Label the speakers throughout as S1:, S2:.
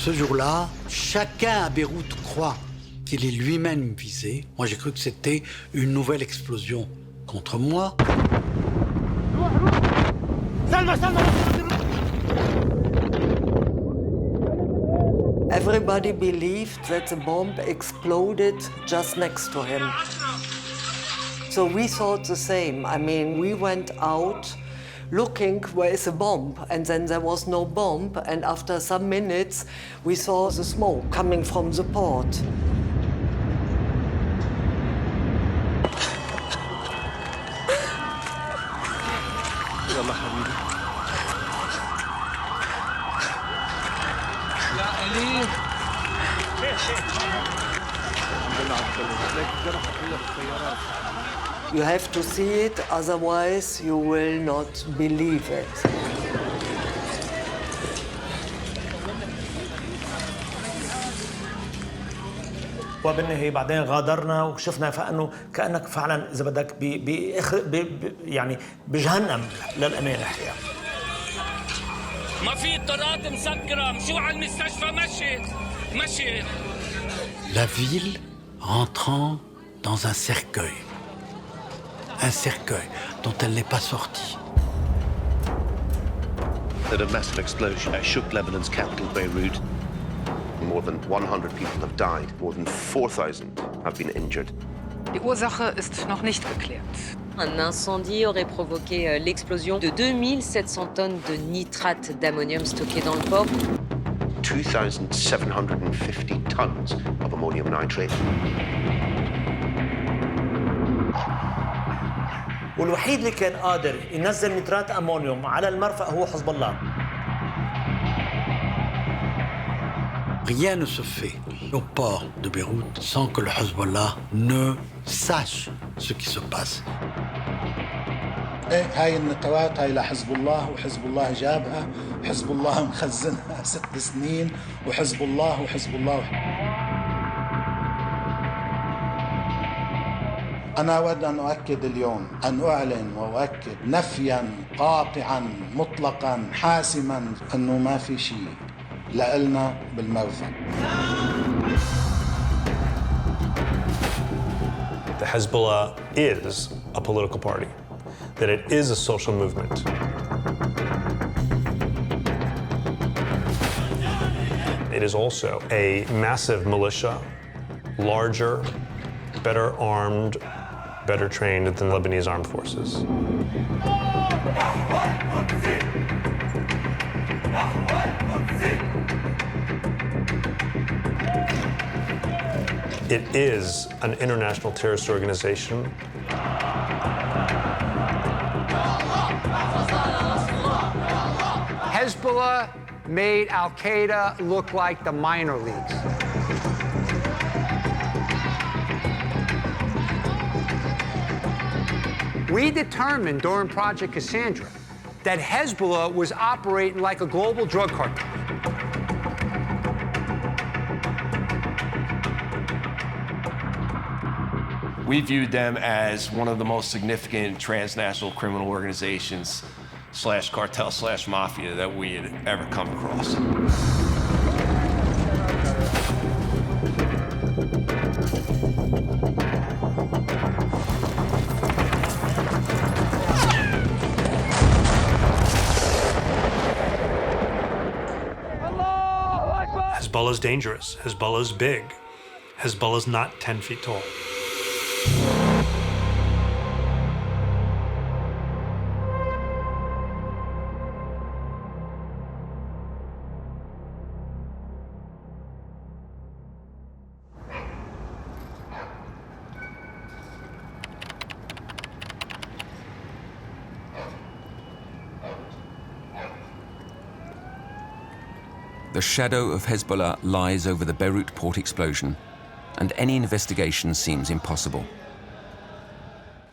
S1: Ce jour-là, chacun à Beyrouth croit qu'il est lui-même visé. Moi, j'ai cru que c'était une nouvelle explosion contre moi.
S2: Everybody believed that the bomb exploded just next to him. So we thought the same. I mean, we went out looking where is the bomb, and then there was no bomb, and after some minutes we saw the smoke coming from the port. You have to see it, otherwise you will not believe it.
S3: وبالنهاية بعدين غادرنا وشفنا فانه كانك فعلا اذا بدك يعني بجهنم للامانه الحقيقه.
S4: ما في اضطرات مسكره، مشوا على المستشفى مشي.
S1: La ville rentrant dans un cercueil dont elle n'est pas sortie.
S5: That a massive explosion shook Lebanon's capital, Beirut. More than 100 people have died. More than 4,000 have been injured.
S6: Die Ursache ist noch nicht geklärt.
S7: Un incendie aurait provoqué l'explosion de 2700 tonnes de nitrate d'ammonium stocké dans le port.
S5: 2,750 tons of ammonium nitrate.
S3: والوحيد اللي كان قادر ينزل نترات امونيوم على المرفأ هو حزب الله.
S1: Rien ne se fait au port de Beyrouth sans que le Hezbollah ne sache ce qui se passe.
S8: هاي النتوات هاي لحزب الله، وحزب الله جابها، وحزب الله مخزنها 6 سنين، وحزب الله. أنا أود أن أؤكد اليوم، أن أعلن وأؤكد نفياً قاطعاً مطلقاً حاسماً أنه ما في شيء لإلنا بالمرفأ.
S9: The Hezbollah is a political party, that it is a social movement. It is also a massive militia, larger, better armed, better trained than Lebanese armed forces. It is an international terrorist organization.
S10: Hezbollah made Al-Qaeda look like the minor leagues. We determined during Project Cassandra that Hezbollah was operating like a global drug cartel.
S11: We viewed them as one of the most significant transnational criminal organizations / cartel / mafia that we had ever come across.
S9: Hezbollah's dangerous. Hezbollah's big. Hezbollah's not 10 feet tall.
S12: The shadow of Hezbollah lies over the Beirut port explosion, and any investigation seems impossible.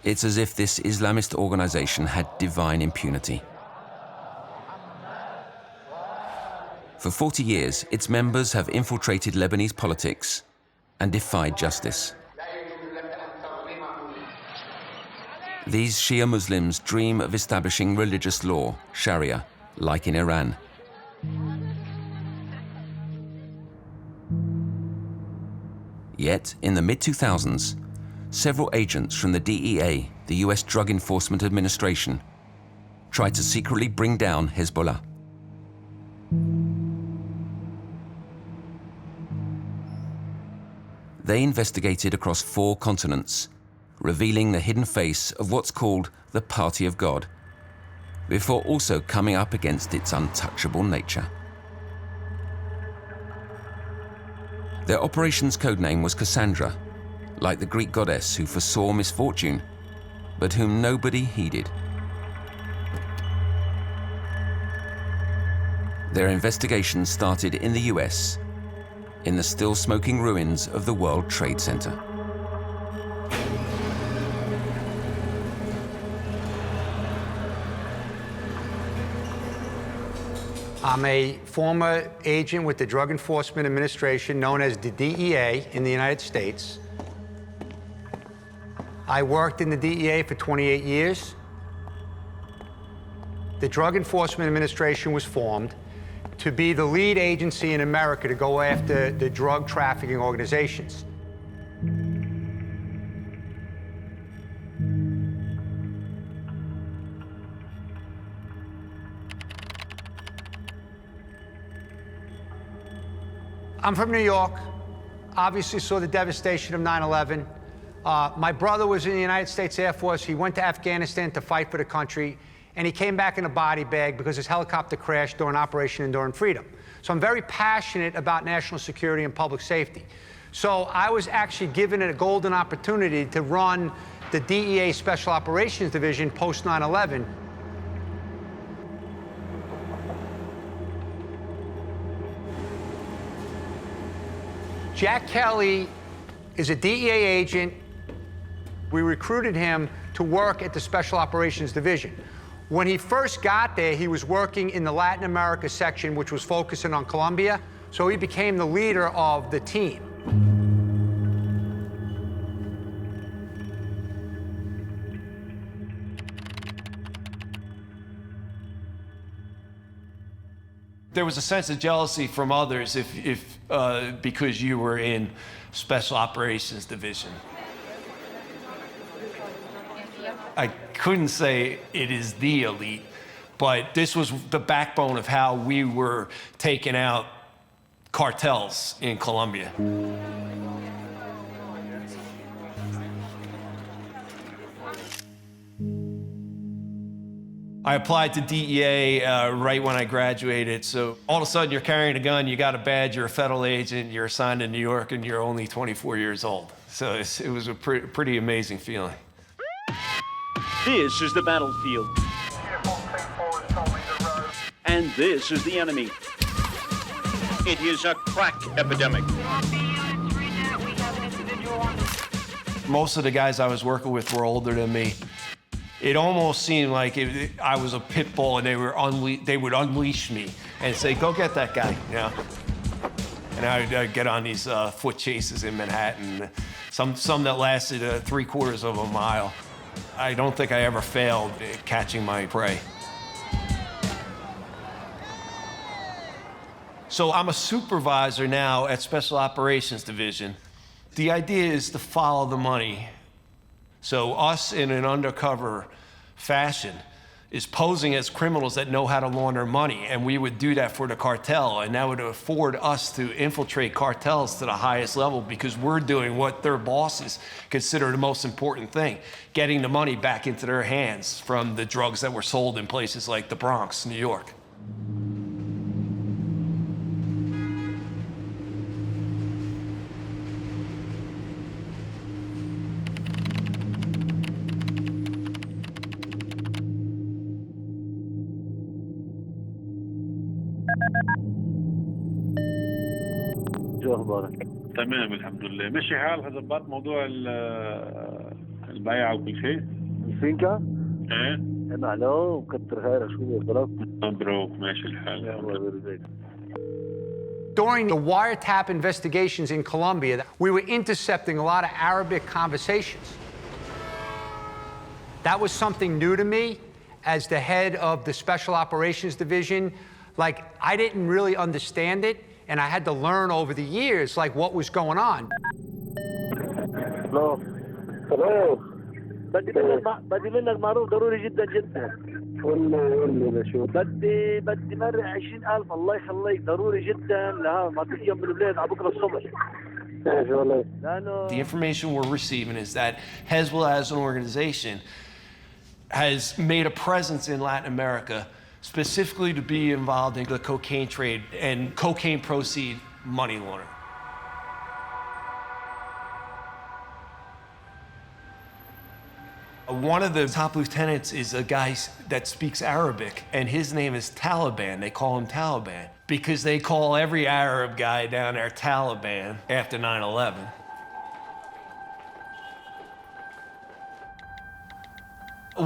S12: It's as if this Islamist organization had divine impunity. For 40 years, its members have infiltrated Lebanese politics and defied justice. These Shia Muslims dream of establishing religious law, Sharia, like in Iran. Yet, in the mid-2000s, several agents from the DEA, the US Drug Enforcement Administration, tried to secretly bring down Hezbollah. They investigated across 4 continents, revealing the hidden face of what's called the Party of God, before also coming up against its untouchable nature. Their operations codename was Cassandra, like the Greek goddess who foresaw misfortune, but whom nobody heeded. Their investigation started in the US, in the still smoking ruins of the World Trade Center.
S10: I'm a former agent with the Drug Enforcement Administration, known as the DEA in the United States. I worked in the DEA for 28 years. The Drug Enforcement Administration was formed to be the lead agency in America to go after the drug trafficking organizations. I'm from New York. Obviously saw the devastation of 9/11. My brother was in the United States Air Force. He went to Afghanistan to fight for the country, and he came back in a body bag because his helicopter crashed during Operation Enduring Freedom. So I'm very passionate about national security and public safety. So I was actually given a golden opportunity to run the DEA Special Operations Division post 9/11. Jack Kelly is a DEA agent. We recruited him to work at the Special Operations Division. When he first got there, he was working in the Latin America section, which was focusing on Colombia, so he became the leader of the team.
S11: There was a sense of jealousy from others because you were in Special Operations Division. I couldn't say it is the elite, but this was the backbone of how we were taking out cartels in Colombia. I applied to DEA right when I graduated, so all of a sudden you're carrying a gun, you got a badge, you're a federal agent, you're assigned to New York, and you're only 24 years old. So it was a pretty amazing feeling.
S13: This is the battlefield. And this is the enemy. It is a crack epidemic.
S11: Most of the guys I was working with were older than me. It almost seemed like I was a pit bull, and they would unleash me and say, "Go get that guy," you know. And I'd get on these foot chases in Manhattan, some that lasted 3/4 of a mile. I don't think I ever failed at catching my prey. So I'm a supervisor now at Special Operations Division. The idea is to follow the money. So us in an undercover fashion is posing as criminals that know how to launder money, and we would do that for the cartel, and that would afford us to infiltrate cartels to the highest level because we're doing what their bosses consider the most important thing, getting the money back into their hands from the drugs that were sold in places like the Bronx, New York.
S14: شو اخبارك؟ تمام الحمد لله، ماشي حالها، ظبطت موضوع البيعة وكل شيء؟ الفينكا؟ ايه معلوم، كتر خيرك، شو طلبت؟ مبروك، ماشي الحال.
S10: During the wiretap investigations in Colombia, we were intercepting a lot of Arabic conversations. That was something new to me as the head of the Special Operations Division. Like, I didn't really understand it, and I had to learn over the years, like, what was going on.
S14: الو بدي منك معروف ضروري جدا جدا. قول لي بشوف. بدي مرة 20,000 الله يخليك ضروري جدا لها ما في يوم من الليل على بكره الصبح.
S11: The information we're receiving is that Hezbollah as an organization has made a presence in Latin America specifically to be involved in the cocaine trade and cocaine proceed money laundering. One of the top lieutenants is a guy that speaks Arabic, and his name is Taliban. They call him Taliban because they call every Arab guy down there Taliban after 9/11.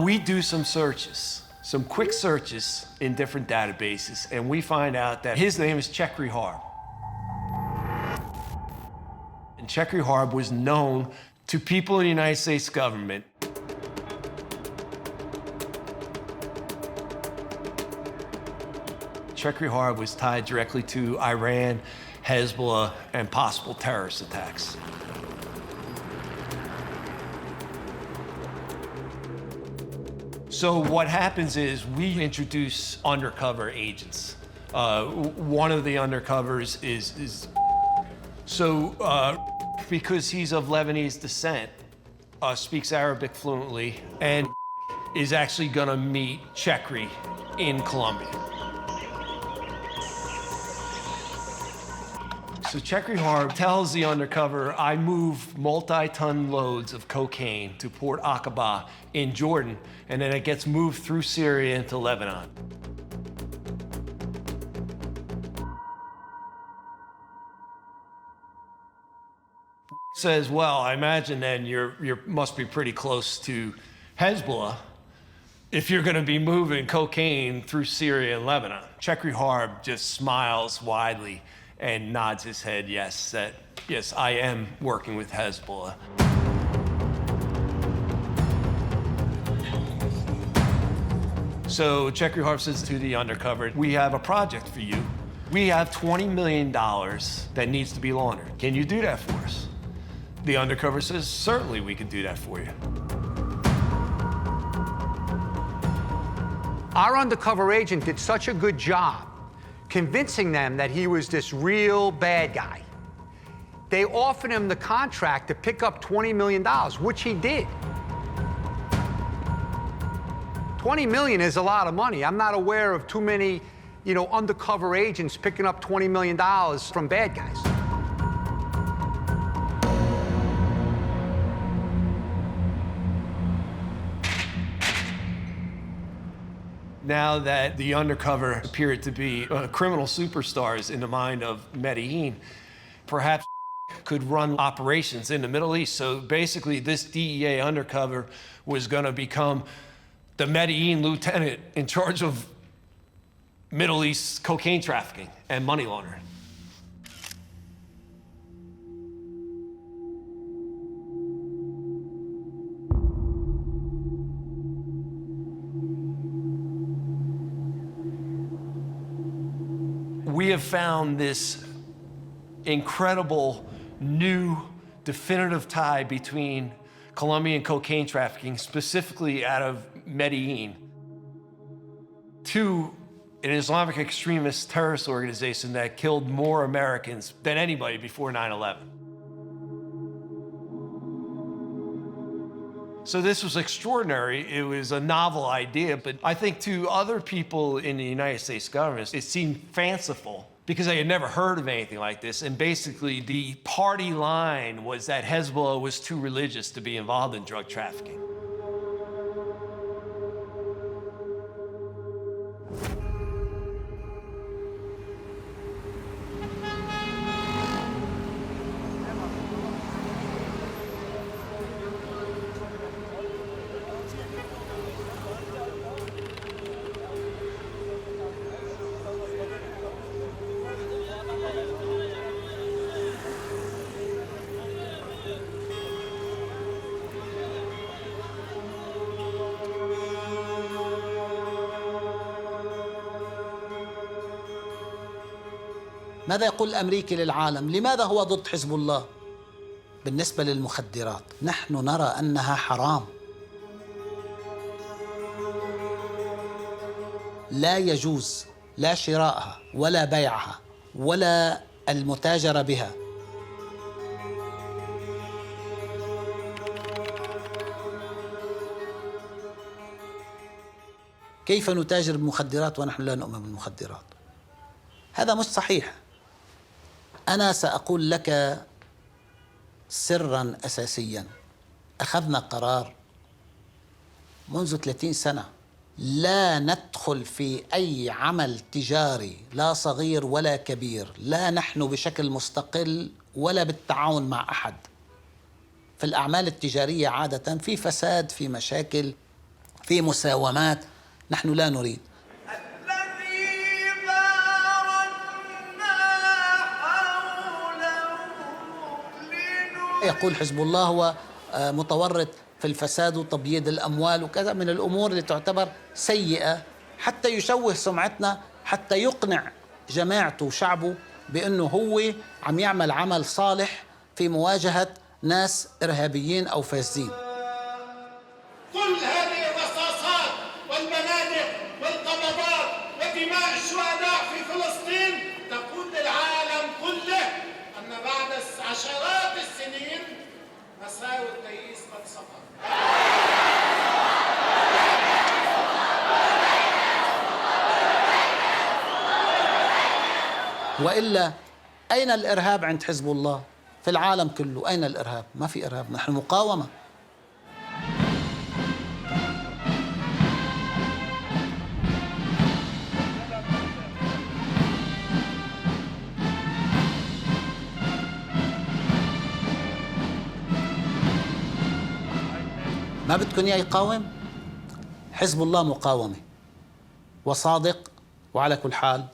S11: We do some searches, some quick searches in different databases, and we find out that his name is Chekri Harb. And Chekri Harb was known to people in the United States government. Chekri Harb was tied directly to Iran, Hezbollah, and possible terrorist attacks. So what happens is we introduce undercover agents. One of the undercovers is because he's of Lebanese descent, speaks Arabic fluently, and is actually gonna meet Chekri in Colombia. So Chekri Harb tells the undercover, I move multi-ton loads of cocaine to Port Aqaba in Jordan, and then it gets moved through Syria into Lebanon. Says, well, I imagine then you must be pretty close to Hezbollah if you're gonna be moving cocaine through Syria and Lebanon. Chekri Harb just smiles widely and nods his head, yes, I am working with Hezbollah. So Chekri Harb says to the undercover, we have a project for you. We have $20 million that needs to be laundered. Can you do that for us? The undercover says, certainly we can do that for you.
S10: Our undercover agent did such a good job convincing them that he was this real bad guy. They offered him the contract to pick up $20 million, which he did. $20 million is a lot of money. I'm not aware of too many, undercover agents picking up $20 million from bad guys.
S11: Now that the undercover appeared to be criminal superstars in the mind of Medellin, perhaps could run operations in the Middle East. So basically, this DEA undercover was going to become the Medellin lieutenant in charge of Middle East cocaine trafficking and money laundering. We have found this incredible new definitive tie between Colombian cocaine trafficking, specifically out of Medellin, to an Islamic extremist terrorist organization that killed more Americans than anybody before 9/11. So this was extraordinary. It was a novel idea, but I think to other people in the United States government, it seemed fanciful because they had never heard of anything like this. And basically the party line was that Hezbollah was too religious to be involved in drug trafficking.
S15: ماذا يقول الأمريكي للعالم؟ لماذا هو ضد حزب الله؟
S1: بالنسبة للمخدرات نحن نرى أنها حرام، لا يجوز لا شراءها ولا بيعها ولا المتاجرة بها. كيف نتاجر بالمخدرات ونحن لا نؤمن بالمخدرات؟ هذا مش صحيح. أنا سأقول لك سراً أساسياً، أخذنا قرار منذ 30 سنة لا ندخل في أي عمل تجاري لا صغير ولا كبير، لا نحن بشكل مستقل ولا بالتعاون مع أحد. في الأعمال التجارية عادة في فساد، في مشاكل، في مساومات، نحن لا نريد. يقول حزب الله هو متورط في الفساد وتبييض الأموال وكذا من الأمور اللي تعتبر سيئة حتى يشوه سمعتنا، حتى يقنع جماعته وشعبه بأنه هو عم يعمل عمل صالح في مواجهة ناس إرهابيين أو فاسدين.
S15: كل هذه الرصاصات والبنادق والقبضات ودماء الشهداء في فلسطين تقول للعالم كله أن بعد عشرات السنين مساوئ التيئيس قد سقط.
S1: وإلا أين الإرهاب عند حزب الله؟ في العالم كله أين الإرهاب؟ ما في إرهاب، نحن مقاومة. ما بدكم إياه يقاوم؟ حزب الله مقاومة وصادق، وعلى كل حال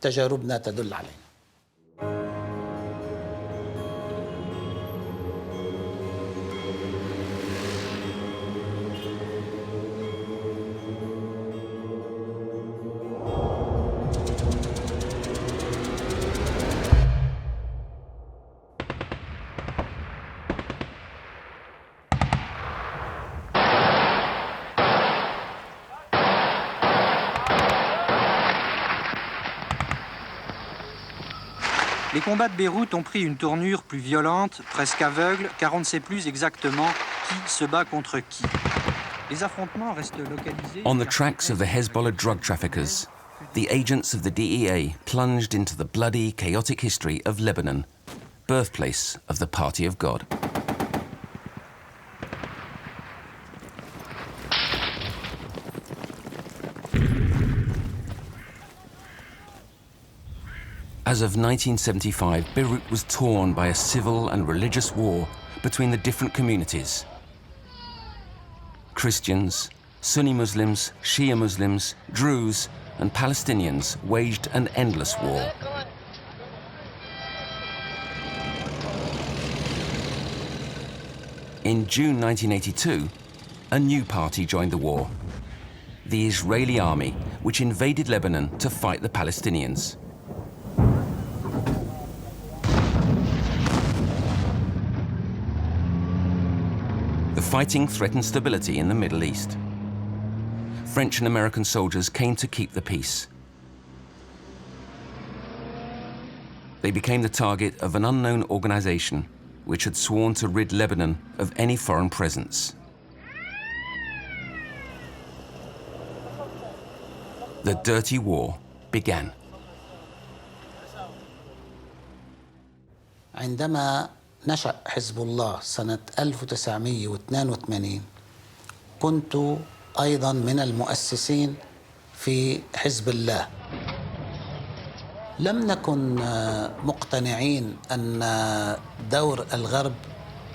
S1: تجاربنا تدل عليه.
S16: Les combats de Beyrouth ont pris une tournure plus violente, presque aveugle, car on ne sait plus exactement qui se bat contre qui. Les affrontements restent localisés.
S12: On the tracks of the Hezbollah drug traffickers, the agents of the DEA plunged into the bloody, chaotic history of Lebanon, birthplace of the Party of God. As of 1975, Beirut was torn by a civil and religious war between the different communities. Christians, Sunni Muslims, Shia Muslims, Druze, and Palestinians waged an endless war. In June 1982, a new party joined the war, the Israeli army, which invaded Lebanon to fight the Palestinians. The fighting threatened stability in the Middle East. French and American soldiers came to keep the peace. They became the target of an unknown organization which had sworn to rid Lebanon of any foreign presence. The dirty war began.
S1: عندما نشأ حزب الله سنة 1982 كنت أيضا من المؤسسين في حزب الله. لم نكن مقتنعين أن دور الغرب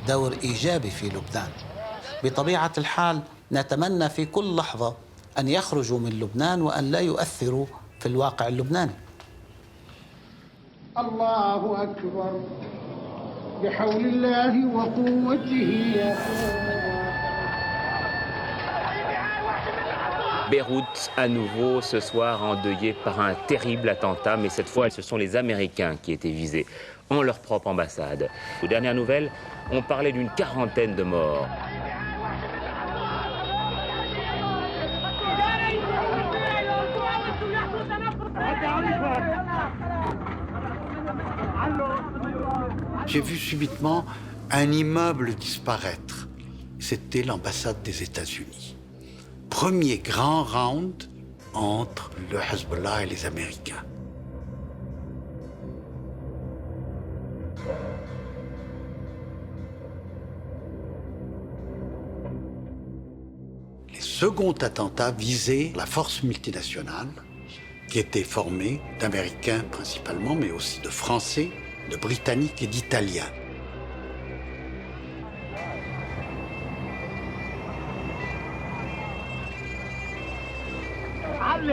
S1: دور إيجابي في لبنان. بطبيعة الحال نتمنى في كل لحظة أن يخرجوا من لبنان وأن لا يؤثروا في الواقع اللبناني.
S15: الله أكبر بحول الله وقوته يا
S17: Beyrouth, à nouveau, ce soir, endeuillée par un terrible attentat, mais cette fois, ce sont les Américains qui étaient visés, en leur propre ambassade. Aux dernières nouvelles, on parlait d'une quarantaine de morts.
S18: J'ai vu subitement un immeuble disparaître. C'était l'ambassade des États-Unis. Premier grand round entre le Hezbollah et les Américains. Les seconds attentats visaient la force multinationale qui était formée d'Américains principalement, mais aussi de Français, de Britanniques et d'Italiens.
S19: We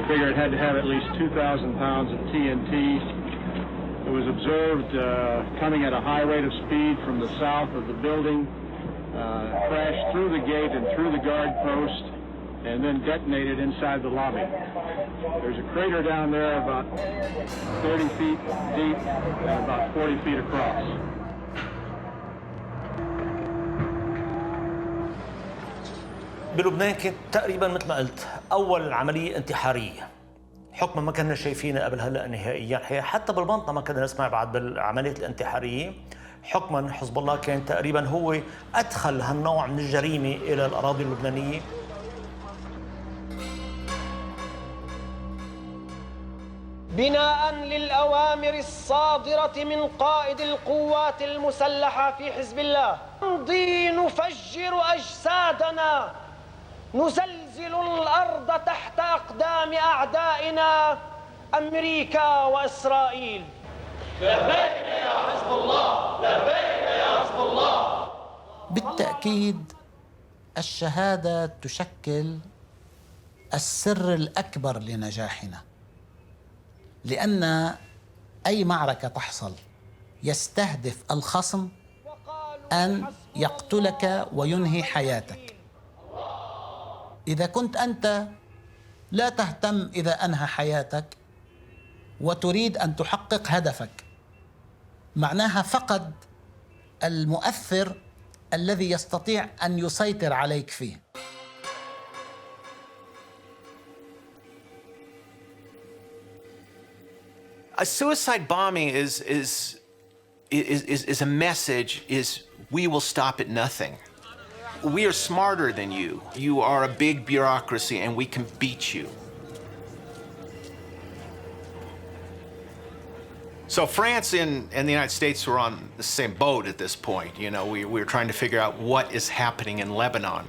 S19: figured it had to have at least 2,000 pounds of TNT. It was observed coming at a high rate of speed from the south of the building, crashed through the gate and through the guard post, and then detonated inside the lobby. There's a crater down there about 30 feet deep and about 40 feet across.
S3: بلبنان كانت تقريبا مثل ما قلت اول عمليه انتحاريه حكم ما كنا شايفينها قبل هلا نهائيا حتى بالمنطقه ما كنا نسمع بعد بالعمليات الانتحاريه حكما حزب الله كان تقريبا هو ادخل هالنوع من الجريمه الى الاراضي اللبنانيه.
S20: بناء للأوامر الصادرة من قائد القوات المسلحة في حزب الله نمضي نفجر أجسادنا نزلزل الأرض تحت أقدام أعدائنا أمريكا وإسرائيل. لبيك يا حزب الله، لبيك يا حزب الله.
S1: بالتأكيد الشهادة تشكل السر الأكبر لنجاحنا، لأن أي معركة تحصل يستهدف الخصم أن يقتلك وينهي حياتك. إذا كنت أنت لا تهتم إذا أنهى حياتك وتريد أن تحقق هدفك، معناها فقد المؤثر الذي يستطيع أن يسيطر عليك فيه.
S21: A suicide bombing is a message, we will stop at nothing. We are smarter than you. You are a big bureaucracy and we can beat you. So France and the United States were on the same boat at this point. You know, we were trying to figure out what is happening in Lebanon.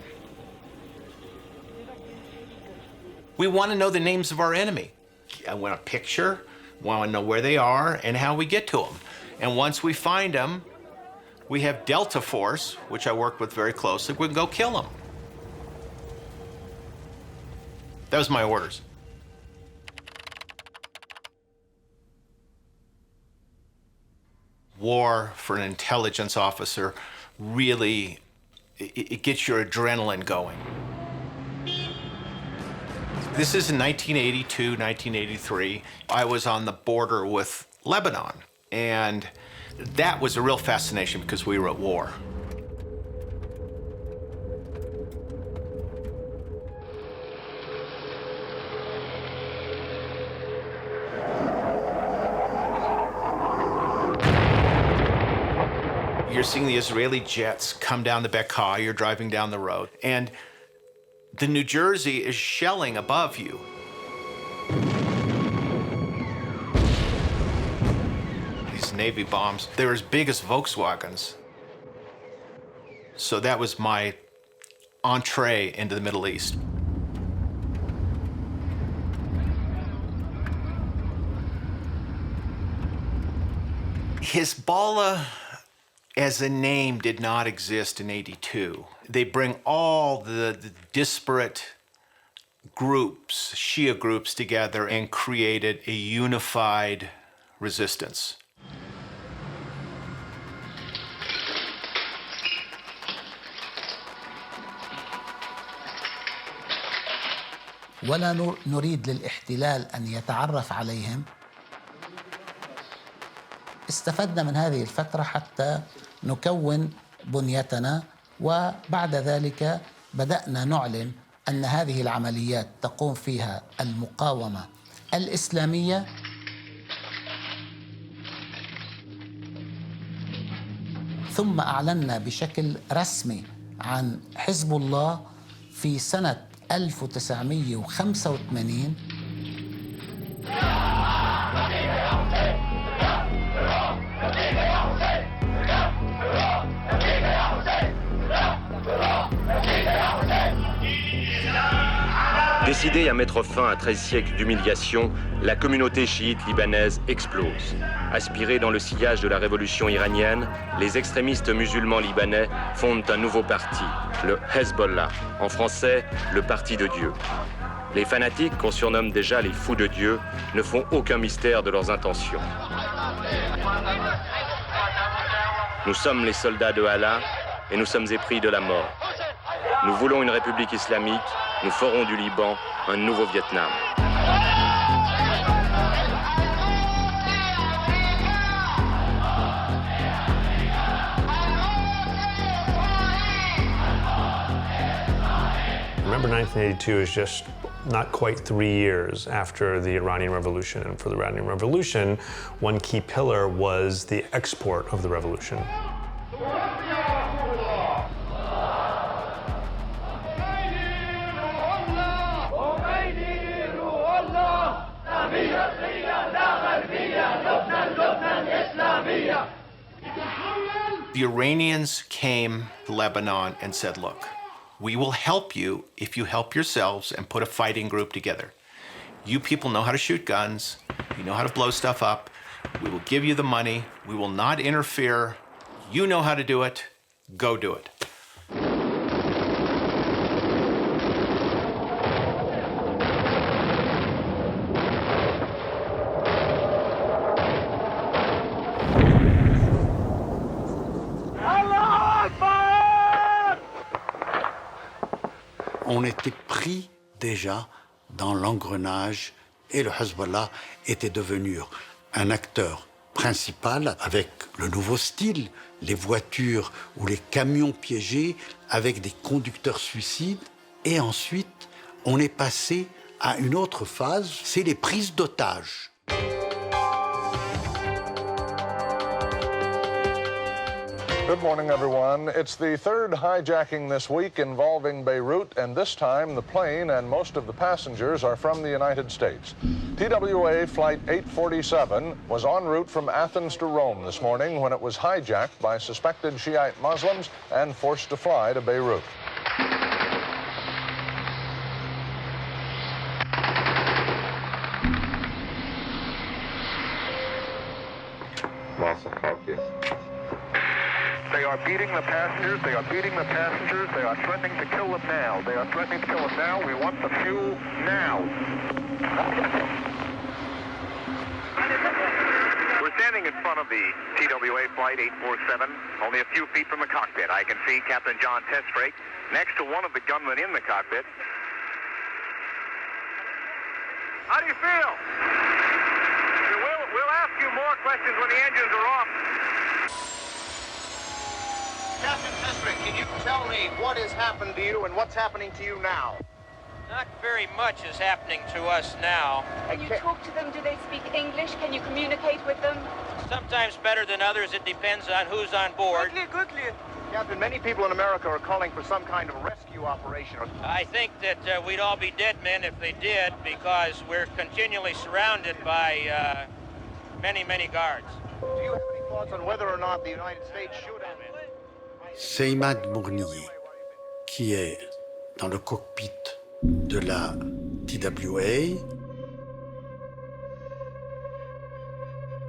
S21: We want to know the names of our enemy. I want a picture. Want to know where they are and how we get to them. And once we find them, we have Delta Force, which I work with very closely, we can go kill them. That was my orders. War for an intelligence officer really, it gets your adrenaline going. This is in 1982, 1983. I was on the border with Lebanon, and that was a real fascination because we were at war. You're seeing the Israeli jets come down the Bekaa, you're driving down the road, and the New Jersey is shelling above you. These Navy bombs, they're as big as Volkswagens. So that was my entree into the Middle East. Hezbollah as a name did not exist in '82. They bring all the disparate groups, Shia groups, together and created a unified resistance.
S1: ولا نريد للاحتلال أن يتعرف عليهم. استفدنا من هذه الفترة حتى نكون بنيتنا، وبعد ذلك بدأنا نعلن أن هذه العمليات تقوم فيها المقاومة الإسلامية. ثم أعلنا بشكل رسمي عن حزب الله في سنة 1985.
S2: Décidée à mettre fin à 13 siècles d'humiliation, la communauté chiite libanaise explose. Aspirée dans le sillage de la révolution iranienne, les extrémistes musulmans libanais fondent un nouveau parti, le Hezbollah, en français, le Parti de Dieu. Les fanatiques, qu'on surnomme déjà les fous de Dieu, ne font aucun mystère de leurs intentions. Nous sommes les soldats de Allah et nous sommes épris de la mort. Nous voulons une république islamique, nous ferons du Liban un nouveau Vietnam.
S9: Remember, 1982 is just not quite 3 years after the Iranian Revolution. And for the Iranian Revolution, one key pillar was the export of the revolution.
S21: The Iranians came to Lebanon and said, look, we will help you if you help yourselves and put a fighting group together. You people know how to shoot guns, you know how to blow stuff up, we will give you the money, we will not interfere, you know how to do it, go do it.
S18: On était pris déjà dans l'engrenage et le Hezbollah était devenu un acteur principal avec le nouveau style, les voitures ou les camions piégés avec des conducteurs suicides. Et ensuite, on est passé à une autre phase, c'est les prises d'otages.
S22: Good morning, everyone. It's the third hijacking this week involving Beirut, and this time the plane and most of the passengers are from the United States. TWA Flight 847 was en route from Athens to Rome this morning when it was hijacked by suspected Shiite Muslims and forced to fly to Beirut.
S19: They are beating the passengers. They are beating the passengers. They are threatening to kill them now. They are threatening to kill them now. We want the fuel now.
S23: We're standing in front of the TWA Flight 847, only a few feet from the cockpit. I can see Captain John Tesfrake next to one of the gunmen in the cockpit. How do you feel? We'll ask you more questions when the engines are off.
S24: Captain Tesfrake, can you tell me what has happened to you and what's happening to you now?
S25: Not very much is happening to us now.
S26: Can you talk to them? Do they speak English? Can you communicate with them?
S25: Sometimes better than others. It depends on who's on board.
S24: Goodly. Captain, many people in America are calling for some kind of rescue operation.
S25: I think that we'd all be dead men if they did, because we're continually surrounded by many, many guards.
S24: Do you have any thoughts on whether or not the United States should have it?
S18: C'est Imad Mournier qui est dans le cockpit de la TWA.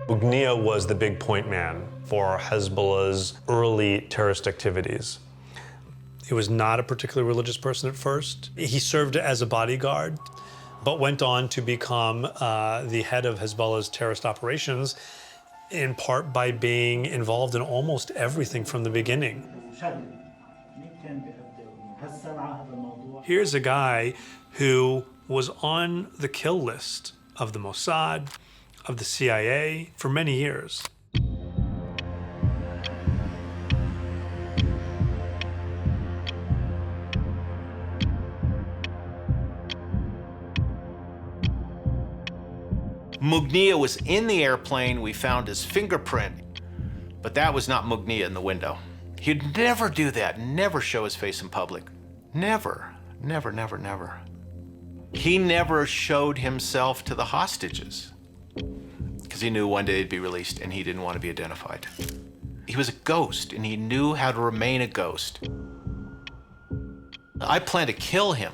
S9: Mournier was the big point man for Hezbollah's early terrorist activities. He was not a particularly religious person at first. He served as a bodyguard, but went on to become the head of Hezbollah's terrorist operations, in part by being involved in almost everything from the beginning. Here's a guy who was on the kill list of the Mossad, of the CIA for many years.
S21: Mughniya was in the airplane. We found his fingerprint, but that was not Mughniya in the window. He'd never do that, never show his face in public. Never, never, never, never. He never showed himself to the hostages because he knew one day he'd be released and he didn't want to be identified. He was a ghost and he knew how to remain a ghost. I planned to kill him.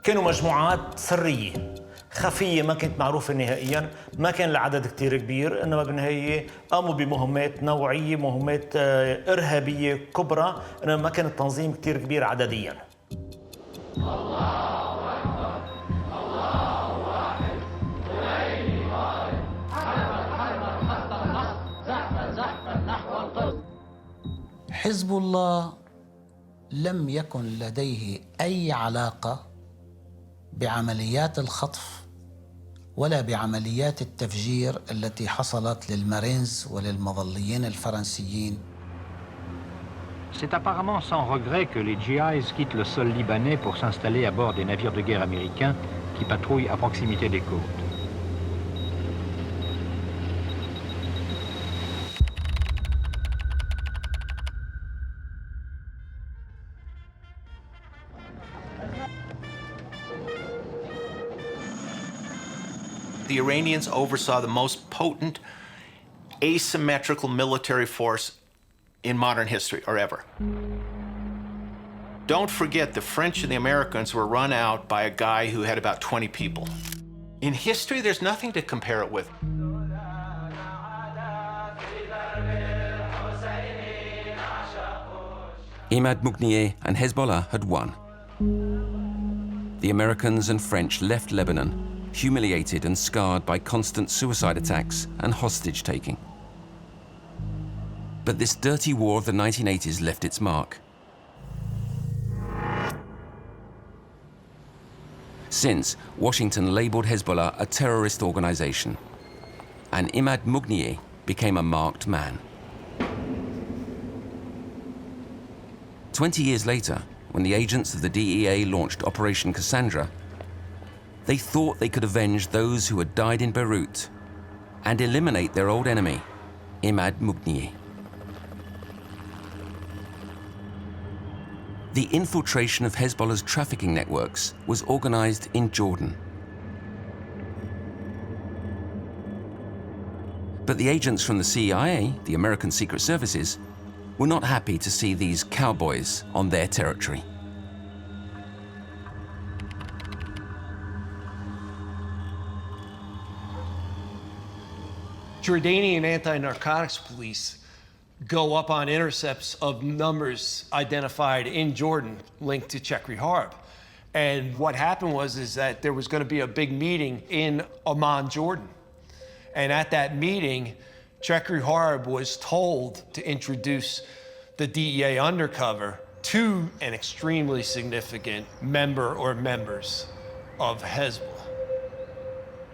S3: كانوا مجموعات سرية خفية ما كانت معروفة نهائيا، ما كان العدد كتير كبير، إنما بالنهاية قاموا بمهمات نوعية، مهمات إرهابية كبرى، إنما ما كان التنظيم كتير كبير عدديا.
S1: حزب الله لم يكن لديه أي علاقة بعمليات الخطف ولا بعمليات التفجير التي حصلت للمارينز وللمظليين الفرنسيين.
S4: C'est apparemment sans regret que les GIs quittent le sol libanais pour s'installer à bord des navires de guerre américains qui patrouillent à proximité des côtes.
S21: The Iranians oversaw the most potent asymmetrical military force in modern history, or ever. Don't forget, the French and the Americans were run out by a guy who had about 20 people. In history, there's nothing to compare it with.
S12: Imad Mughniye and Hezbollah had won. The Americans and French left Lebanon, humiliated and scarred by constant suicide attacks and hostage-taking. But this dirty war of the 1980s left its mark. Since, Washington labeled Hezbollah a terrorist organization, and Imad Mughniye became a marked man. 20 years later, when the agents of the DEA launched Operation Cassandra, they thought they could avenge those who had died in Beirut and eliminate their old enemy, Imad Mughniye. The infiltration of Hezbollah's trafficking networks was organized in Jordan. But the agents from the CIA, the American Secret Services, were not happy to see these cowboys on their territory.
S11: Jordanian anti-narcotics police go up on intercepts of numbers identified in Jordan linked to Chekri Harb. And what happened is that there was going to be a big meeting in Amman, Jordan. And at that meeting, Chekri Harb was told to introduce the DEA undercover to an extremely significant member or members of Hezbollah.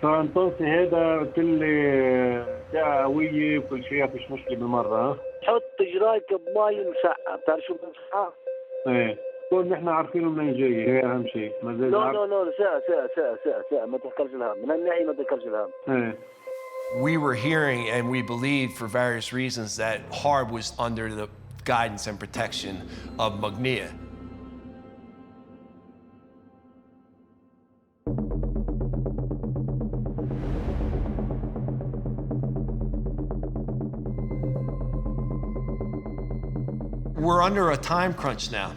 S19: فانطلت هذا قلت لي ساعة قوية وكل شيء فيش مشكلة بالمرة.
S14: حط جرايك بمي مسقعة، بتعرف شو بمسقعة؟
S19: ايه، كون نحن عارفينه منين جاي، هي أهم شيء.
S14: لا ساعة ما تحكرش الهم، من هالناحية ما تحكرش الهم.
S19: ايه.
S11: We were hearing and we believed for various reasons that Harb was under the guidance and protection of Mughniya. We're under a time crunch now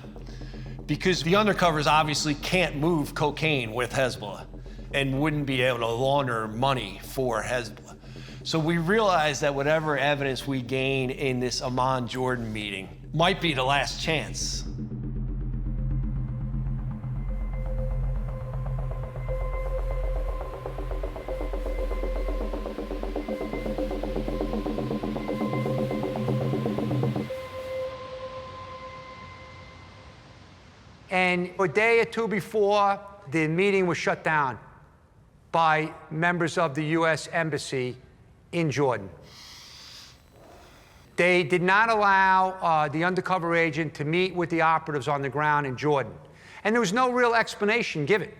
S11: because the undercovers obviously can't move cocaine with Hezbollah and wouldn't be able to launder money for Hezbollah. So we realized that whatever evidence we gain in this Amman, Jordan meeting might be the last chance.
S5: And a day or two before, the meeting was shut down by members of the U.S. Embassy in Jordan. They did not allow the undercover agent to meet with the operatives on the ground in Jordan. And there was no real explanation given,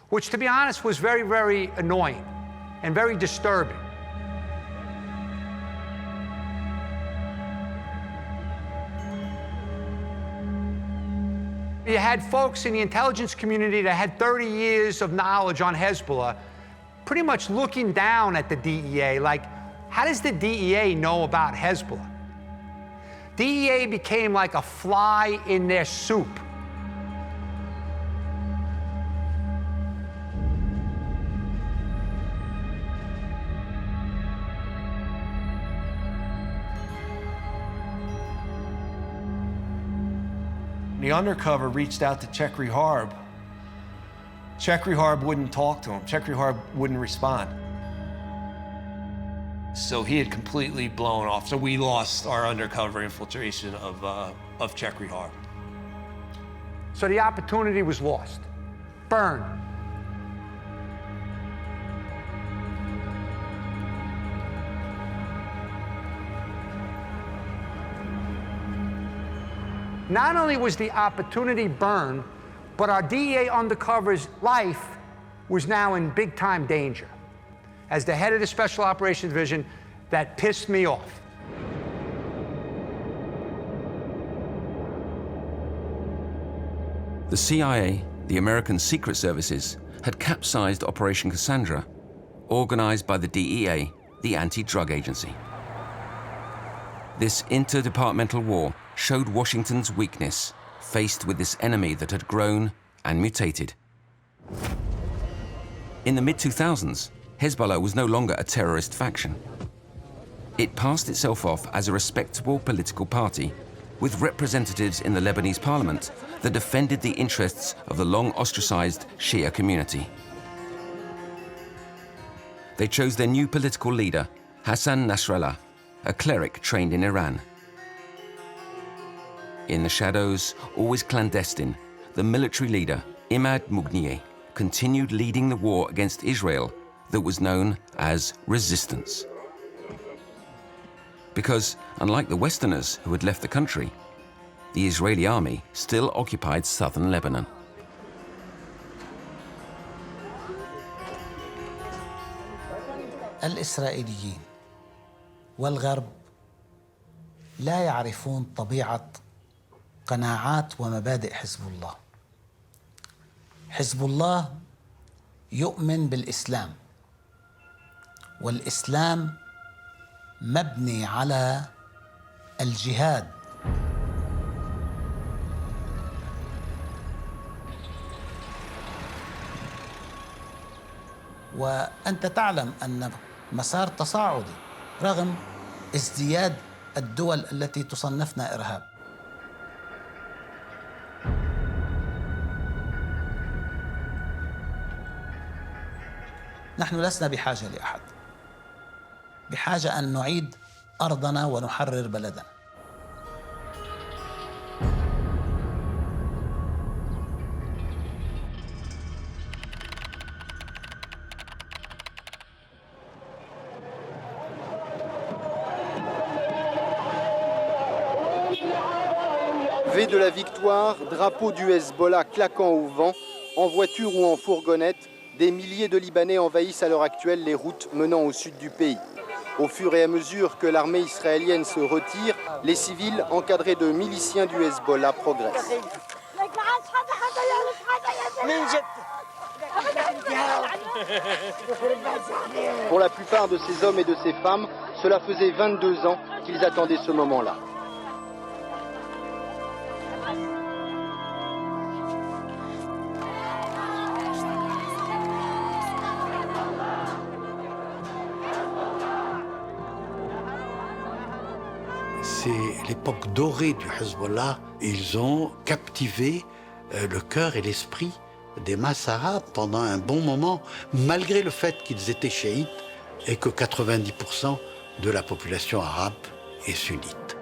S5: which, to be honest, was very, very annoying and very disturbing. You had folks in the intelligence community that had 30 years of knowledge on Hezbollah pretty much looking down at the DEA, like, how does the DEA know about Hezbollah? DEA became like a fly in their soup.
S11: The undercover reached out to Chekri Harb. Chekri Harb wouldn't talk to him. Chekri Harb wouldn't respond. So he had completely blown off. So we lost our undercover infiltration of Chekri Harb.
S5: So the opportunity was lost. Burned. Not only was the opportunity burned, but our DEA undercover's life was now in big-time danger. As the head of the Special Operations Division, that pissed me off.
S12: The CIA, the American Secret Services, had capsized Operation Cassandra, organized by the DEA, the anti-drug agency. This interdepartmental war showed Washington's weakness, faced with this enemy that had grown and mutated. In the mid-2000s, Hezbollah was no longer a terrorist faction. It passed itself off as a respectable political party, with representatives in the Lebanese parliament that defended the interests of the long ostracized Shia community. They chose their new political leader, Hassan Nasrallah, a cleric trained in Iran. In the shadows, always clandestine, the military leader, Imad Mughnieh, continued leading the war against Israel that was known as resistance. Because, unlike the Westerners who had left the country, the Israeli army still occupied southern Lebanon.
S1: الإسرائيليين والغرب لا يعرفون طبيعة قناعات ومبادئ حزب الله. حزب الله يؤمن بالإسلام، والإسلام مبني على الجهاد. وأنت تعلم أن مسار تصاعدي رغم ازدياد الدول التي تصنفنا إرهاب. نحن لسنا بحاجة لأحد، بحاجة أن نعيد أرضنا ونحرر بلدنا.
S6: V de la victoire, drapeau du Hezbollah claquant au vent, en voiture ou en fourgonnette, des milliers de Libanais envahissent à l'heure actuelle les routes menant au sud du pays. Au fur et à mesure que l'armée israélienne se retire, les civils encadrés de miliciens du Hezbollah progressent. Pour la plupart de ces hommes et de ces femmes, cela faisait 22 ans qu'ils attendaient ce moment-là.
S18: C'est l'époque dorée du Hezbollah. Ils ont captivé le cœur et l'esprit des masses arabes pendant un bon moment, malgré le fait qu'ils étaient chiites et que 90% de la population arabe est sunnite.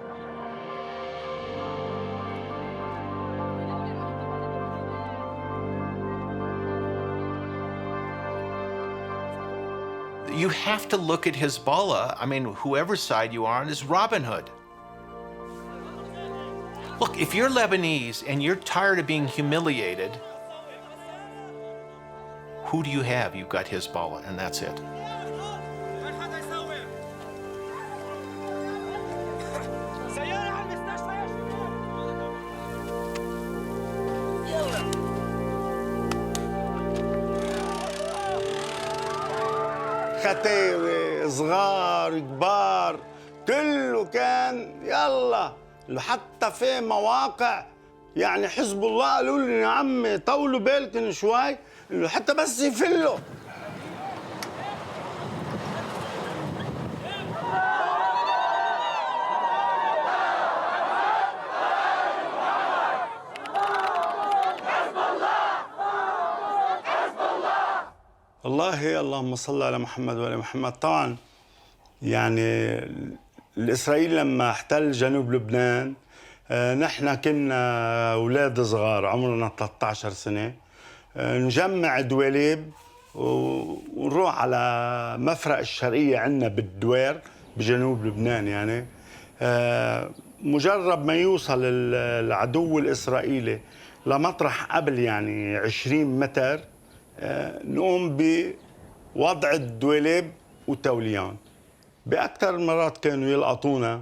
S21: You have to look at Hezbollah, I mean, whoever side you are on, is Robin Hood. Look, if you're Lebanese and you're tired of being humiliated, who do you have? You've got Hezbollah, and that's it.
S7: ختاوي صغار كبار كله كان يلا، حتى في مواقع يعني حزب الله قالوا لي يا عمي طولوا بالكم شوي انه حتى بس يفلوا. والله اللهم صل على محمد وعلى محمد. طبعا يعني الإسرائيل لما احتل جنوب لبنان نحن كنا أولاد صغار عمرنا 13 سنة، نجمع دواليب ونروح على مفرق الشرقية عندنا بالدوير بجنوب لبنان. يعني مجرد ما يوصل العدو الإسرائيلي لمطرح قبل يعني 20 متر نقوم بوضع الدواليب وتوليان. بأكثر المرات كانوا يلقطونا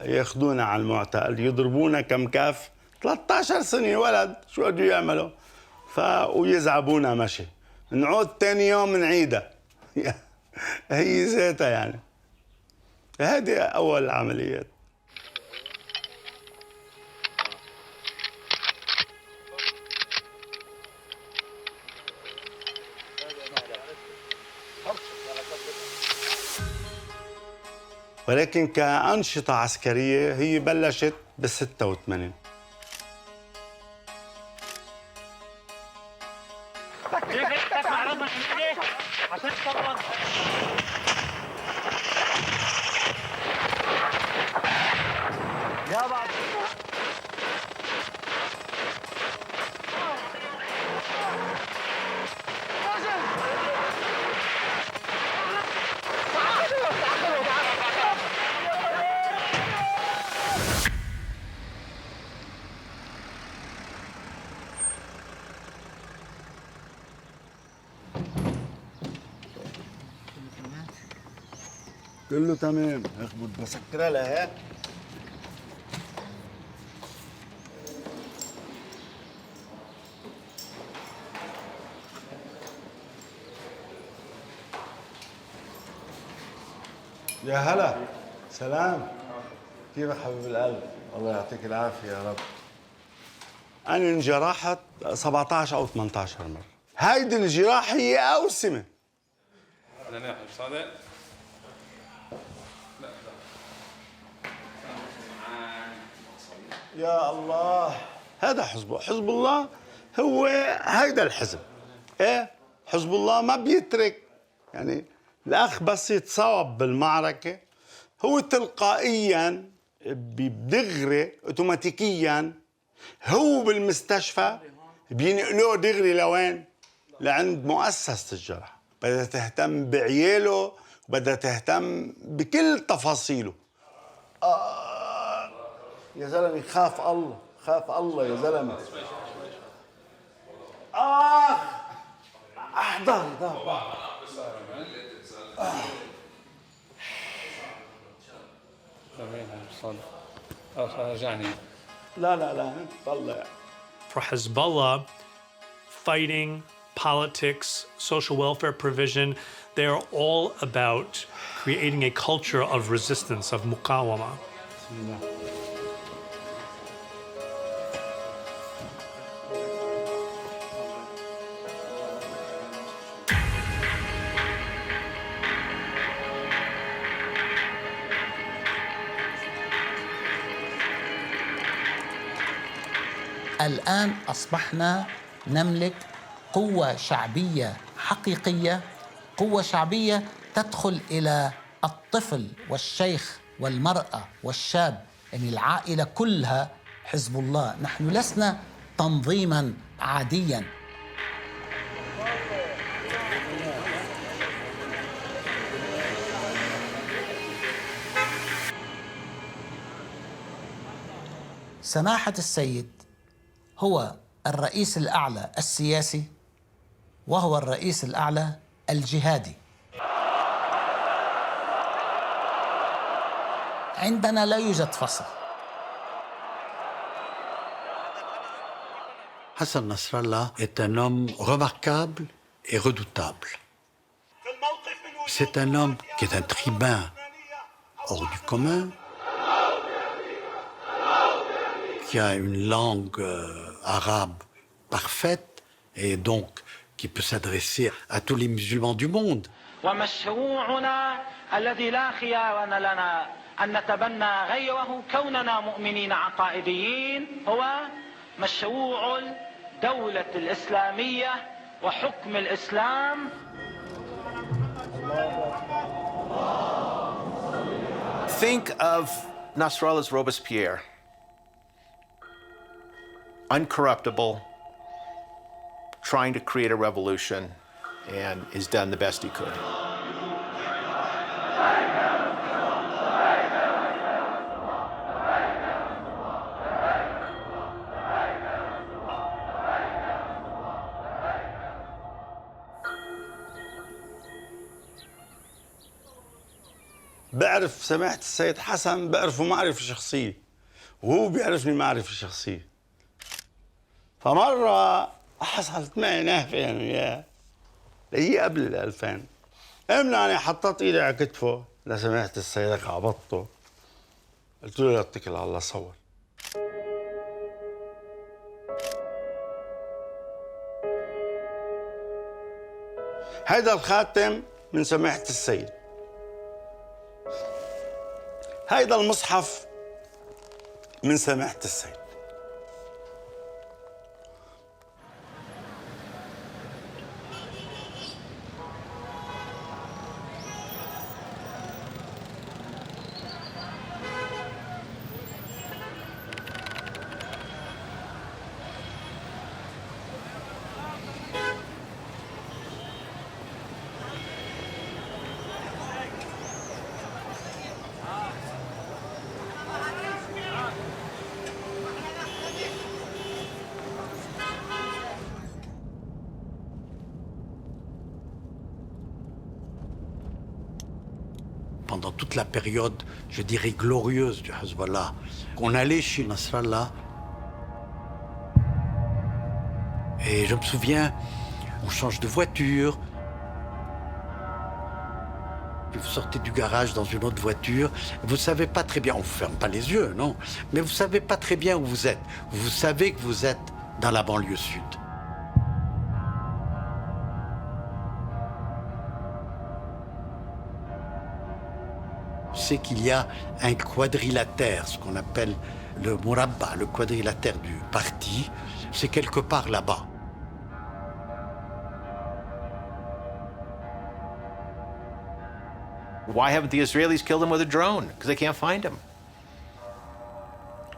S7: ياخذونا على المعتقل يضربونا كم كاف. 13 سنة ولد شو بدوا يعملوا ويزعبونا مشي، نعود تاني يوم نعيدها. هي ذاتها يعني. هذه أول العمليات. ولكن كأنشطة عسكرية هي بلشت ب86. كله تمام. اخبط بسكرها لها. يا هلا، سلام، كيفك حبيب القلب؟ الله يعطيك العافية يا رب. أنا انجرحت 17 أو 18 مرة. هيدي الجراح هي أوسمة.
S8: أنا ناحي صادق.
S7: يا الله، هذا حزب الله هو هيدا الحزب. ايه حزب الله ما بيترك، يعني الاخ بس يتصاب بالمعركه هو تلقائيا بدغري اوتوماتيكيا هو بالمستشفى بينقلوه دغري لوين؟ لعند مؤسسه الجرح. بدها تهتم بعياله وبدها تهتم بكل تفاصيله. يا زلمه خاف الله، خاف الله يا زلمه. ظهري لا طلع.
S9: For Hezbollah, fighting, politics, social welfare provision, they are all about creating a culture of resistance, of muqawama.
S1: الآن أصبحنا نملك قوة شعبية حقيقية، قوة شعبية تدخل إلى الطفل والشيخ والمرأة والشاب، يعني العائلة كلها حزب الله. نحن لسنا تنظيماً عادياً. سماحة السيد هو الرئيس الأعلى السياسي وهو الرئيس الأعلى الجهادي. عندنا لا يوجد فصل.
S18: Hassan Nasrallah est un homme remarquable et redoutable. C'est un homme qui est un tribun hors du commun, qui a une langue arabe parfaite et donc qui peut s'adresser à tous les musulmans du monde.
S10: أن نتبنى غيره كوننا مؤمنين عقائديين هو مشروع الدولة الإسلامية وحكم الإسلام.
S21: Think of Nasrallah's Robespierre. Uncorruptible, trying to create a revolution, and has done the best he could.
S7: بعرف سماحة السيد حسن، بعرفه معرفة شخصية وهو بيعرفني معرفة شخصية. فمرة حصلت معي نهفة أنا وياه، هي قبل 2000. أنا حطيت إيدي على كتفه لسماحة السيد عبطته، قلت له لا اتكل على الله صور. هيدا الخاتم من سماحة السيد، هيدا المصحف من سماحة السيد.
S18: Pendant toute la période, je dirais, glorieuse du Hezbollah, on allait chez Nasrallah. Et je me souviens, on change de voiture. Puis vous sortez du garage dans une autre voiture. Vous ne savez pas très bien, on ne vous ferme pas les yeux, non. Mais vous ne savez pas très bien où vous êtes. Vous savez que vous êtes dans la banlieue sud. C'est qu'il y a un quadrilatère, ce qu'on appelle le Murabba, le quadrilatère du parti, c'est quelque part là-bas.
S21: Why haven't the Israelis killed him with a drone? Because they can't find him.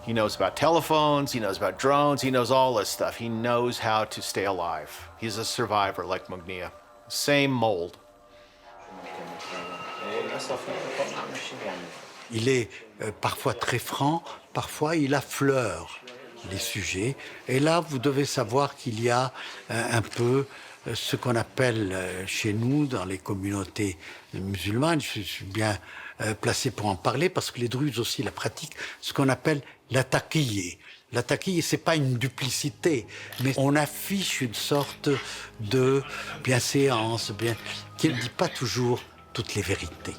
S21: He knows about telephones, he knows about drones, he knows all this stuff. He knows how to stay alive. He's a survivor like Mugnia. Same mold.
S18: Il est parfois très franc, parfois il affleure les sujets. Et là, vous devez savoir qu'il y a un peu ce qu'on appelle chez nous, dans les communautés musulmanes, je suis bien placé pour en parler, parce que les Druzes aussi la pratiquent, ce qu'on appelle la taqiyya. La taqiyya, ce n'est pas une duplicité, mais on affiche une sorte de bienséance, qui ne dit pas toujours toutes les vérités.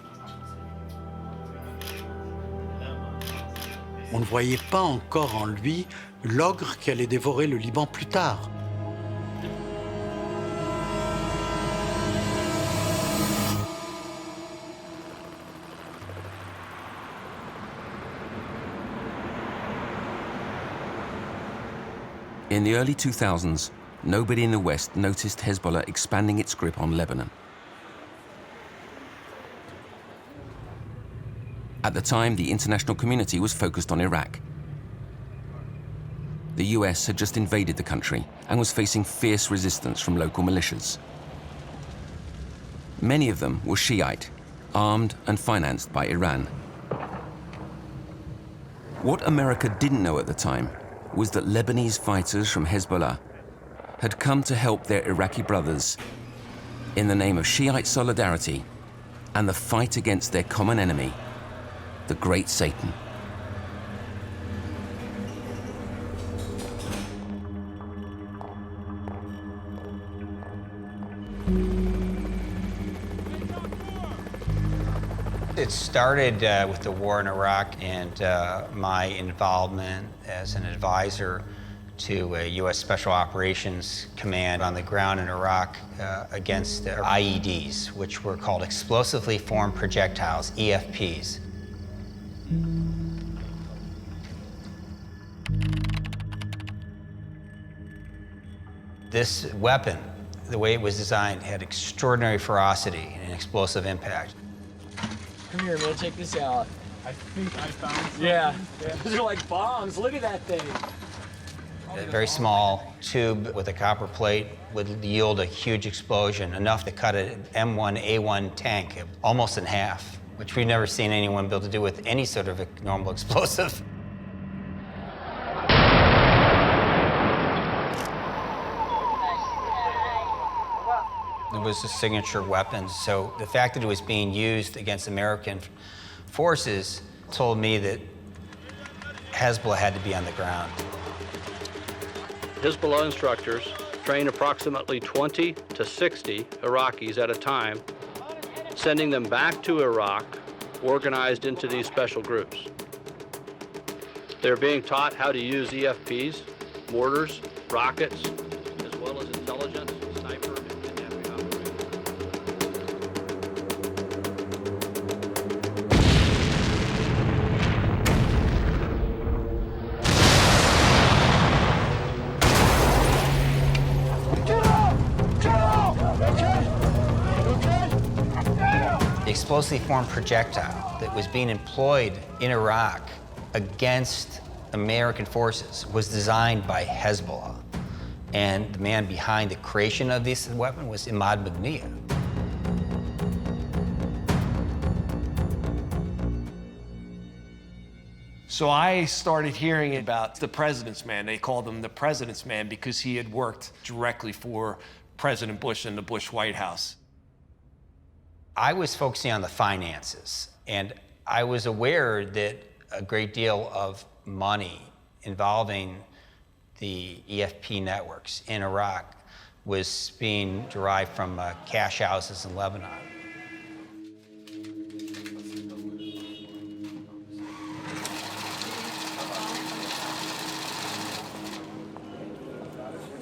S18: On ne voyait pas encore en lui l'ogre qui allait dévorer le Liban plus tard.
S12: In the early 2000s, nobody in the West noticed Hezbollah expanding its grip on Lebanon. At the time, the international community was focused on Iraq. The US had just invaded the country and was facing fierce resistance from local militias. Many of them were Shiite, armed and financed by Iran. What America didn't know at the time was that Lebanese fighters from Hezbollah had come to help their Iraqi brothers in the name of Shiite solidarity and the fight against their common enemy, the Great Satan.
S2: It started with the war in Iraq and my involvement as an advisor to a U.S. Special Operations Command on the ground in Iraq against IEDs, which were called explosively formed projectiles, EFPs. This weapon, the way it was designed, had extraordinary ferocity and explosive impact.
S13: Come here, man, check this out. I think I found something. Yeah. Those are like bombs. Look at that thing.
S2: A very small tube with a copper plate would yield a huge explosion, enough to cut an M1A1 tank almost in half, which we've never seen anyone be able to do with any sort of a normal explosive. It was a signature weapon, so the fact that it was being used against American forces told me that Hezbollah had to be on the ground.
S15: Hezbollah instructors train approximately 20 to 60 Iraqis at a time, sending them back to Iraq, organized into these special groups. They're being taught how to use EFPs, mortars, rockets, as well as intelligence, sniper, and kidnapping operations.
S2: The explosively formed projectile that was being employed in Iraq against American forces was designed by Hezbollah. And the man behind the creation of this weapon was Imad Magnia.
S11: So I started hearing about the President's Man. They called him the President's Man because he had worked directly for President Bush in the Bush White House.
S2: I was focusing on the finances, and I was aware that a great deal of money involving the EFP networks in Iraq was being derived from cash houses in Lebanon.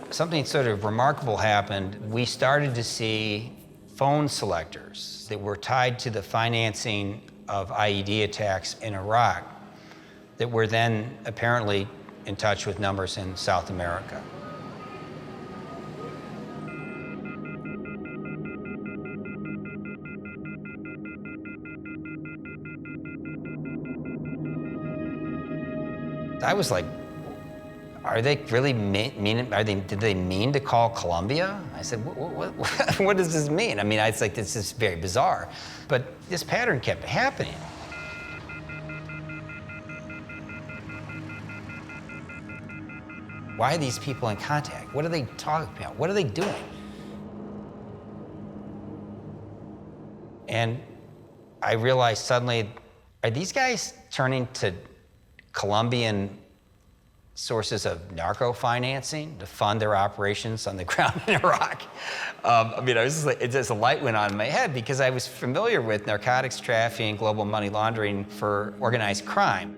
S2: Something sort of remarkable happened. We started to see phone selectors that were tied to the financing of IED attacks in Iraq that were then apparently in touch with numbers in South America. I was like, are they really did they mean to call Colombia? I said, what does this mean? I mean, it's like, this is very bizarre. But this pattern kept happening. Why are these people in contact? What are they talking about? What are they doing? And I realized suddenly, are these guys turning to Colombian sources of narco financing to fund their operations on the ground in Iraq? I mean, I was just like, it just a light went on in my head because I was familiar with narcotics trafficking, global money laundering for organized crime.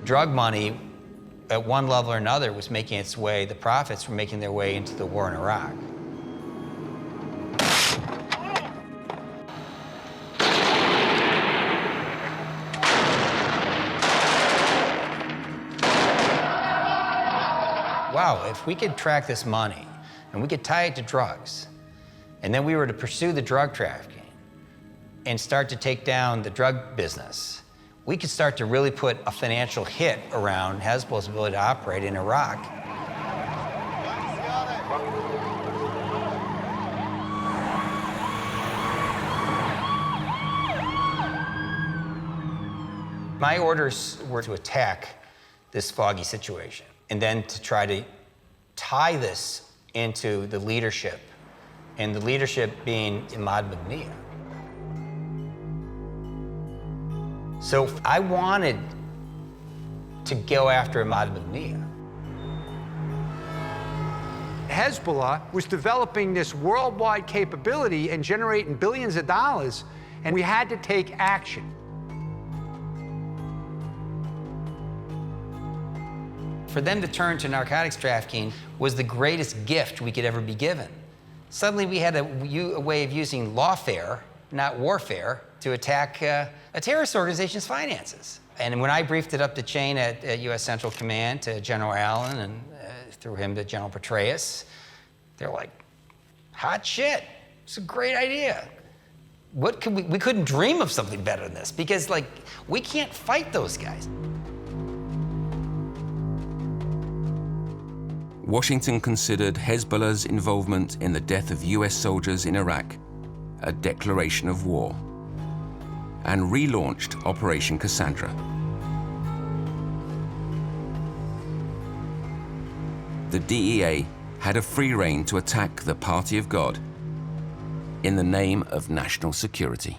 S2: Drug money, at one level or another, was making its way, the profits were making their way into the war in Iraq. Wow, if we could track this money and we could tie it to drugs, and then we were to pursue the drug trafficking and start to take down the drug business, we could start to really put a financial hit around Hezbollah's ability to operate in Iraq. My orders were to attack this foggy situation and then to try to tie this into the leadership, and the leadership being Imad Mabniya. So I wanted to go after Imad Mabniya.
S5: Hezbollah was developing this worldwide capability and generating billions of dollars, and we had to take action.
S2: For them to turn to narcotics trafficking was the greatest gift we could ever be given. Suddenly we had a way of using lawfare, not warfare, to attack a terrorist organization's finances. And when I briefed it up the chain at US Central Command to General Allen and through him to General Petraeus, they're like, hot shit, it's a great idea. What could we couldn't dream of something better than this, because like, we can't fight those guys.
S12: Washington considered Hezbollah's involvement in the death of US soldiers in Iraq a declaration of war, and relaunched Operation Cassandra. The DEA had a free rein to attack the Party of God in the name of national security.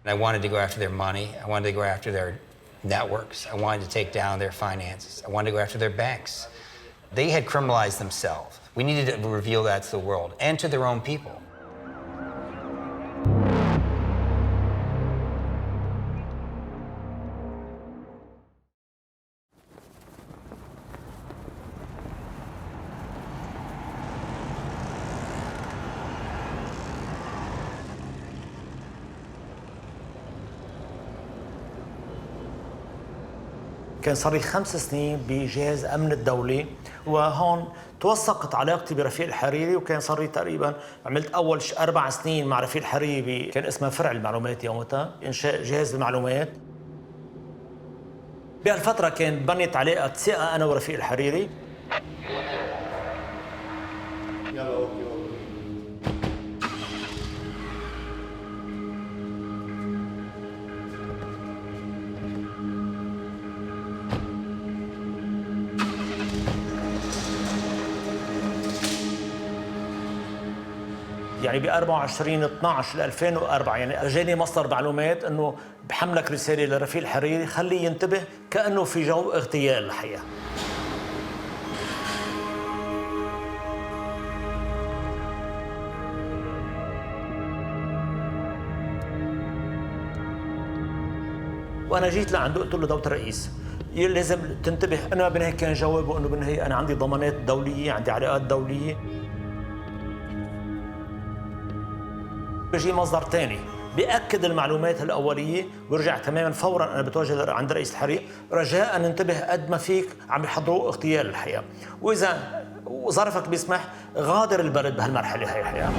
S2: I wanted to go after their money. I wanted to go after their networks. I wanted to take down their finances. I wanted to go after their banks. They had criminalized themselves. We needed to reveal that to the world and to their own people.
S3: كان صار لي 5 سنين بجهاز أمن الدولي، وهون توثقت علاقتي برفيق الحريري، وكان صار لي تقريبا عملت أول 4 سنين مع رفيق الحريري كان اسمها فرع المعلومات يومتها، إنشاء جهاز المعلومات. بهالفترة كان بنيت علاقة ثقة أنا ورفيق الحريري. يعني ب 24/12/2004 يعني اجاني مصدر معلومات انه بحملك رساله لرفيق الحريري خليه ينتبه كانه في جو اغتيال الحقيقه. وانا جيت لعنده قلت له دوله الرئيس لازم تنتبه. انا بالنهايه كان جوابه انه بالنهايه انا عندي ضمانات دوليه، عندي علاقات دوليه. بيجي مصدر ثاني بيأكد المعلومات الأولية، ويرجع تماما فورا أنا بتواجه عند رئيس الحريق رجاء انتبه قد ما فيك عم يحضروا اغتيال الحقيقة، وإذا ظرفك بيسمح غادر البلد بهالمرحلة هي الحقيقة.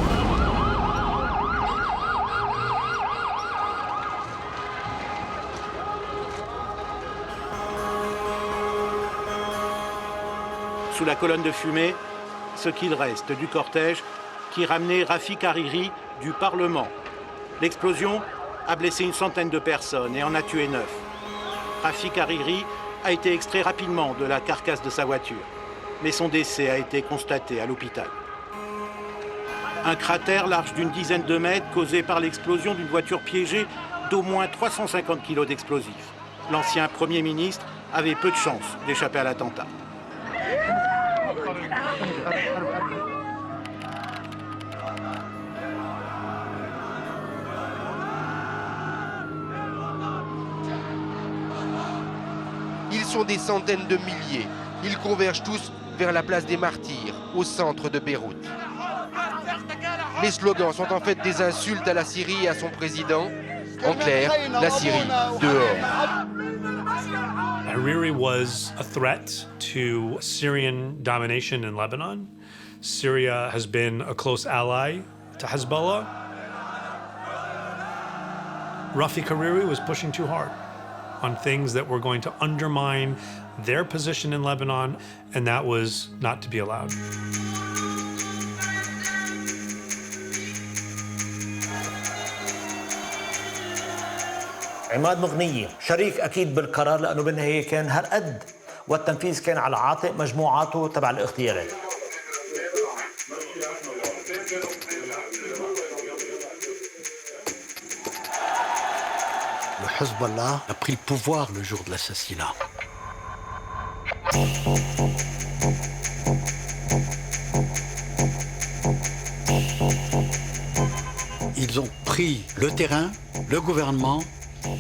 S16: Sous la colonne de fumée, ce qu'il reste du cortège qui ramenait Rafik Hariri du Parlement. L'explosion a blessé une centaine de personnes et en a tué 9. Rafik Hariri a été extrait rapidement de la carcasse de sa voiture, mais son décès a été constaté à l'hôpital. Un cratère large d'une dizaine de mètres causé par l'explosion d'une voiture piégée d'au moins 350 kg d'explosifs. L'ancien Premier ministre avait peu de chance d'échapper à l'attentat.
S17: Ils sont des centaines de milliers. Ils convergent tous vers la place des Martyrs, au centre de Beyrouth. Les slogans sont en fait des insultes à la Syrie et à son président. En clair, la Syrie dehors.
S9: Hariri was a threat to Syrian domination in Lebanon. Syria has been a close ally to Hezbollah. Rafik Hariri was pushing too hard on things that were going to undermine their position in Lebanon, and that was not to be allowed.
S3: عماد مغنية شريك أكيد بالقرار لأنه بالنهاية كان هالقد والتنفيذ كان على عاتق مجموعاته تبع الاغتيالات.
S18: Le Hezbollah a pris le pouvoir le jour de l'assassinat. Ils ont pris le terrain, le gouvernement,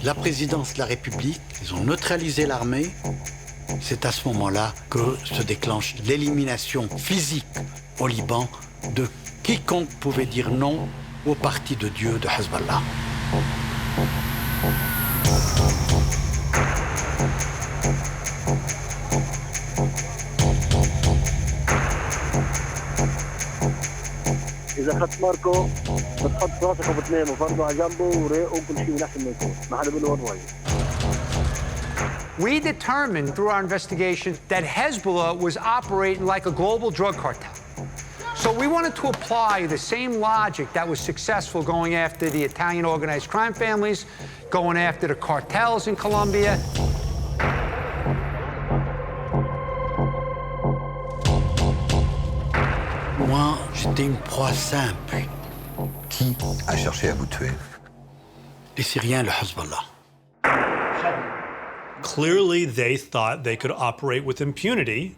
S18: la présidence de la République, ils ont neutralisé l'armée. C'est à ce moment-là que se déclenche l'élimination physique au Liban de quiconque pouvait dire non au parti de Dieu de Hezbollah.
S14: إذا أخذت ماركو بتحط راسك وبتنام وفرده على جنبه وريقه وكل شيء من أحسن ما يكون، ما حدا بيقول له وين رايح.
S5: We determined through our investigation that Hezbollah was operating like a global drug cartel. So we wanted to apply the same logic that was successful going after the Italian organized crime families, going after the cartels in Colombia.
S18: Moi, j'étais une proie simple.
S20: Qui a cherché à vous tuer?
S18: Les Syriens, le Hezbollah.
S9: Clearly, they thought they could operate with impunity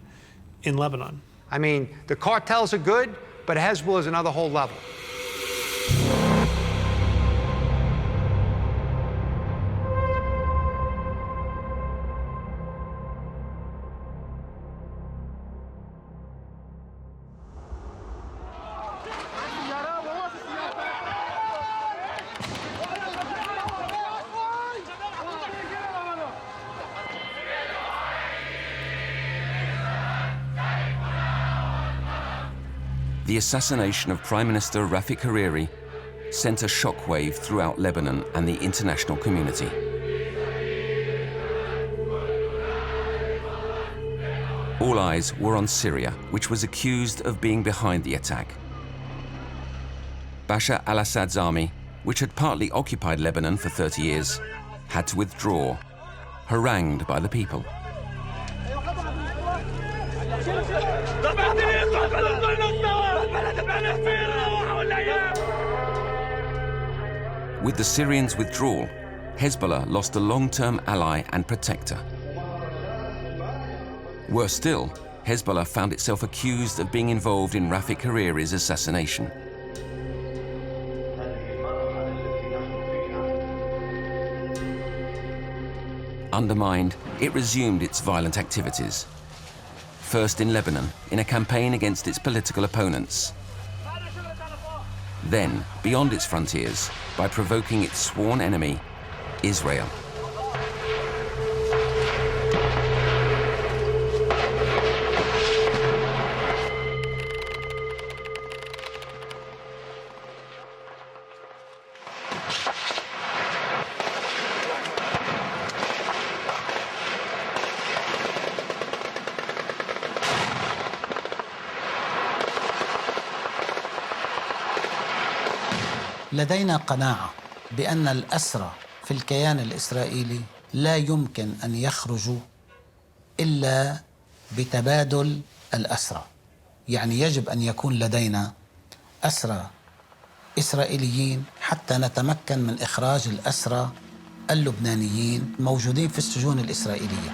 S9: in Lebanon.
S5: I mean, the cartels are good, but Hezbollah is another whole level.
S12: The assassination of Prime Minister Rafik Hariri sent a shockwave throughout Lebanon and the international community. All eyes were on Syria, which was accused of being behind the attack. Bashar al-Assad's army, which had partly occupied Lebanon for 30 years, had to withdraw, harangued by the people. With the Syrians' withdrawal, Hezbollah lost a long-term ally and protector. Worse still, Hezbollah found itself accused of being involved in Rafik Hariri's assassination. Undermined, it resumed its violent activities. First in Lebanon, in a campaign against its political opponents. Then, beyond its frontiers, by provoking its sworn enemy, Israel.
S1: لدينا قناعة بأن الأسرى في الكيان الإسرائيلي لا يمكن أن يخرجوا إلا بتبادل الأسرى. يعني يجب أن يكون لدينا أسرى إسرائيليين حتى نتمكن من إخراج الأسرى اللبنانيين موجودين في السجون الإسرائيلية.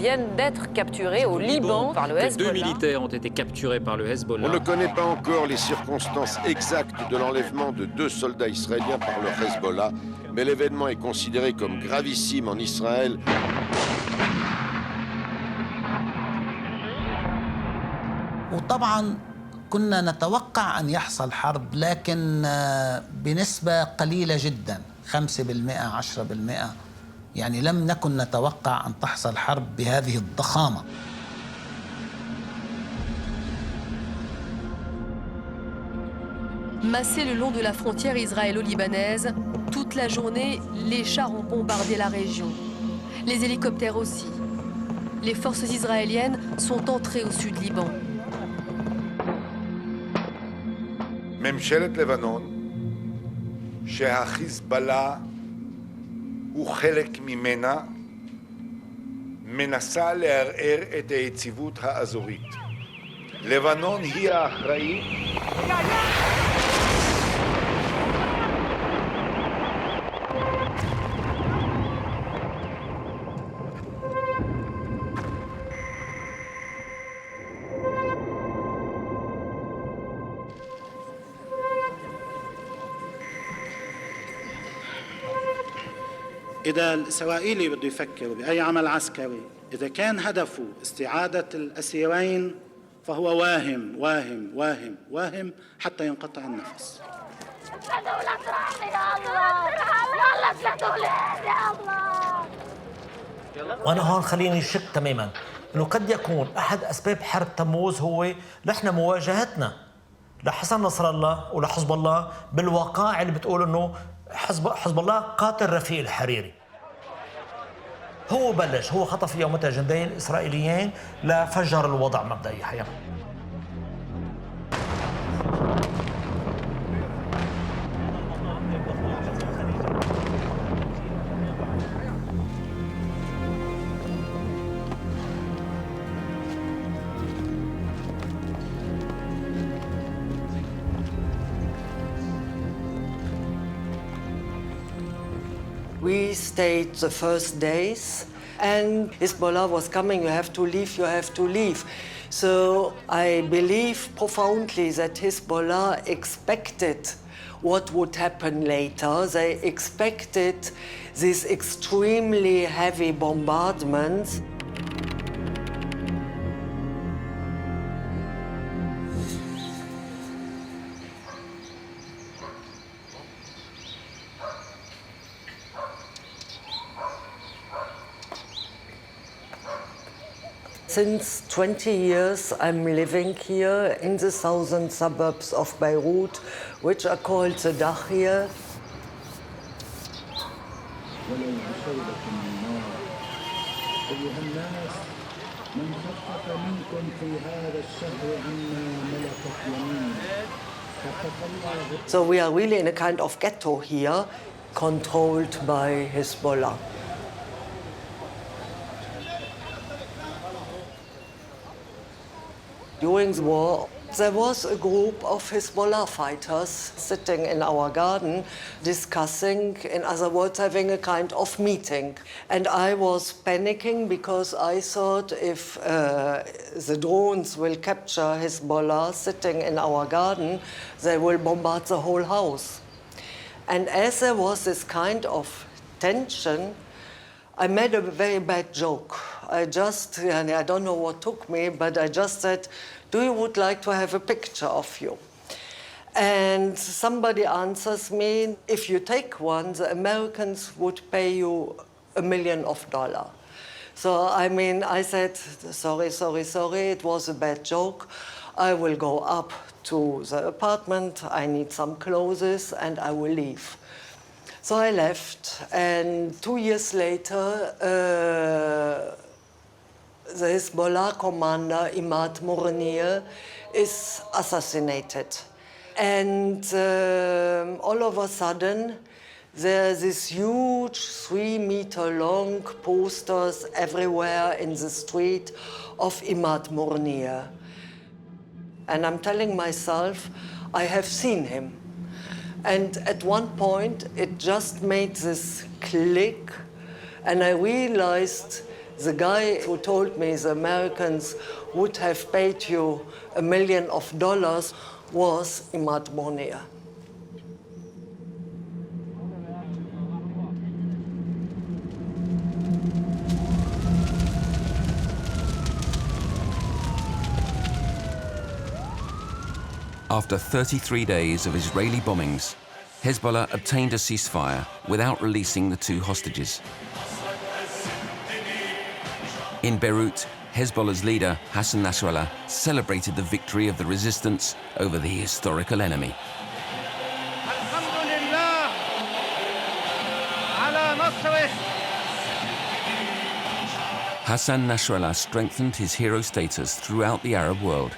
S22: Viennent d'être capturés au Liban par le Hezbollah.
S23: 2 militaires ont été capturés par le Hezbollah.
S24: On ne connaît pas encore les circonstances exactes de l'enlèvement de 2 soldats israéliens par le Hezbollah, mais l'événement est considéré comme gravissime en Israël.
S1: وطبعا كنا نتوقع أن يحصل حرب لكن بنسبة قليلة جدا 5% 10%. يعني لم نكن نتوقع أن تحصل حرب بهذه الضخامة.
S25: Massés le long de la frontière israélo-libanaise, toute la journée, les chars ont bombardé la région. Les hélicoptères aussi. les forces israéliennes sont entrées au sud Liban.
S4: ממשלת לבנון, שהחיזבאללה הוא חלק ממנה, מנסה לערער את היציבות האזורית. לבנון היא האחראית.
S6: إذا الإسرائيلي بده يفكر بأي عمل عسكري إذا كان هدفه استعادة الأسيرين فهو واهم واهم واهم واهم حتى ينقطع النفس.
S3: وأنا هون خليني شك تماماً إنه قد يكون أحد أسباب حرب تموز هو نحن مواجهتنا لحسن نصر الله ولحزب الله بالوقائع اللي بتقول إنه حزب الله قاتل رفيق الحريري. هو بلش، هو خطف يومتها جنديين إسرائيليين لفجر الوضع مبدئيا.
S8: We stayed the first days, and Hezbollah was coming, you have to leave, you have to leave. So I believe profoundly that Hezbollah expected what would happen later. They expected these extremely heavy bombardments. Since 20 years, I'm living here in the southern suburbs of Beirut, which are called the Dahir. So we are really in a kind of ghetto here, controlled by Hezbollah. During the war, there was a group of Hezbollah fighters sitting in our garden discussing, in other words, having a kind of meeting. And I was panicking because I thought if the drones will capture Hezbollah sitting in our garden, they will bombard the whole house. And as there was this kind of tension, I made a very bad joke. I don't know what took me, but I just said, "Do you would like to have a picture of you?" And somebody answers me, "If you take one, the Americans would pay you $1 million. So, I said, sorry, it was a bad joke. I will go up to the apartment, I need some clothes, and I will leave. So I left, and 2 years later, the Hezbollah commander, Imad Mournier, is assassinated. And all of a sudden, there's this huge 3-meter-long posters everywhere in the street of Imad Mournier. And I'm telling myself, I have seen him. And at one point, it just made this click, and I realized the guy who told me the Americans would have paid you $1 million was Imad Mournier.
S12: After 33 days of Israeli bombings, Hezbollah obtained a ceasefire without releasing the 2 hostages. In Beirut, Hezbollah's leader, Hassan Nasrallah, celebrated the victory of the resistance over the historical enemy. Hassan Nasrallah strengthened his hero status throughout the Arab world.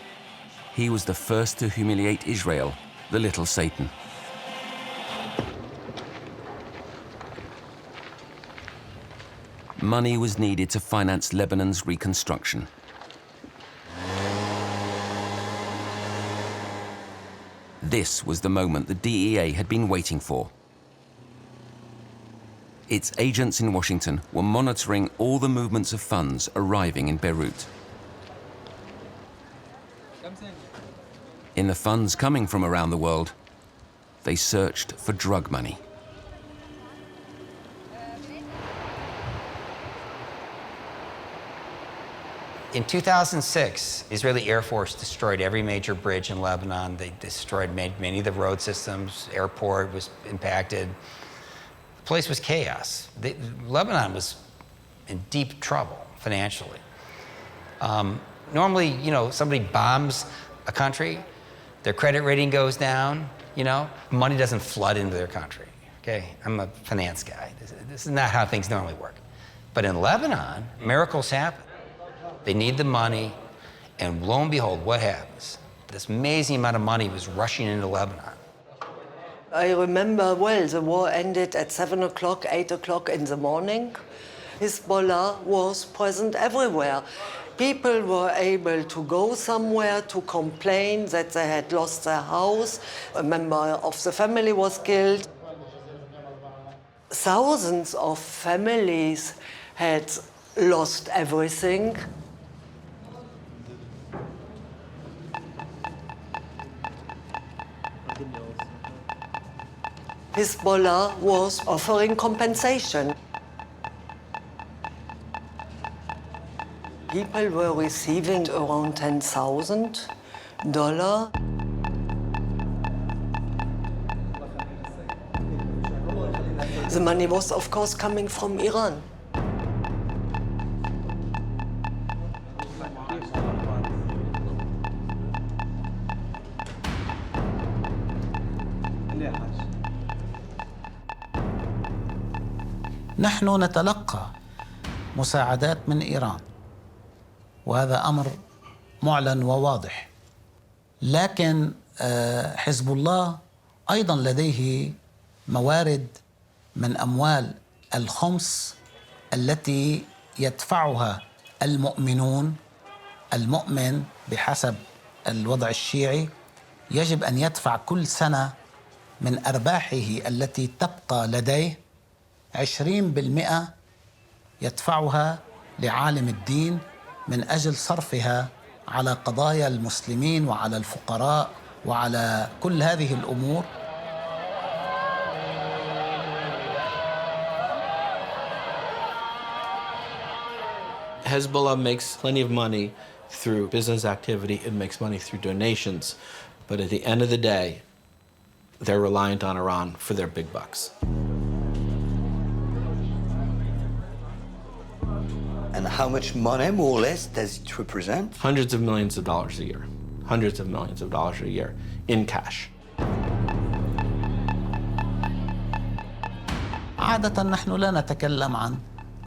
S12: He was the first to humiliate Israel, the little Satan. Money was needed to finance Lebanon's reconstruction. This was the moment the DEA had been waiting for. Its agents in Washington were monitoring all the movements of funds arriving in Beirut. In the funds coming from around the world, they searched for drug money.
S2: In 2006, Israeli Air Force destroyed every major bridge in Lebanon. They destroyed many of the road systems. Airport was impacted. The place was chaos. Lebanon was in deep trouble financially. Normally, somebody bombs a country, their credit rating goes down, money doesn't flood into their country, okay? I'm a finance guy. This is not how things normally work. But in Lebanon, miracles happen. They need the money, and lo and behold, what happens? This amazing amount of money was rushing into Lebanon.
S8: I remember well, the war ended at 7 o'clock, 8 o'clock in the morning. Hezbollah was present everywhere. People were able to go somewhere to complain that they had lost their house. A member of the family was killed. Thousands of families had lost everything. Hezbollah was offering compensation. People were receiving around $10,000. The money was, of course, coming from Iran.
S1: نحن نتلقى مساعدات من إيران، وهذا أمر معلن وواضح. لكن حزب الله أيضا لديه موارد من أموال الخمس التي يدفعها المؤمنون. المؤمن بحسب الوضع الشيعي يجب أن يدفع كل سنة من أرباحه التي تبقى لديه 20% يدفعها لعالم الدين من أجل صرفها على قضايا المسلمين وعلى الفقراء وعلى كل هذه الأمور.
S7: Hezbollah makes plenty of money through business activity. It makes money through donations. But at the end of the day, they're reliant on Iran for their big bucks.
S10: And how much money, more or less, does it represent?
S7: Hundreds of millions of dollars a year. Hundreds of millions of dollars a year in cash.
S1: عادة نحن لا نتكلم عن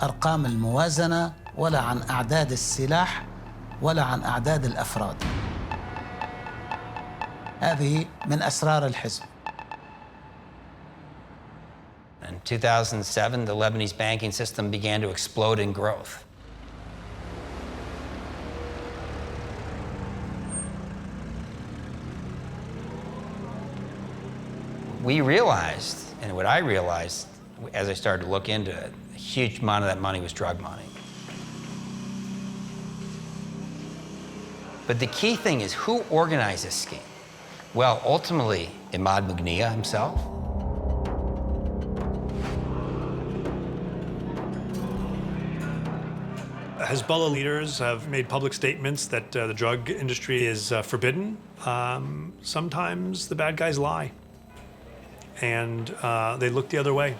S1: أرقام الموازنة ولا عن أعداد السلاح ولا عن أعداد الأفراد. هذه من أسرار الحزب.
S2: In 2007, the Lebanese banking system began to explode in growth. We realized, and what I realized as I started to look into it, a huge amount of that money was drug money. But the key thing is, who organized this scheme? Well, ultimately, Imad Mughniya himself.
S9: Hezbollah leaders have made public statements that the drug industry is forbidden. Sometimes the bad guys lie, and they look the other way.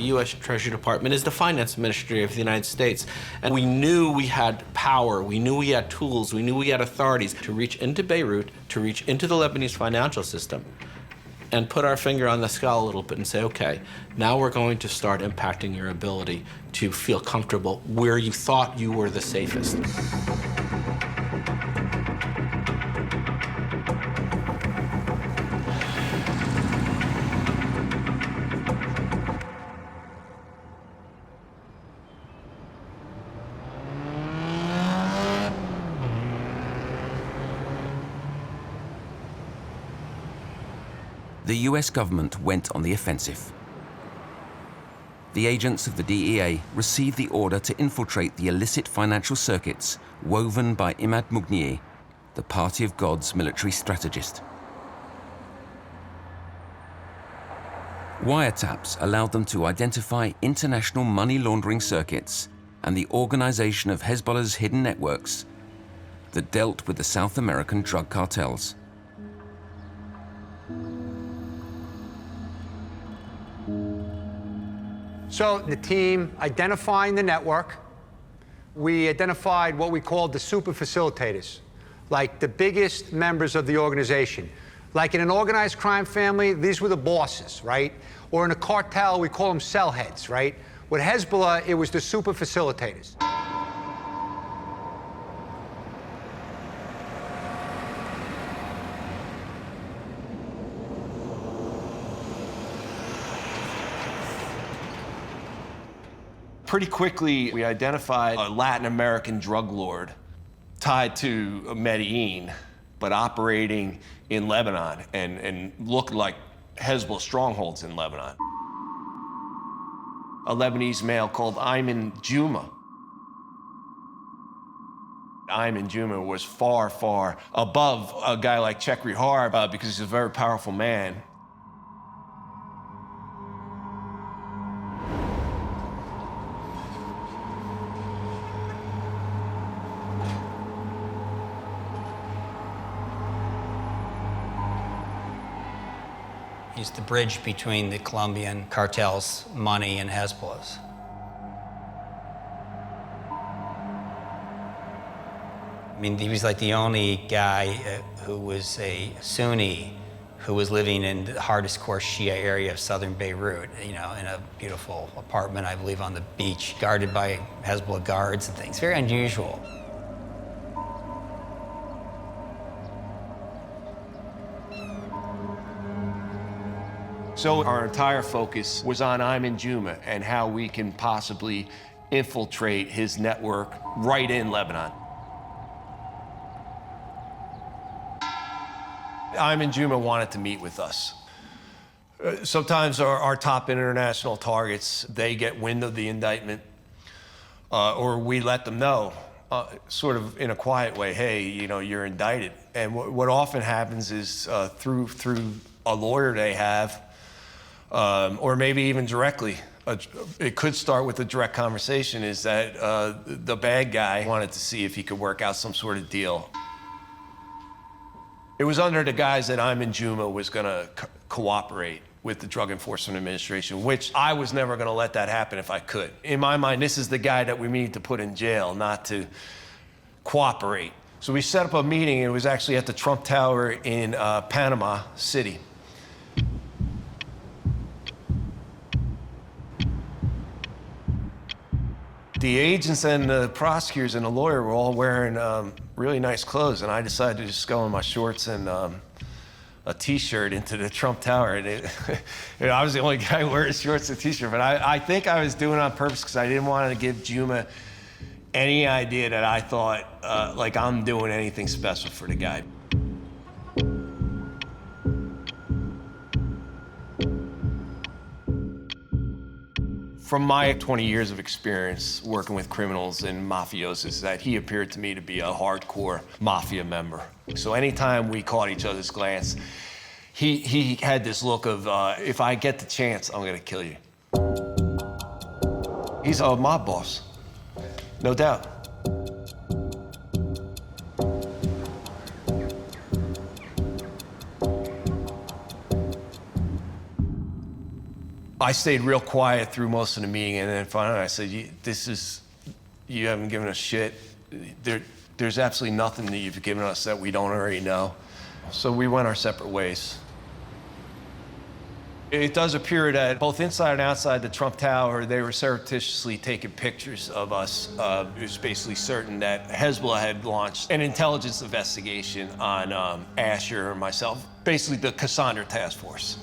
S7: The U.S. Treasury Department is the finance ministry of the United States. And we knew we had power, we knew we had tools, we knew we had authorities to reach into Beirut, to reach into the Lebanese financial system, and put our finger on the scale a little bit and say, okay, now we're going to start impacting your ability to feel comfortable where you thought you were the safest.
S12: The US government went on the offensive. The agents of the DEA received the order to infiltrate the illicit financial circuits woven by Imad Mughnieh, the Party of God's military strategist. Wiretaps allowed them to identify international money laundering circuits and the organization of Hezbollah's hidden networks that dealt with the South American drug cartels.
S5: So the team identifying the network, we identified what we called the super facilitators, like the biggest members of the organization. Like in an organized crime family, these were the bosses, right? Or in a cartel, we call them cell heads, right? With Hezbollah, it was the super facilitators.
S11: Pretty quickly, we identified a Latin American drug lord tied to Medellin, but operating in Lebanon and looked like Hezbollah strongholds in Lebanon. A Lebanese male called Ayman Juma. Ayman Juma was far, far above a guy like Chekri Harb because he's a very powerful man.
S2: He's the bridge between the Colombian cartel's money and Hezbollah's. I mean, he was like the only guy who was a Sunni who was living in the hardest core Shia area of southern Beirut, you know, in a beautiful apartment, I believe, on the beach, guarded by Hezbollah guards and things. Very unusual.
S11: So our entire focus was on Ayman Juma and how we can possibly infiltrate his network right in Lebanon. Ayman Juma wanted to meet with us. Sometimes our top international targets, they get wind of the indictment, or we let them know, sort of in a quiet way, hey, you know, you're indicted. And what often happens is through a lawyer they have, or maybe even directly, it could start with a direct conversation, is that the bad guy wanted to see if he could work out some sort of deal. It was under the guise that Ayman Juma was going to cooperate with the Drug Enforcement Administration, which I was never going to let that happen if I could. In my mind, this is the guy that we need to put in jail, not to cooperate. So we set up a meeting. It was actually at the Trump Tower in Panama City. The agents and the prosecutors and the lawyer were all wearing really nice clothes, and I decided to just go in my shorts and a T-shirt into the Trump Tower. And you know, I was the only guy wearing shorts and a T-shirt, but I think I was doing it on purpose because I didn't want to give Juma any idea that I thought like I'm doing anything special for the guy. From my 20 years of experience working with criminals and mafiosos, that he appeared to me to be a hardcore mafia member. So anytime we caught each other's glance, he had this look of, if I get the chance, I'm gonna kill you. He's a mob boss, no doubt. I stayed real quiet through most of the meeting, and then finally I said, you haven't given us shit. There's absolutely nothing that you've given us that we don't already know. So we went our separate ways. It does appear that both inside and outside the Trump Tower, they were surreptitiously taking pictures of us. It was basically certain that Hezbollah had launched an intelligence investigation on Asher and myself, basically the Cassandra task force.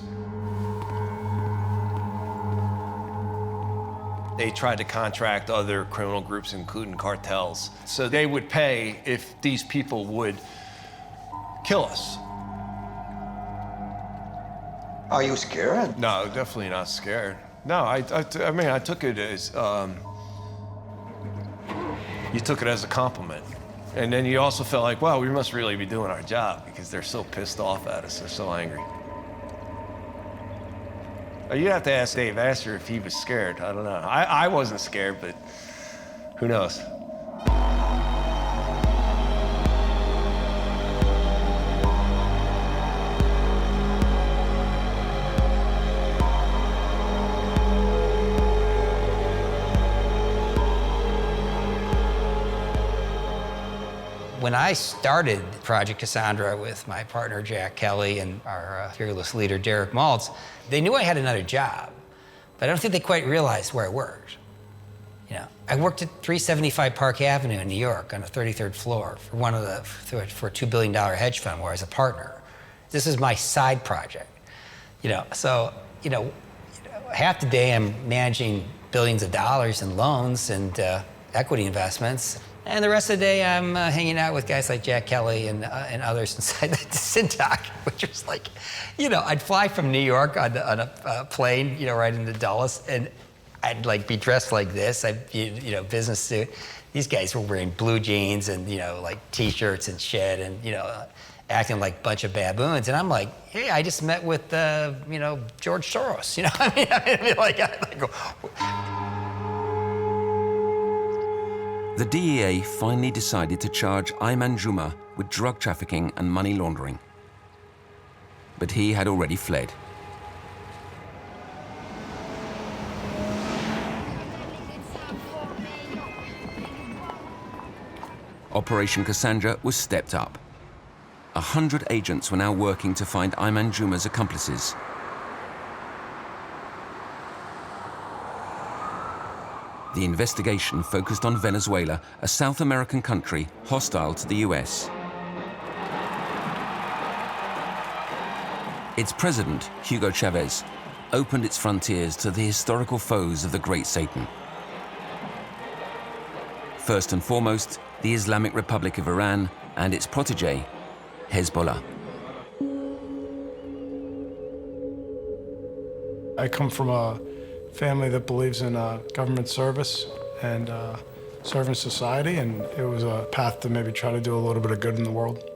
S11: They tried to contract other criminal groups, including cartels, so they would pay if these people would kill us.
S20: Are you scared?
S11: No, definitely not scared. No, I mean, I took it as, you took it as a compliment. And then you also felt like, wow, we must really be doing our job because they're so pissed off at us, they're so angry. You'd have to ask Dave Asher if he was scared. I don't know. I wasn't scared, but who knows?
S2: When I started Project Cassandra with my partner Jack Kelly and our fearless leader Derek Maltz, they knew I had another job, but I don't think they quite realized where I worked. You know, I worked at 375 Park Avenue in New York on the 33rd floor for a $2 billion hedge fund where I was a partner. This is my side project. You know, so half the day I'm managing billions of dollars in loans and equity investments. And the rest of the day, I'm hanging out with guys like Jack Kelly and others inside the syndicate, which was like, I'd fly from New York on a plane, right into Dulles, and I'd like be dressed like this. Business suit. These guys were wearing blue jeans and like T-shirts and shit, and acting like a bunch of baboons. And I'm like, hey, I just met with George Soros.
S12: The DEA finally decided to charge Ayman Juma with drug trafficking and money laundering. But he had already fled. Operation Cassandra was stepped up. 100 agents were now working to find Ayman Juma's accomplices. The investigation focused on Venezuela, a South American country hostile to the US. Its president, Hugo Chavez, opened its frontiers to the historical foes of the Great Satan. First and foremost, the Islamic Republic of Iran and its protege, Hezbollah.
S13: I come from a family that believes in government service and serving society, and it was a path to maybe try to do a little bit of good in the world.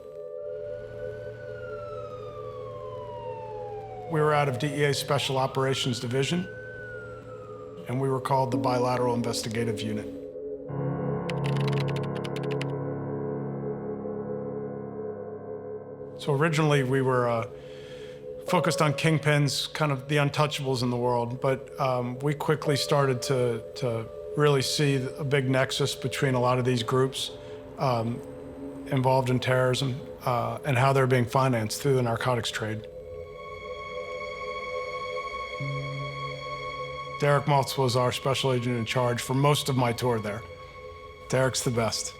S13: We were out of DEA's Special Operations Division, and we were called the Bilateral Investigative Unit. So originally we were focused on kingpins, kind of the untouchables in the world, but we quickly started to really see a big nexus between a lot of these groups involved in terrorism and how they're being financed through the narcotics trade. Derek Maltz was our special agent in charge for most of my tour there. Derek's the best.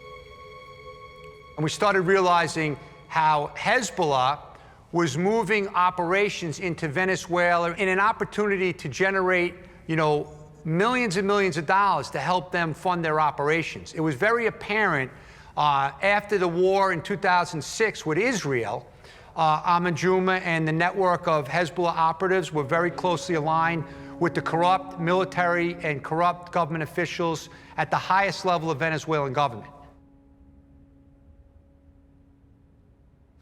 S5: And we started realizing how Hezbollah was moving operations into Venezuela in an opportunity to generate, millions and millions of dollars to help them fund their operations. It was very apparent after the war in 2006 with Israel, Ayman Juma and the network of Hezbollah operatives were very closely aligned with the corrupt military and corrupt government officials at the highest level of Venezuelan government.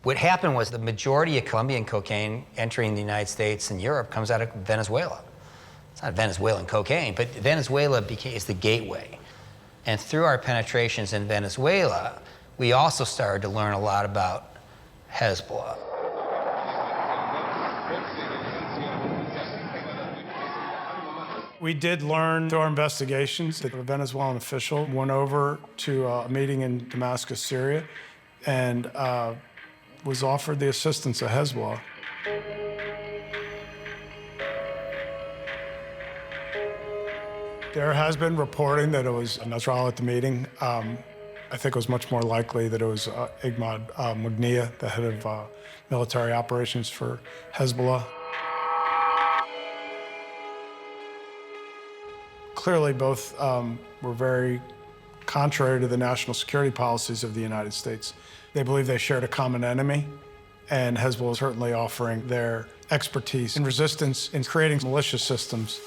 S2: What happened was the majority of Colombian cocaine entering the United States and Europe comes out of Venezuela. It's not Venezuelan cocaine, but Venezuela is the gateway. And through our penetrations in Venezuela, we also started to learn a lot about Hezbollah.
S13: We did learn through our investigations that a Venezuelan official went over to a meeting in Damascus, Syria, and was offered the assistance of Hezbollah. There has been reporting that it was Nasrallah at the meeting. I think it was much more likely that it was Igmad Mughniya, the head of military operations for Hezbollah. Clearly, both were very contrary to the national security policies of the United States. They believe they shared a common enemy, and Hezbollah is certainly offering their expertise in resistance in creating militia systems.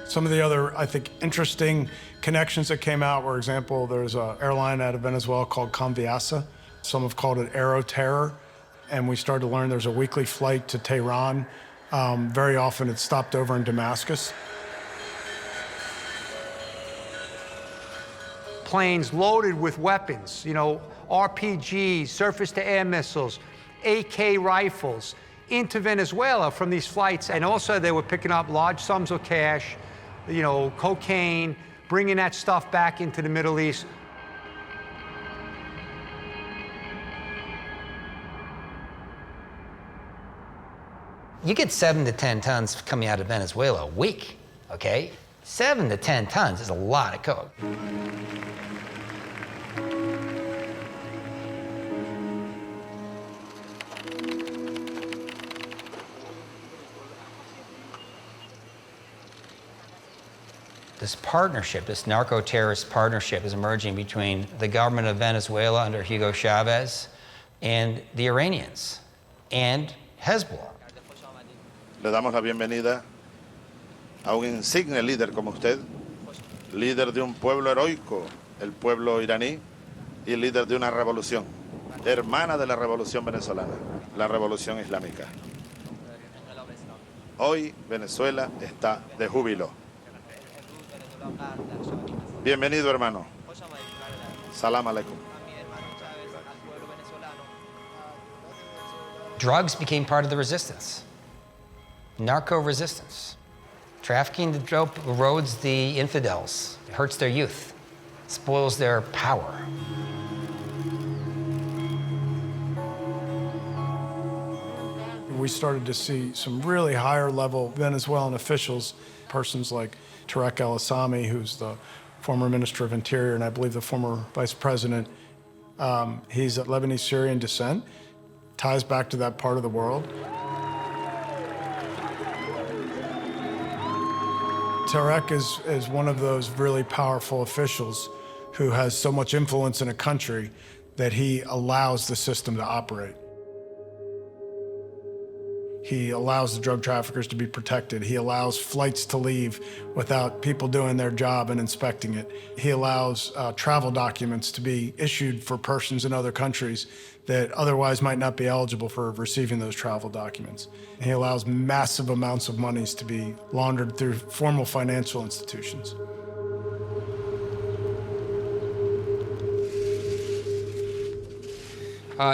S13: Some of the other, I think, interesting connections that came out were, for example, there's an airline out of Venezuela called Conviasa. Some have called it Aero Terror. And we started to learn there's a weekly flight to Tehran. Very often it's stopped over in Damascus.
S5: Planes loaded with weapons, you know, RPGs, surface-to-air missiles, AK rifles, into Venezuela from these flights. And also they were picking up large sums of cash, you know, cocaine, bringing that stuff back into the Middle East.
S2: You get 7 to 10 tons coming out of Venezuela a week, okay? 7 to 10 tons is a lot of coke. This partnership, this narco-terrorist partnership is emerging between the government of Venezuela under Hugo Chavez and the Iranians and Hezbollah.
S15: Le damos la bienvenida a un insigne líder como usted, líder de un pueblo heroico, el pueblo iraní, y líder de una revolución, hermana de la revolución venezolana, la revolución islámica. Hoy Venezuela está de júbilo. Bienvenido, hermano. Salam alaikum.
S2: Drugs became part of the resistance. Narco-resistance. Trafficking the dope erodes the infidels, it hurts their youth, spoils their power.
S13: We started to see some really higher-level Venezuelan officials, persons like Tarek El-Assami, who's the former Minister of Interior and I believe the former Vice President. He's of Lebanese-Syrian descent, ties back to that part of the world. Tarek is one of those really powerful officials who has so much influence in a country that he allows the system to operate. He allows the drug traffickers to be protected. He allows flights to leave without people doing their job and inspecting it. He allows travel documents to be issued for persons in other countries that otherwise might not be eligible for receiving those travel documents. He allows massive amounts of monies to be laundered through formal financial institutions.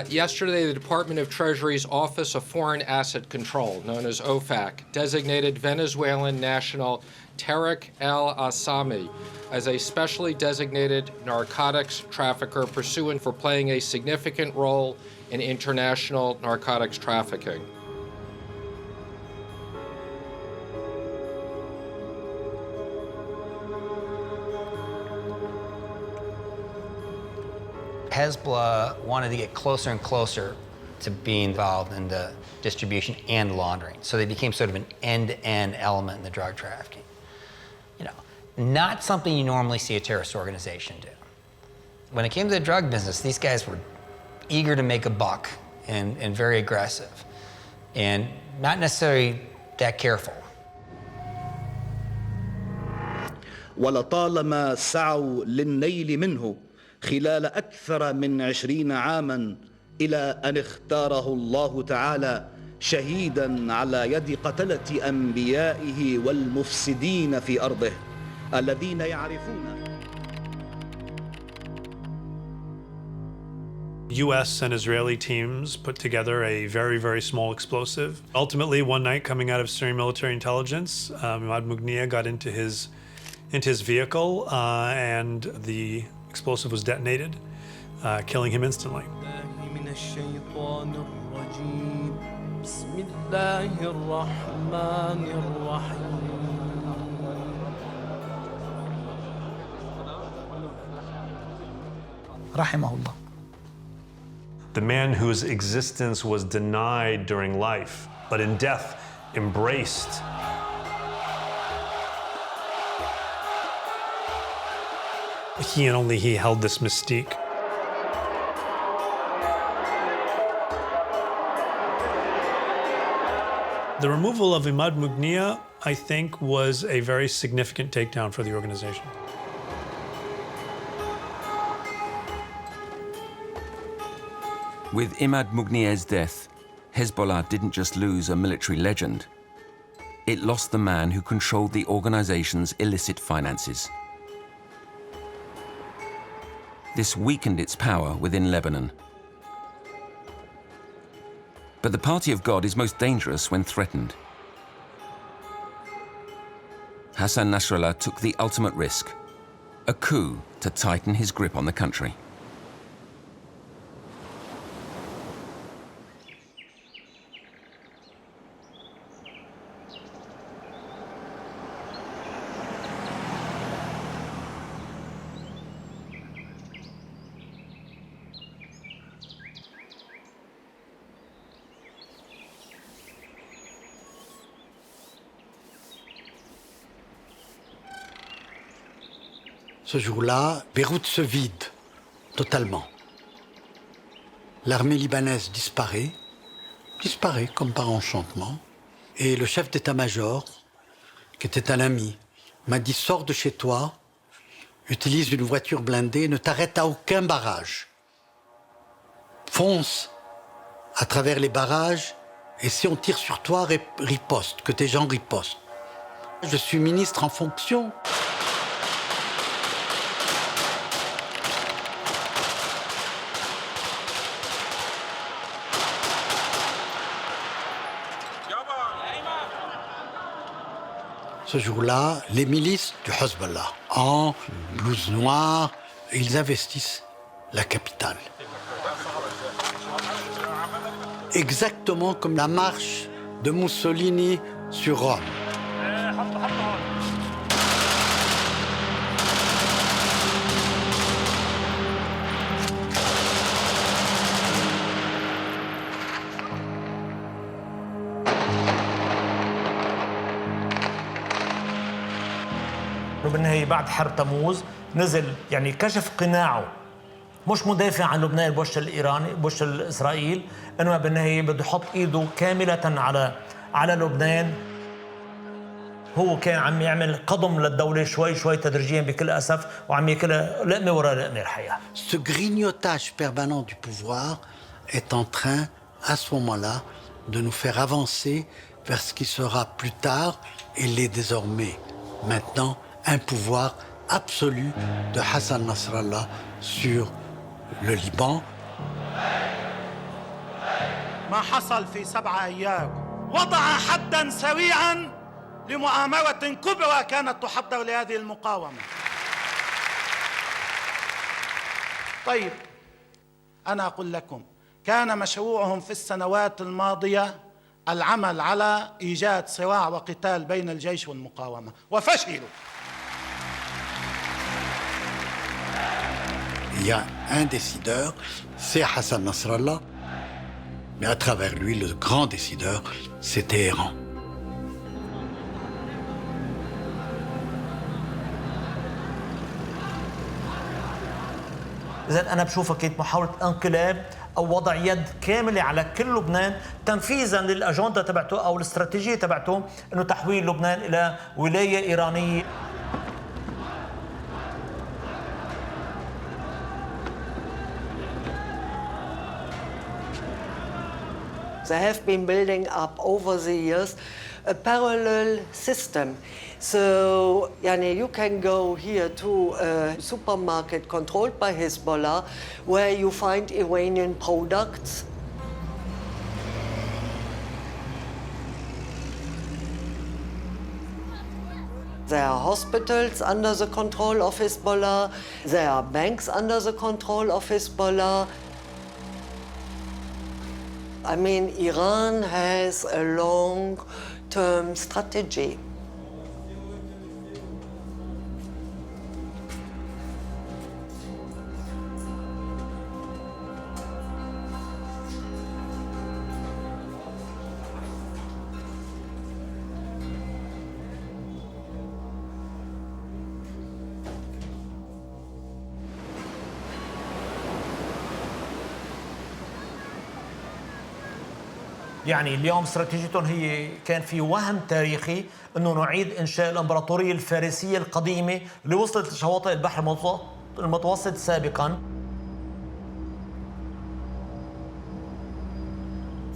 S16: Yesterday, the Department of Treasury's Office of Foreign Asset Control, known as OFAC, designated Venezuelan national Tarek El-Assami as a specially designated narcotics trafficker pursuant for playing a significant role in international narcotics trafficking.
S2: Hezbollah wanted to get closer and closer to being involved in the distribution and laundering. So they became sort of an end-to-end element in the drug trafficking. You know, not something you normally see a terrorist organization do. When it came to the drug business, these guys were eager to make a buck and very aggressive and not necessarily that careful.
S17: ولطالما سعوا للنيل منه خلال أكثر من 20 عاماً إلى أن اختاره الله تعالى شهيداً على يد قتلة أنبيائه والمفسدين في أرضه الذين يعرفون.
S9: US and Israeli teams put together a very, very small explosive. Ultimately, one night coming out of Syrian military intelligence, Imad Mughniya got into his vehicle and the explosive was detonated, killing him instantly.
S1: Rahimahullah.
S9: The man whose existence was denied during life, but in death embraced. He and only he held this mystique. The removal of Imad Mughniya, I think, was a very significant takedown for the organization.
S12: With Imad Mughniya's death, Hezbollah didn't just lose a military legend. It lost the man who controlled the organization's illicit finances. This weakened its power within Lebanon. But the party of God is most dangerous when threatened. Hassan Nasrallah took the ultimate risk, a coup to tighten his grip on the country.
S14: Ce jour-là, Beyrouth se vide totalement. L'armée libanaise disparaît comme par enchantement. Et le chef d'état-major, qui était un ami, m'a dit « Sors de chez toi, utilise une voiture blindée, ne t'arrête à aucun barrage. Fonce à travers les barrages et si on tire sur toi, riposte, que tes gens ripostent. » Je suis ministre en fonction. Ce jour-là, les milices du Hezbollah, en blouse noire, ils investissent la capitale. Exactement comme la marche de Mussolini sur Rome.
S3: بالنهاية بعد حرب تموز نزل يعني كشف قناعه مش مدافع عن لبنان بوش الإيراني بوش الإسرائيل إنما بالنهاية بده يحط إيده كاملة على لبنان. هو كان عم يعمل قضم للدولة شوي تدريجيا بكل أسف وعم ياكلها لقمة ورا لقمة الحقيقة.
S14: Ce grignotage permanent du pouvoir est en train, à ce moment-là, de nous faire avancer vers ce qui sera plus tard et l'est désormais maintenant un pouvoir absolu de Hassan Nasrallah sur le Liban.
S6: ما حصل في 7 أيام وضع حداً سريعاً لمؤامرة كبرى كانت تحضر لهذه المقاومة. طيب أنا أقول لكم كان مشروعهم في السنوات الماضية العمل على إيجاد صراع وقتال بين الجيش والمقاومة وفشلوا.
S14: Il y a un décideur, c'est Hassan Nasrallah, mais à travers lui, le grand décideur, c'est Téhéran.
S3: إذا أنا بشوفها كانت محاولة انقلاب أو وضع يد كاملة على كل لبنان تنفيذاً للأجندة تبعته أو الاستراتيجية تبعته إنه تحويل لبنان إلى ولاية إيرانية.
S8: They have been building up over the years a parallel system. So you can go here to a supermarket controlled by Hezbollah where you find Iranian products. There are hospitals under the control of Hezbollah. There are banks under the control of Hezbollah. I mean, Iran has a long-term strategy.
S3: يعني اليوم استراتيجيتهم هي كان في وهم تاريخي انه نعيد انشاء الامبراطوريه الفارسيه القديمه اللي وصلت لشواطئ البحر المتوسط سابقا.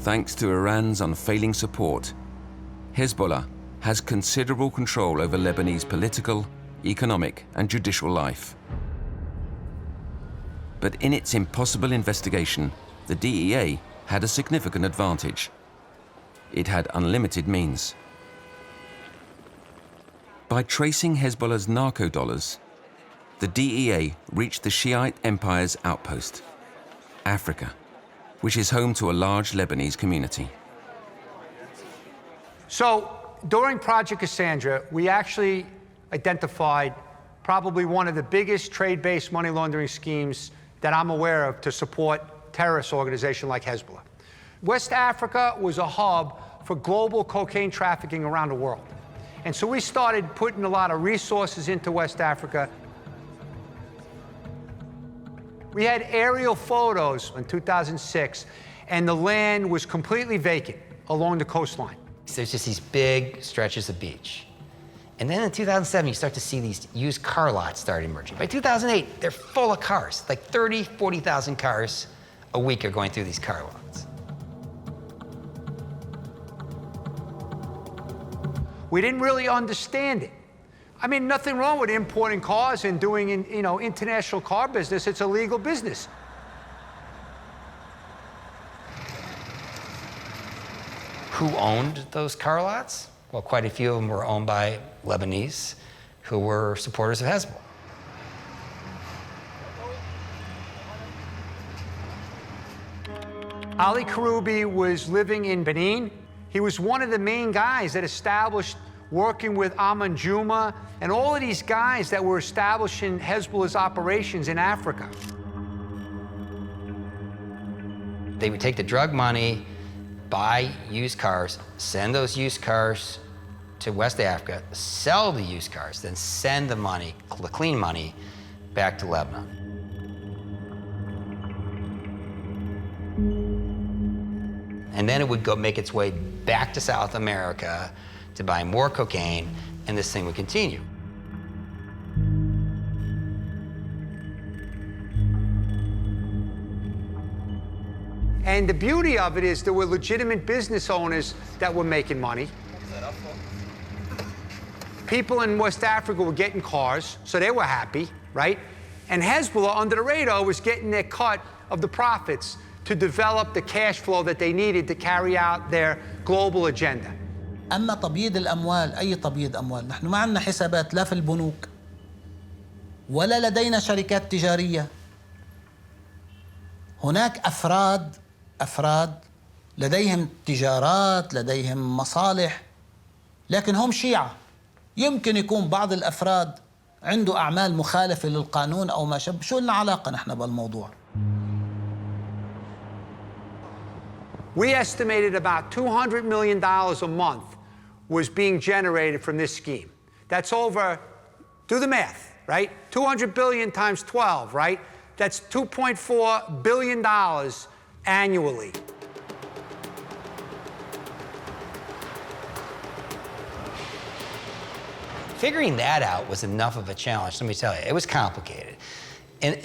S12: Thanks to Iran's unfailing support, Hezbollah has considerable control over Lebanese political, economic, and judicial life. But in its impossible investigation, the DEA had a significant advantage. It had unlimited means. By tracing Hezbollah's narco dollars, the DEA reached the Shiite empire's outpost, Africa, which is home to a large Lebanese community.
S5: So during Project Cassandra, we actually identified probably one of the biggest trade-based money laundering schemes that I'm aware of to support terrorist organization like Hezbollah. West Africa was a hub for global cocaine trafficking around the world. And so we started putting a lot of resources into West Africa. We had aerial photos in 2006, and the land was completely vacant along the coastline.
S2: There's just these big stretches of beach. And then in 2007, you start to see these used car lots start emerging. By 2008, they're full of cars, like 30, 40,000 cars a week are going through these car lots.
S5: We didn't really understand it. I mean, nothing wrong with importing cars and doing, international car business. It's a legal business.
S2: Who owned those car lots? Well, quite a few of them were owned by Lebanese who were supporters of Hezbollah.
S5: Ali Karoubi was living in Benin. He was one of the main guys that established working with Aman Juma and all of these guys that were establishing Hezbollah's operations in Africa.
S2: They would take the drug money, buy used cars, send those used cars to West Africa, sell the used cars, then send the money, the clean money, back to Lebanon. And then it would go make its way back to South America to buy more cocaine, and this thing would continue.
S5: And the beauty of it is there were legitimate business owners that were making money. People in West Africa were getting cars, so they were happy, right? And Hezbollah, under the radar, was getting their cut of the profits to develop the cash flow that they needed to carry out their global agenda.
S1: أما تبييض الأموال، أي تبييض أموال، نحن ما عندنا حسابات لا في البنوك ولا لدينا شركات تجارية. هناك أفراد لديهم تجارات، لديهم مصالح، لكن هم شيعة. يمكن يكون بعض الأفراد عنده أعمال مخالفة للقانون أو ما شابه، شو لنا علاقة نحن بالموضوع؟
S5: We estimated about $200 million a month was being generated from this scheme. That's over, do the math, right? 200 billion times 12, right? That's $2.4 billion annually.
S2: Figuring that out was enough of a challenge, let me tell you. It was complicated. And,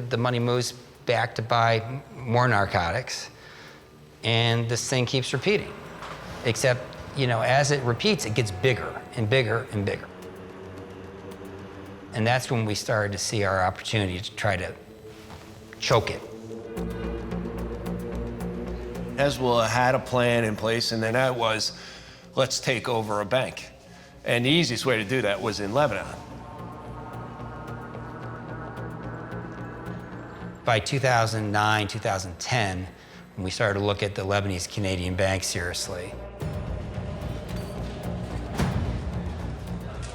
S2: the money moves back to buy more narcotics. And this thing keeps repeating. Except, you know, as it repeats, it gets bigger and bigger and bigger. And that's when we started to see our opportunity to try to choke it.
S11: Hezbollah had a plan in place, and then that was, let's take over a bank. And the easiest way to do that was in Lebanon.
S2: By 2009, 2010, when we started to look at the Lebanese Canadian bank seriously,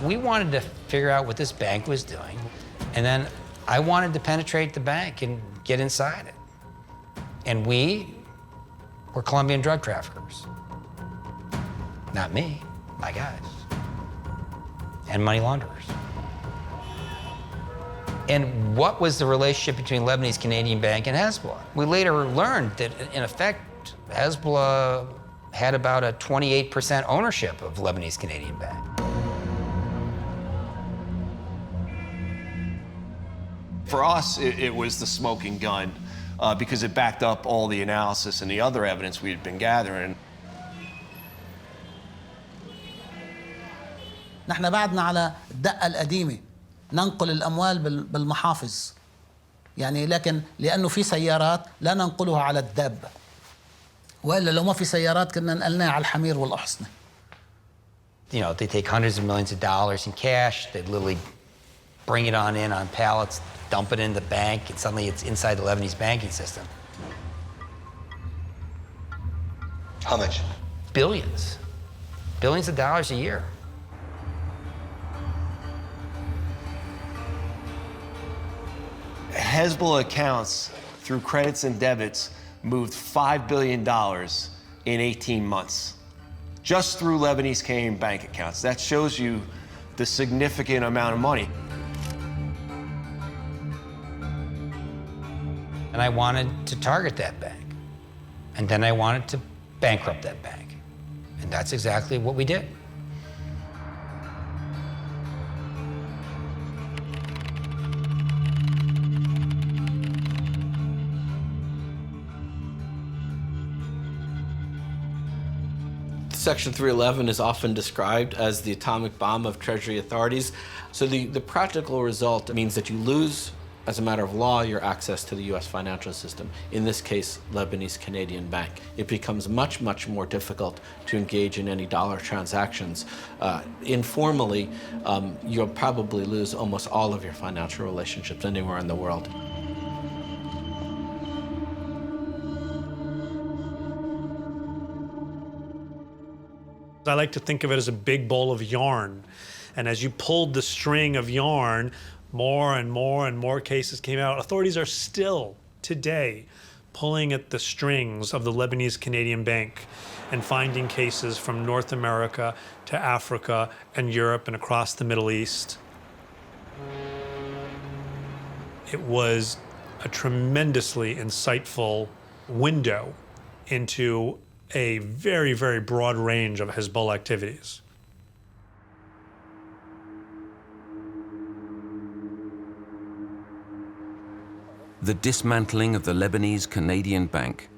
S2: we wanted to figure out what this bank was doing, and then I wanted to penetrate the bank and get inside it. And we were Colombian drug traffickers. Not me, my guys. And money launderers. And what was the relationship between Lebanese Canadian Bank and Hezbollah? We later learned that, in effect, Hezbollah had about a 28% ownership of Lebanese Canadian Bank.
S11: For us, it was the smoking gun because it backed up all the analysis and the other evidence we had been gathering.
S1: نحن بعدنا على الدقة القديمة ننقل الأموال بالمحافظ يعني لكن لأنه في سيارات لا ننقلها على الدابة وإلا لو ما في سيارات كنا نقلناها على الحمير والأحصنة.
S2: You know, they take hundreds of millions of dollars in cash, they literally bring it on in on pallets, dump it in the bank, and suddenly it's inside the Lebanese banking system.
S20: How much?
S2: Billions. Billions of dollars a year.
S11: Hezbollah accounts through credits and debits moved $5 billion in 18 months, just through Lebanese Canadian bank accounts. That shows you the significant amount of money.
S2: And I wanted to target that bank. And then I wanted to bankrupt that bank. And that's exactly what we did.
S7: Section 311 is often described as the atomic bomb of Treasury authorities. So the practical result means that you lose, as a matter of law, your access to the US financial system, in this case, Lebanese Canadian Bank. It becomes much, much more difficult to engage in any dollar transactions. Informally, you'll probably lose almost all of your financial relationships anywhere in the world.
S9: I like to think of it as a big bowl of yarn. And as you pulled the string of yarn, more and more and more cases came out. Authorities are still, today, pulling at the strings of the Lebanese Canadian Bank and finding cases from North America to Africa and Europe and across the Middle East. It was a tremendously insightful window into a very, very broad range of Hezbollah activities.
S12: The dismantling of the Lebanese Canadian Bank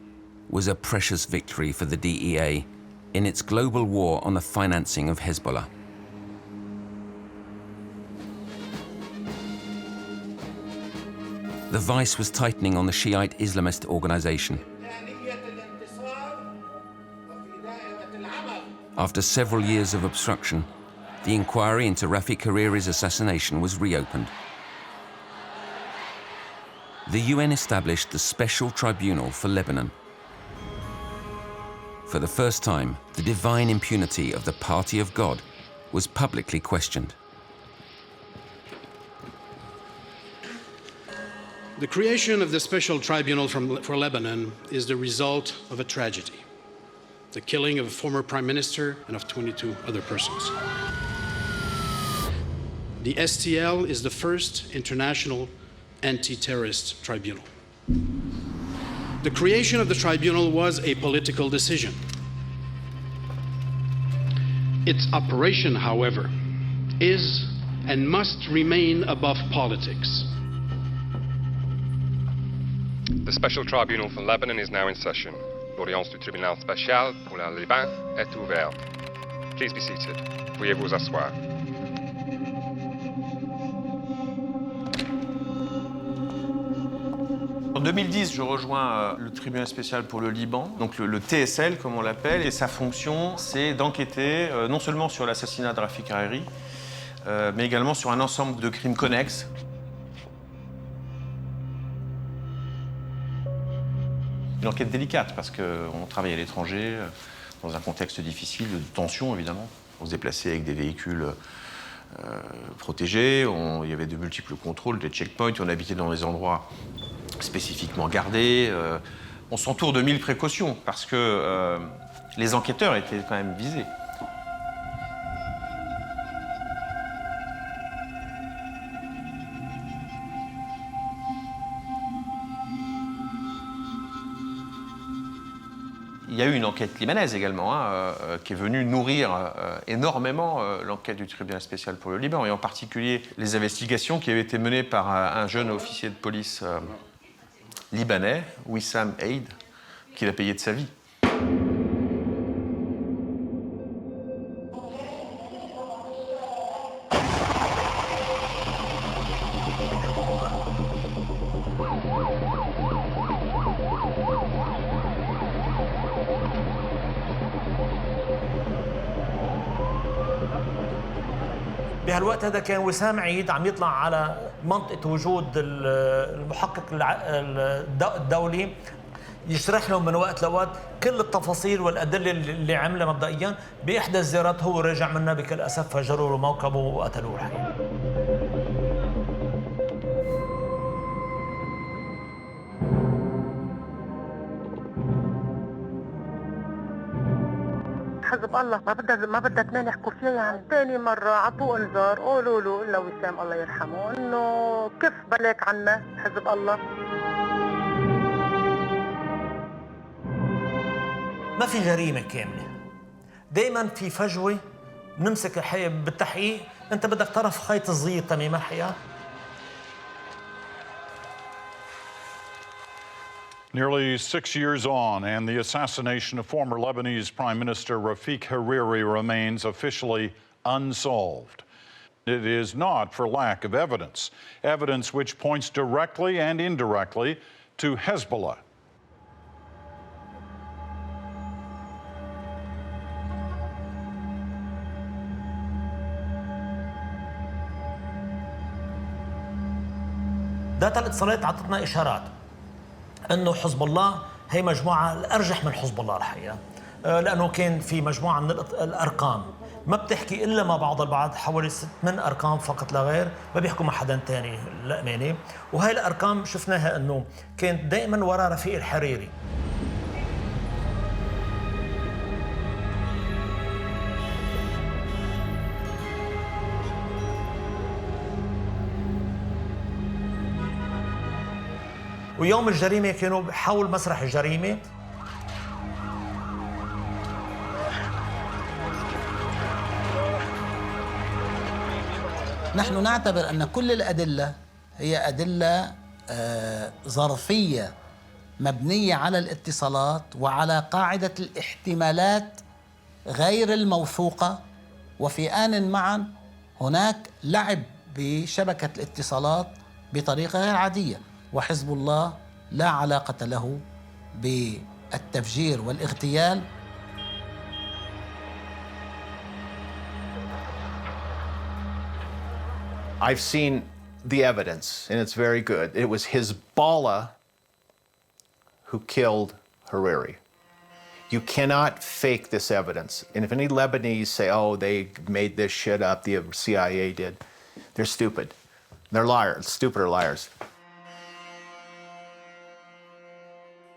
S12: was a precious victory for the DEA in its global war on the financing of Hezbollah. The vice was tightening on the Shiite Islamist organization. After several years of obstruction, the inquiry into Rafi Hariri's assassination was reopened. The UN established the Special Tribunal for Lebanon. For the first time, the divine impunity of the Party of God was publicly questioned.
S18: The creation of the Special Tribunal for Lebanon is the result of a tragedy. The killing of a former prime minister and of 22 other persons. The STL is the first international anti-terrorist tribunal. The creation of the tribunal was a political decision. Its operation, however, is and must remain above politics.
S19: The Special Tribunal for Lebanon is now in session. L'audience du tribunal spécial pour le Liban est ouverte. Please be seated. Veuillez vous asseoir.
S7: En 2010, je rejoins le tribunal spécial pour le Liban, donc le TSL comme on l'appelle, et sa fonction, c'est d'enquêter non seulement sur l'assassinat de Rafik Hariri, mais également sur un ensemble de crimes connexes. Une enquête délicate parce qu'on travaille à l'étranger, dans un contexte difficile, de tension évidemment. On se déplaçait avec des véhicules protégés, il y avait de multiples contrôles, des checkpoints, on habitait dans des endroits spécifiquement gardés. On s'entoure de 1000 précautions parce que les enquêteurs étaient quand même visés. Il y a eu une enquête libanaise également, qui est venue nourrir énormément l'enquête du tribunal spécial pour le Liban, et en particulier les investigations qui avaient été menées par un jeune officier de police libanais, Wissam Eid, qui l'a payé de sa vie.
S3: بهالوقت هذا كان وسام عيد عم يطلع على منطقة وجود المحقق الدولي، يشرح لهم من وقت لوقت كل التفاصيل والأدلة اللي عملها مبدئيا. بإحدى الزيارات هو رجع منها بكل أسف، فجروا له موكبه وقتلوه الحقيقة.
S21: حزب الله ما بدها اثنين يحكوا فيها. يعني ثاني مرة عطوه انذار، قولوا له إلا وسام الله يرحمه إنه كيف بلاك عنا حزب الله.
S3: ما في جريمة كاملة، دائما في فجوة. نمسك الحقيقة بالتحقيق، أنت بدك طرف خيط الصغير تمام الحقيقة.
S22: Nearly 6 years on, and the assassination of former Lebanese Prime Minister Rafik Hariri remains officially unsolved. It is not for lack of evidence, evidence which points directly and indirectly to Hezbollah.
S3: داتا الاتصالات عطتنا إشارات انه حزب الله هي مجموعه الارجح من حزب الله الحقيقه، لانه كان في مجموعه من الارقام ما بتحكي الا مع بعض البعض، حوالي 8 ارقام فقط لا غير، ما بيحكوا مع حدا ثاني للامانه. وهي الارقام شفناها انه كانت دائما وراء رفيق الحريري. ويوم الجريمة كانوا حول مسرح الجريمة.
S1: نحن نعتبر أن كل الأدلة هي أدلة ظرفية مبنية على الاتصالات وعلى قاعدة الاحتمالات غير الموثوقة، وفي آن معا هناك لعب بشبكة الاتصالات بطريقة غير عادية. وحزب الله لا علاقة له بالتفجير والاغتيال.
S23: I've seen the evidence, and it's very good. It was Hezbollah who killed Hariri. You cannot fake this evidence. And if any Lebanese say, oh, they made this shit up, the CIA did, they're stupid. They're liars, stupider liars.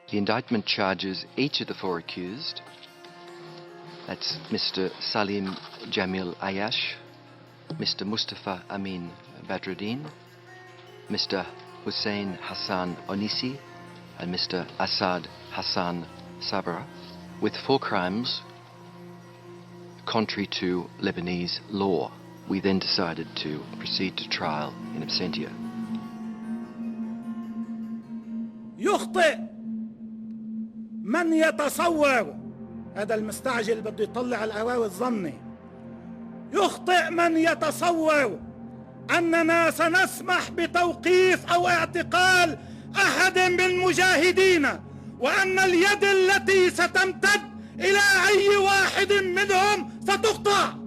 S24: The indictment charges each of the four accused. That's Mr. Salim Jamil Ayash, Mr. Mustafa Amin Badruddin, Mr. Hussein Hassan Onisi, and Mr. Assad Hassan Sabra, with 4 crimes contrary to Lebanese law. We then decided to proceed to trial in absentia.
S6: يخطئ من يتصور، هذا المستعجل بده يطلع القراوي الظني، يخطئ من يتصور أننا سنسمح بتوقيف أو اعتقال أحد من المجاهدين، وأن اليد التي ستمتد إلى أي واحد منهم ستقطع.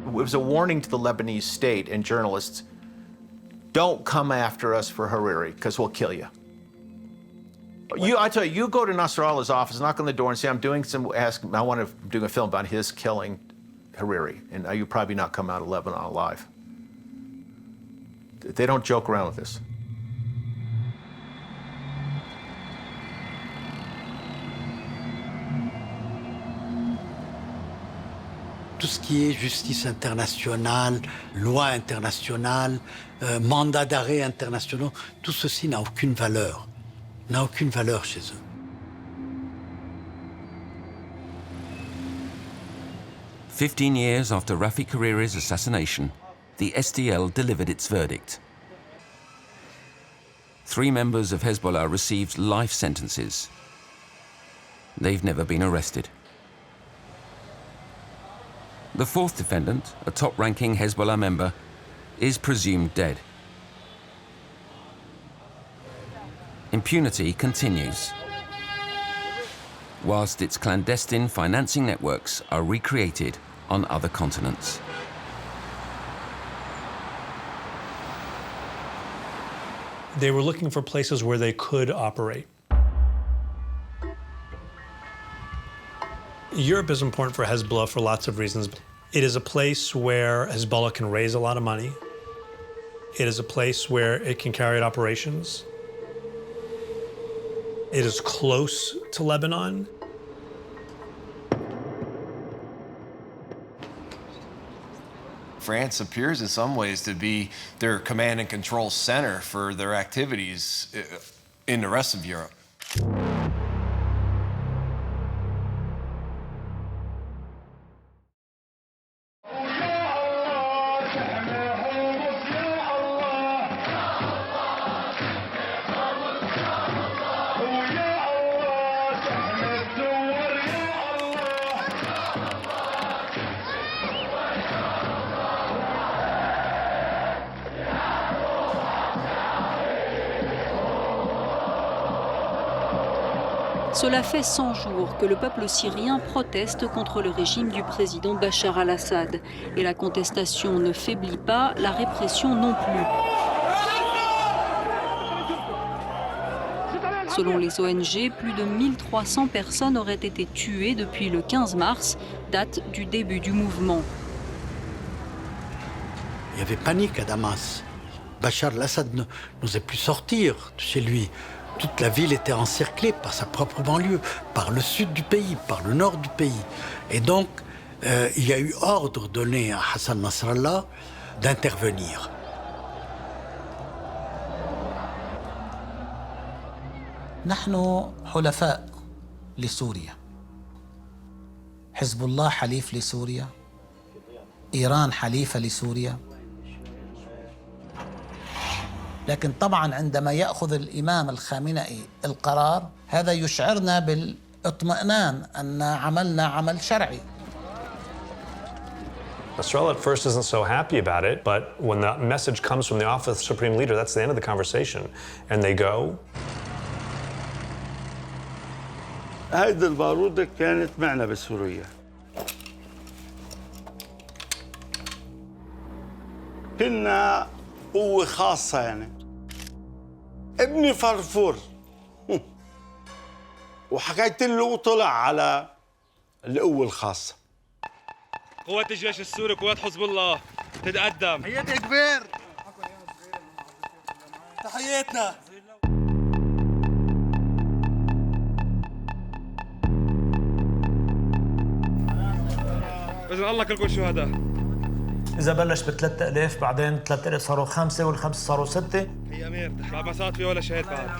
S23: It was a warning to the Lebanese state and journalists, don't come after us for Hariri, because we'll kill you. I tell you, you go to Nasrallah's office, knock on the door and say, I want to do a film about his killing Hariri, and you'll probably not come out of Lebanon alive. They don't joke around with this.
S14: Tout ce qui est justice internationale, loi internationale, mandat d'arrêt internationaux, tout ceci n'a aucune valeur chez eux.
S12: "15 years after Rafik Hariri's assassination, the SDL delivered its verdict. 3 members of Hezbollah received life sentences. They've never been arrested. The 4th defendant, a top-ranking Hezbollah member, is presumed dead. Impunity continues, whilst its clandestine financing networks are recreated on other continents.
S9: They were looking for places where they could operate. Europe is important for Hezbollah for lots of reasons. It is a place where Hezbollah can raise a lot of money. It is a place where it can carry out operations. It is close to Lebanon.
S11: France appears in some ways to be their command and control center for their activities in the rest of Europe.
S4: Cela fait 100 jours que le peuple syrien proteste contre le régime du président Bachar al-Assad. Et la contestation ne faiblit pas, la répression non plus. Selon les ONG, plus de 1300 personnes auraient été tuées depuis le 15 mars, date du début du mouvement.
S14: Il y avait panique à Damas. Bachar al-Assad n'osait plus sortir de chez lui. Toute la ville était encerclée par sa propre banlieue, par le sud du pays, par le nord du pays. Et donc, il y a eu ordre donné à Hassan Nasrallah d'intervenir.
S1: نحن حلفاء لسوريا. حزب الله حليف لسوريا. إيران حليفة لسوريا. لكن طبعا عندما يأخذ الإمام الخامنئي القرار هذا يشعرنا بالاطمئنان أن عملنا عمل شرعي.
S9: Nasrallah at first isn't so happy about it, but when the message comes from the office of the Supreme Leader, that's the end of the conversation. And they go.
S10: هيدي البارودة كانت معنا بسوريا. كنا قوة خاصة يعني. ابني فرفور وحكيت له وطلع على القوة الخاصة.
S13: قوات الجيش السوري قوات حزب الله تتقدم.
S10: تحياتي كبير. تحياتنا.
S13: بإذن الله كلكم شهداء.
S3: إذا بلش ب 3000 بعدين 3000 صاروا 5 والخمسة صاروا 6.
S13: هي أمير ما صارت في ولا شهيد بعد.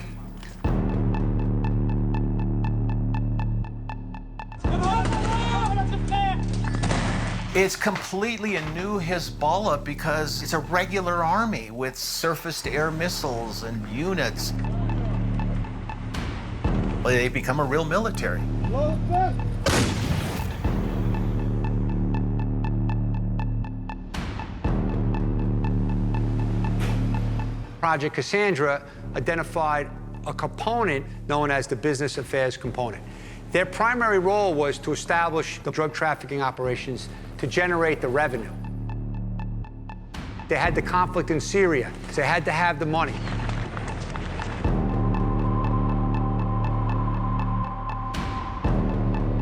S23: It's completely a new Hezbollah because it's a regular army with surface-to-air missiles and units. They become a real military.
S5: Project Cassandra identified a component known as the business affairs component. Their primary role was to establish the drug trafficking operations to generate the revenue. They had the conflict in Syria, so they had to have the money.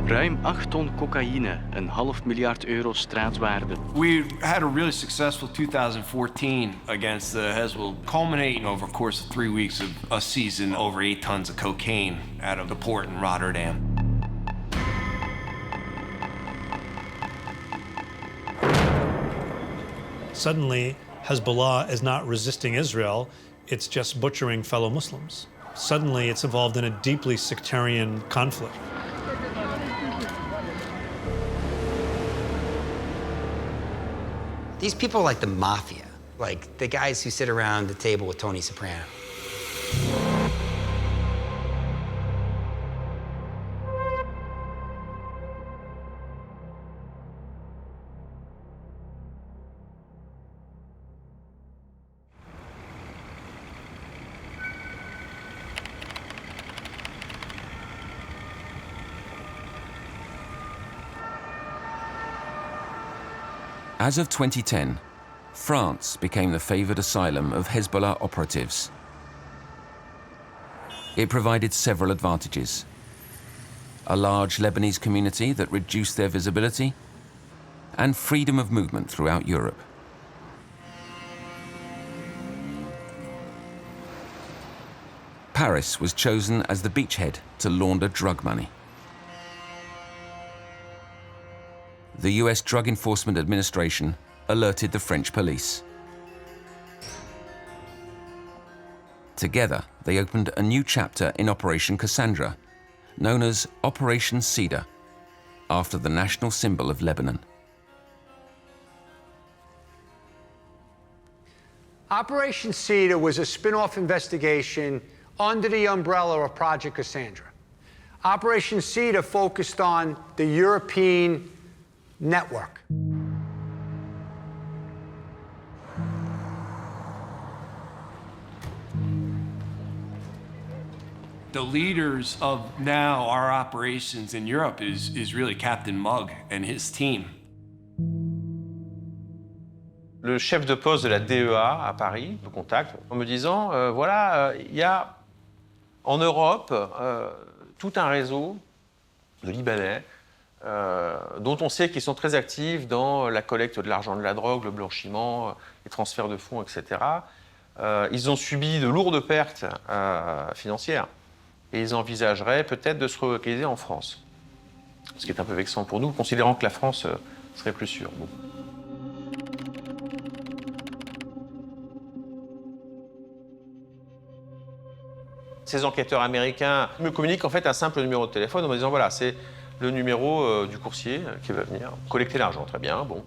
S8: Ruim 8 ton cocaïne, €0,5 miljard straatwaarde.
S11: We had a really successful 2014 against the Hezbollah, culminating over a course of 3 weeks of a season, over 8 tons of cocaine out of the port in Rotterdam.
S9: Suddenly, Hezbollah is not resisting Israel, it's just butchering fellow Muslims. Suddenly, it's involved in a deeply sectarian conflict.
S2: These people are like the mafia, like the guys who sit around the table with Tony Soprano.
S12: As of 2010, France became the favored asylum of Hezbollah operatives. It provided several advantages: a large Lebanese community that reduced their visibility, and freedom of movement throughout Europe. Paris was chosen as the beachhead to launder drug money. The US Drug Enforcement Administration alerted the French police. Together, they opened a new chapter in Operation Cassandra, known as Operation Cedar, after the national symbol of Lebanon.
S5: Operation Cedar was a spin-off investigation under the umbrella of Project Cassandra. Operation Cedar focused on the European network.
S11: The leaders of now our operations in Europe is really Captain Mugg and his team.
S15: Le chef de poste de la DEA à Paris me contacte en me disant voilà, il y a en Europe tout un réseau de Libanais dont on sait qu'ils sont très actifs dans la collecte de l'argent de la drogue, le blanchiment, les transferts de fonds, etc. Ils ont subi de lourdes pertes financières et ils envisageraient peut-être de se relocaliser en France. Ce qui est un peu vexant pour nous, considérant que la France serait plus sûre. Bon. Ces enquêteurs américains me communiquent en fait un simple numéro de téléphone en me disant voilà, c'est le numéro du coursier qui va venir collecter l'argent. Très bien, bon.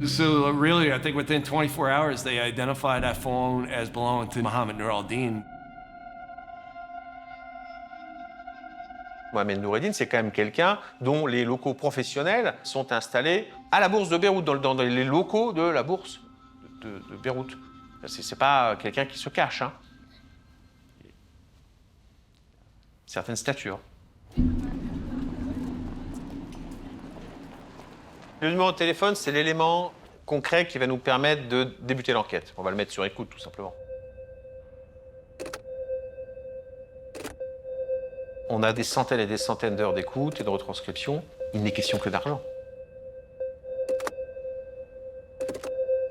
S11: So really, I think within 24 hours, they identified that phone as belonging to Mohammed Nur al-Din.
S15: Mohamed Noureddin, c'est quand même quelqu'un dont les locaux professionnels sont installés à la bourse de Beyrouth, dans les locaux de la bourse de Beyrouth. C'est pas quelqu'un qui se cache, hein. Certaines statures. Le numéro de téléphone, c'est l'élément concret qui va nous permettre de débuter l'enquête. On va le mettre sur écoute, tout simplement. On a des centaines et des centaines d'heures d'écoute et de retranscription. Il n'est question que d'argent.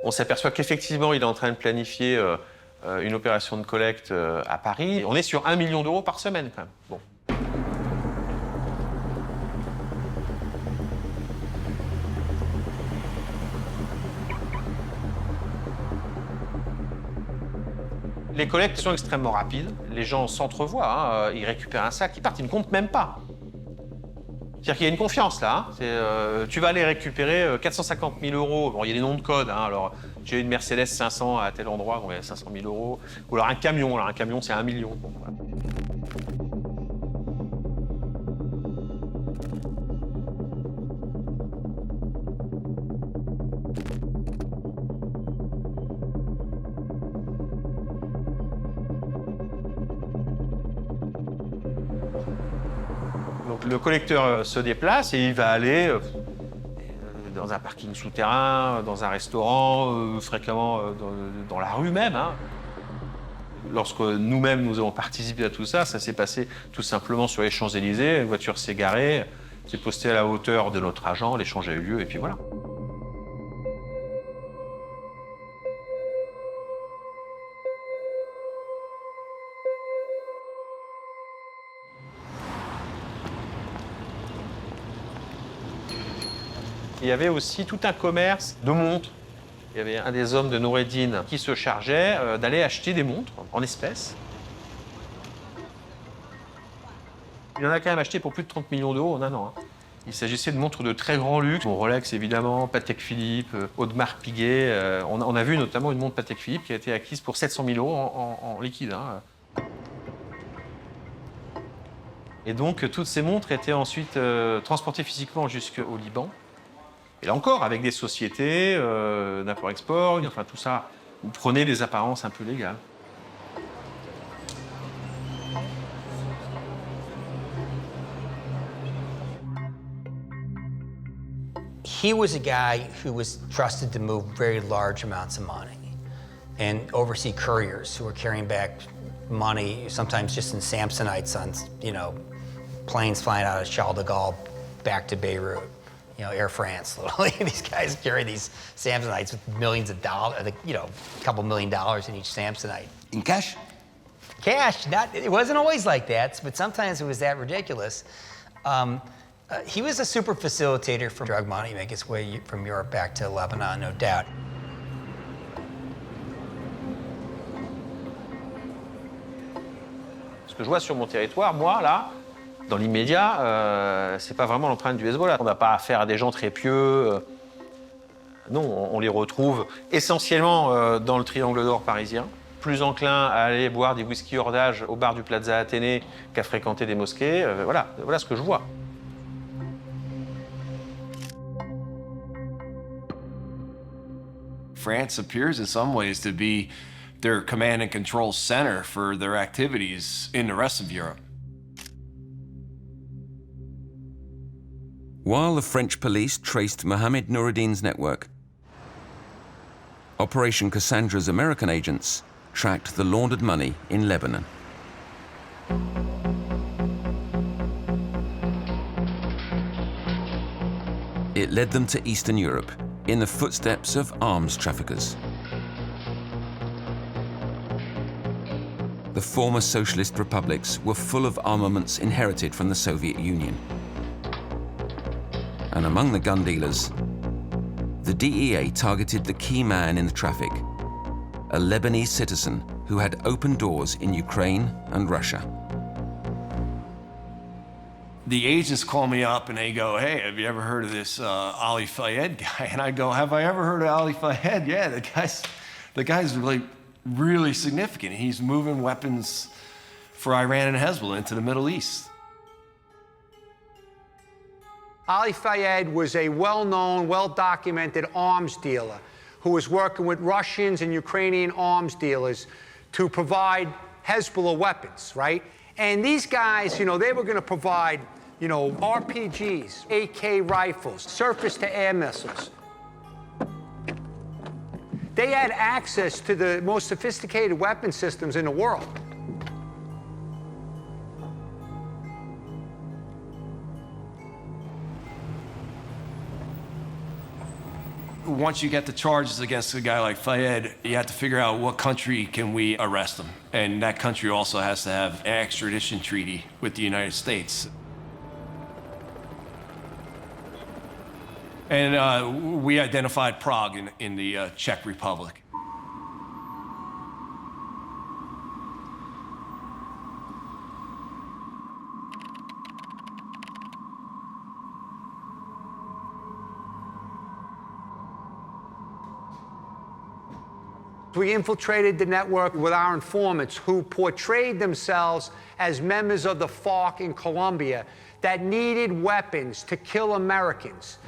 S15: On s'aperçoit qu'effectivement, il est en train de planifier une opération de collecte à Paris. On est sur 1 million d'euros par semaine, quand même. Bon. Les collectes sont extrêmement rapides. Les gens s'entrevoient, hein. Ils récupèrent un sac, ils partent, ils ne comptent même pas. C'est-à-dire qu'il y a une confiance là. Tu vas aller récupérer 450 000 euros. Bon, il y a des noms de code. Alors, j'ai une Mercedes 500 à tel endroit, donc il y a 500 000 euros. Ou alors un camion. Alors, un camion, c'est 1 million. Bon, voilà. Donc, le collecteur se déplace et il va aller dans un parking souterrain, dans un restaurant, fréquemment dans la rue même. Hein. Lorsque nous-mêmes nous avons participé à tout ça, ça s'est passé tout simplement sur les Champs-Élysées. Une voiture s'est garée, s'est postée à la hauteur de notre agent, l'échange a eu lieu et puis voilà. Il y avait aussi tout un commerce de montres. Il y avait un des hommes de Noureddin qui se chargeait d'aller acheter des montres en espèces. Il en a quand même acheté pour plus de 30 millions d'euros en un an. Hein. Il s'agissait de montres de très grand luxe. Bon, Rolex évidemment, Patek Philippe, Audemars Piguet. On a vu notamment une montre Patek Philippe qui a été acquise pour 700 000 euros en liquide. Hein. Et donc toutes ces montres étaient ensuite transportées physiquement jusqu'au Liban. Et là encore, avec des sociétés d'import-export, enfin tout ça, vous prenez des apparences un peu légales.
S2: He was a guy who was trusted to move very large amounts of money and oversee couriers who were carrying back money, sometimes just in Samsonites on, planes flying out of Charles de Gaulle back to Beirut. Air France, literally. These guys carry these Samsonites with millions of dollars, a couple $1 million in each Samsonite.
S1: In cash?
S2: Cash, it wasn't always like that, but sometimes it was that ridiculous. He was a super facilitator for drug money, make its way from Europe back to Lebanon, no doubt.
S15: Ce que je vois sur mon territoire, moi, là, dans l'immédiat, c'est pas vraiment l'empreinte du Hezbollah. On n'a pas affaire à des gens très pieux. Non, on les retrouve essentiellement dans le triangle d'or parisien, plus enclin à aller boire des whisky hors d'âge au bar du Plaza Athénée qu'à fréquenter des mosquées. Voilà ce que je vois.
S16: France appears in some ways to be their command and control center for their activities in the rest of Europe.
S12: While the French police traced Mohammed Noureddin's network, Operation Cassandra's American agents tracked the laundered money in Lebanon. It led them to Eastern Europe in the footsteps of arms traffickers. The former socialist republics were full of armaments inherited from the Soviet Union. And among the gun dealers, the DEA targeted the key man in the traffic, a Lebanese citizen who had opened doors in Ukraine and Russia.
S16: The agents call me up and they go, "Hey, have you ever heard of this Ali Fayed guy?" And I go, "Have I ever heard of Ali Fayed? Yeah, the guy's really significant. He's moving weapons for Iran and Hezbollah into the Middle East."
S5: Ali Fayed was a well-known, well-documented arms dealer who was working with Russians and Ukrainian arms dealers to provide Hezbollah weapons, right? And these guys, they were going to provide, RPGs, AK rifles, surface-to-air missiles. They had access to the most sophisticated weapon systems in the world.
S16: Once you get the charges against a guy like Fayed, you have to figure out what country can we arrest him. And that country also has to have an extradition treaty with the United States. And we identified Prague in the Czech Republic.
S5: We infiltrated the network with our informants who portrayed themselves as members of the FARC in Colombia that needed weapons to kill Americans.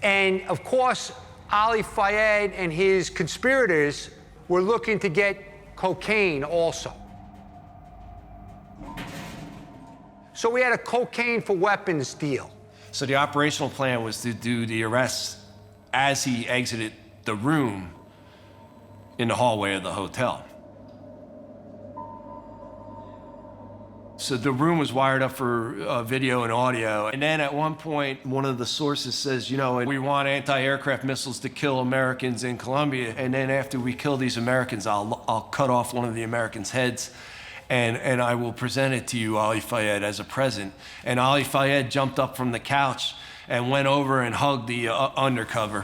S5: And of course, Ali Fayed and his conspirators were looking to get cocaine also. So we had a cocaine for weapons deal.
S16: So the operational plan was to do the arrests as he exited the room in the hallway of the hotel. So the room was wired up for video and audio. And then at one point, one of the sources says, you know, we want anti-aircraft missiles to kill Americans in Colombia. And then after we kill these Americans, I'll cut off one of the Americans' heads and I will present it to you, Ali Fayed, as a present. And Ali Fayed jumped up from the couch and went over and hugged the undercover.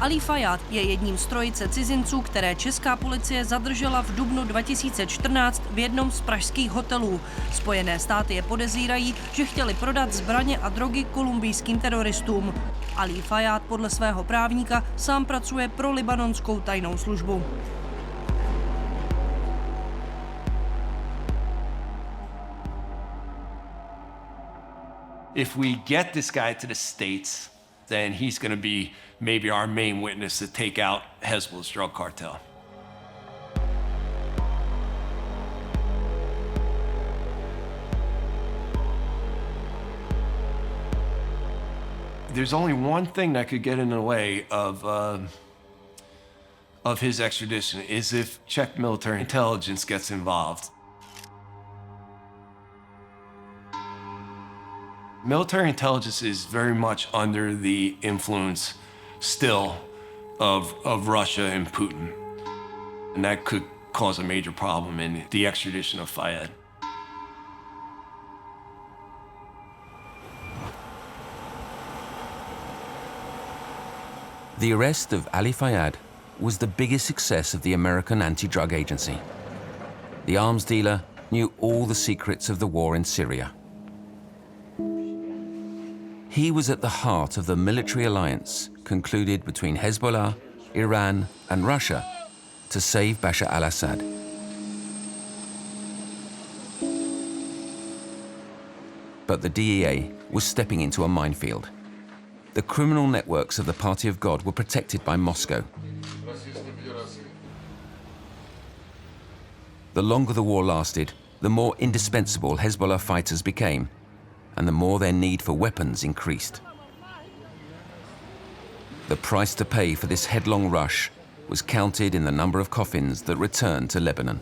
S17: Ali Fayed je jedním z trojice cizinců, které česká policie zadržela v dubnu 2014 v jednom z pražských hotelů. Spojené státy je podezírají, že chtěli prodat zbraně a drogy kolumbijským teroristům. Ali Fayed podle svého právníka sám pracuje pro libanonskou tajnou službu.
S16: If we get this guy to the States, then he's going to be maybe our main witness to take out Hezbollah's drug cartel. There's only one thing that could get in the way of his extradition is if Czech military intelligence gets involved. Military intelligence is very much under the influence still of Russia and Putin. And that could cause a major problem in the extradition of Fayed.
S12: The arrest of Ali Fayed was the biggest success of the American anti-drug agency. The arms dealer knew all the secrets of the war in Syria. He was at the heart of the military alliance concluded between Hezbollah, Iran, and Russia to save Bashar al-Assad. But the DEA was stepping into a minefield. The criminal networks of the Party of God were protected by Moscow. The longer the war lasted, the more indispensable Hezbollah fighters became, and the more their need for weapons increased. The price to pay for this headlong rush was counted in the number of coffins that returned to Lebanon.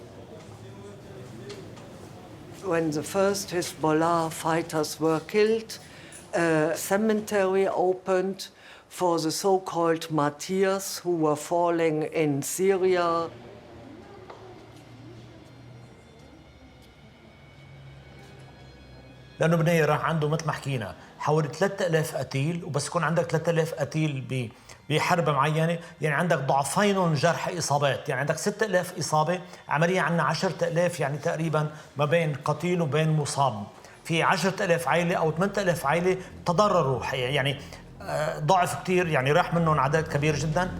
S18: When the first Hezbollah fighters were killed, a cemetery opened for the so-called martyrs who were falling in Syria.
S3: لأنه بني راح عنده مثل ما حكينا حوالي 3000 قتيل وبس يكون عندك 3000 قتيل بحرب معينة يعني عندك ضعفين جرح إصابات يعني عندك 6000 إصابة عمليا عندنا 10000 يعني تقريبا ما بين قتيل وبين مصاب في 10000 عائلة أو 8000 عائلة تضرروا يعني ضعف كتير يعني راح منهم عدد كبير جدا.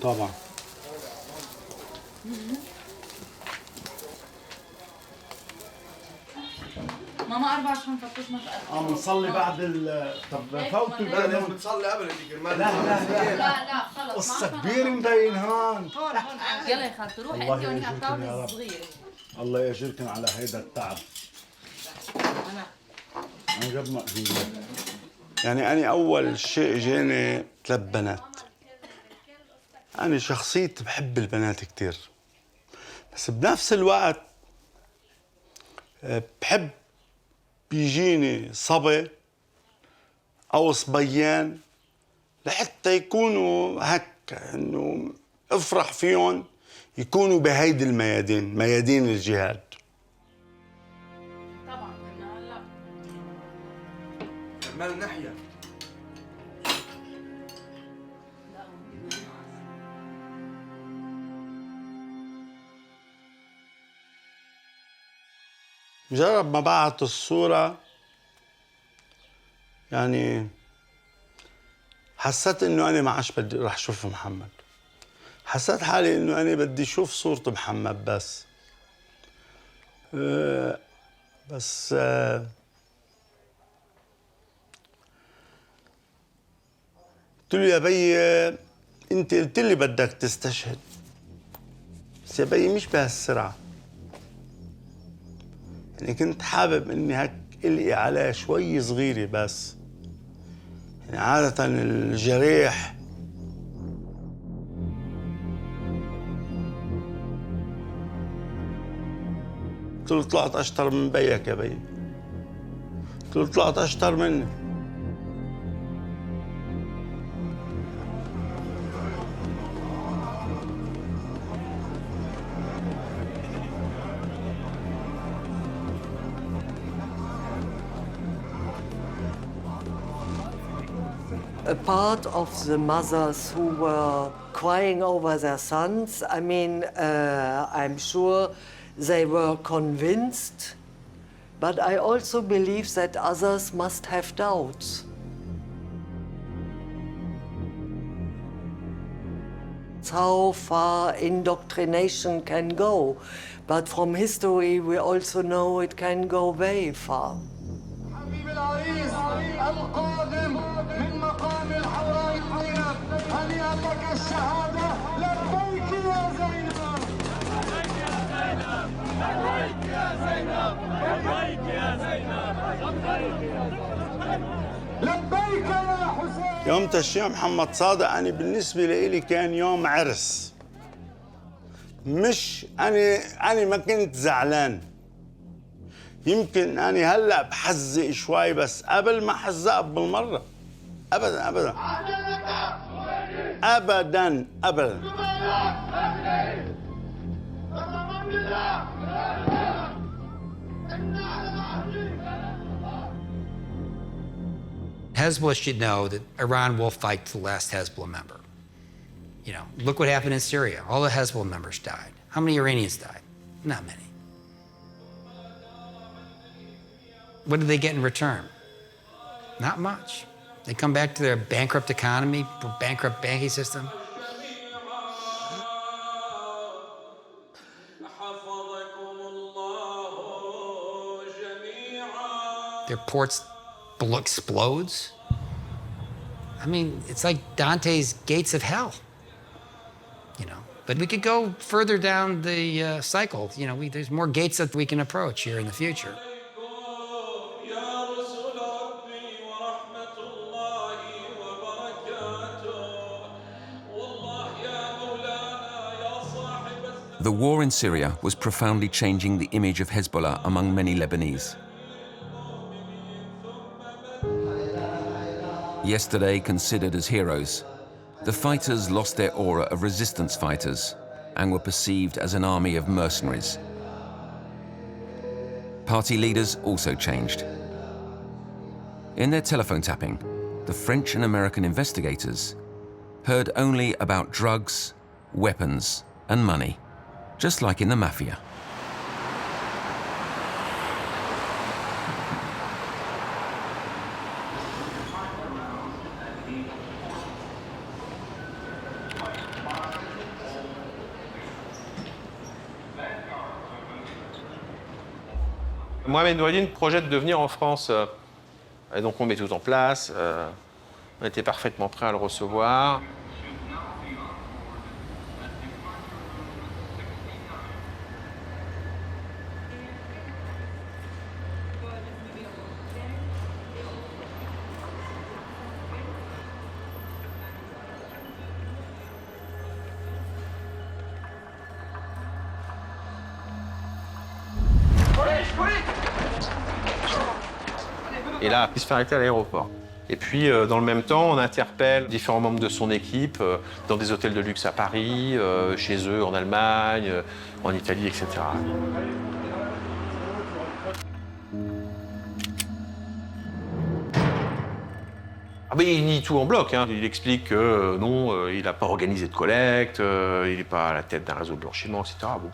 S10: طبعا
S19: ماما 24 فتوش ما
S10: عم نصلي بعد طب فوتوا
S19: لازم
S10: بتصلي قبل هذيك
S19: لا لا لا خلص
S10: قصة كبيرة مبين هون
S19: يلا يا خالتي روحي انت وهنيك على الطاولة الصغيرة
S10: الله يجزيكم على هيدا التعب عن جد مقهورة يعني أنا أول شيء جاني 3 بنات أنا شخصيتي بحب البنات كتير، بس بنفس الوقت بحب بيجيني صبي أو صبيان لحتى يكونوا هك إنه افرح فيهم يكونوا بهيدي الميادين، ميادين الجهاد.
S19: طبعا هلا
S7: كمال ناحية
S10: مجرد ما بعت الصورة يعني حسيت انه انا ما عادش بدي رح اشوف محمد. حسيت حالي انه انا بدي اشوف صورة محمد بس. بس قلت له يا بي انت قلت لي بدك تستشهد، بس يا بي مش بهالسرعة. يعني كنت حابب اني هيك القي عليه شوي صغيرة بس. يعني عادة الجريح قلت له طلعت اشطر من بيك يا بي، قلت له طلعت اشطر مني.
S18: A part of the mothers who were crying over their sons, I mean, I'm sure they were convinced, but I also believe that others must have doubts. How far indoctrination can go, but from history we also know it can go very far.
S7: القادم من مقام الحوراء زينب هنيئا لك الشهادة لبيك يا زينب لبيك يا زينب لبيك يا زينب لبيك يا زينب لبيك يا حسين.
S10: يوم تشييع محمد صادق أنا بالنسبة لي كان يوم عرس، مش أنا ما كنت زعلان. يمكن أنا هلأ بحزق شوي بس قبل ما حزق بالمرة أبداً أبداً أبداً أبداً.
S2: Hezbollah should know that Iran will fight to the last Hezbollah member. You know, look what happened in Syria. All the Hezbollah members died. How many Iranians died? Not many. What did they get in return? Not much. They come back to their bankrupt economy, bankrupt banking system. Their ports explodes. I mean, it's like Dante's gates of hell, you know. But we could go further down the cycle. You know, there's more gates that we can approach here in the future.
S12: The war in Syria was profoundly changing the image of Hezbollah among many Lebanese. Yesterday considered as heroes, the fighters lost their aura of resistance fighters and were perceived as an army of mercenaries. Party leaders also changed. In their telephone tapping, the French and American investigators heard only about drugs, weapons, and money, just like in the mafia.
S15: Mohamed Noureddin projette de venir en France. Et donc on met tout en place. On était parfaitement prêt à le recevoir. Et là, il se fait arrêter à l'aéroport. Et puis, dans le même temps, on interpelle différents membres de son équipe dans des hôtels de luxe à Paris, chez eux en Allemagne, en Italie, etc. Ah ben, il nie tout en bloc. Hein. Il explique que non, il n'a pas organisé de collecte, il n'est pas à la tête d'un réseau de blanchiment, etc. Bon.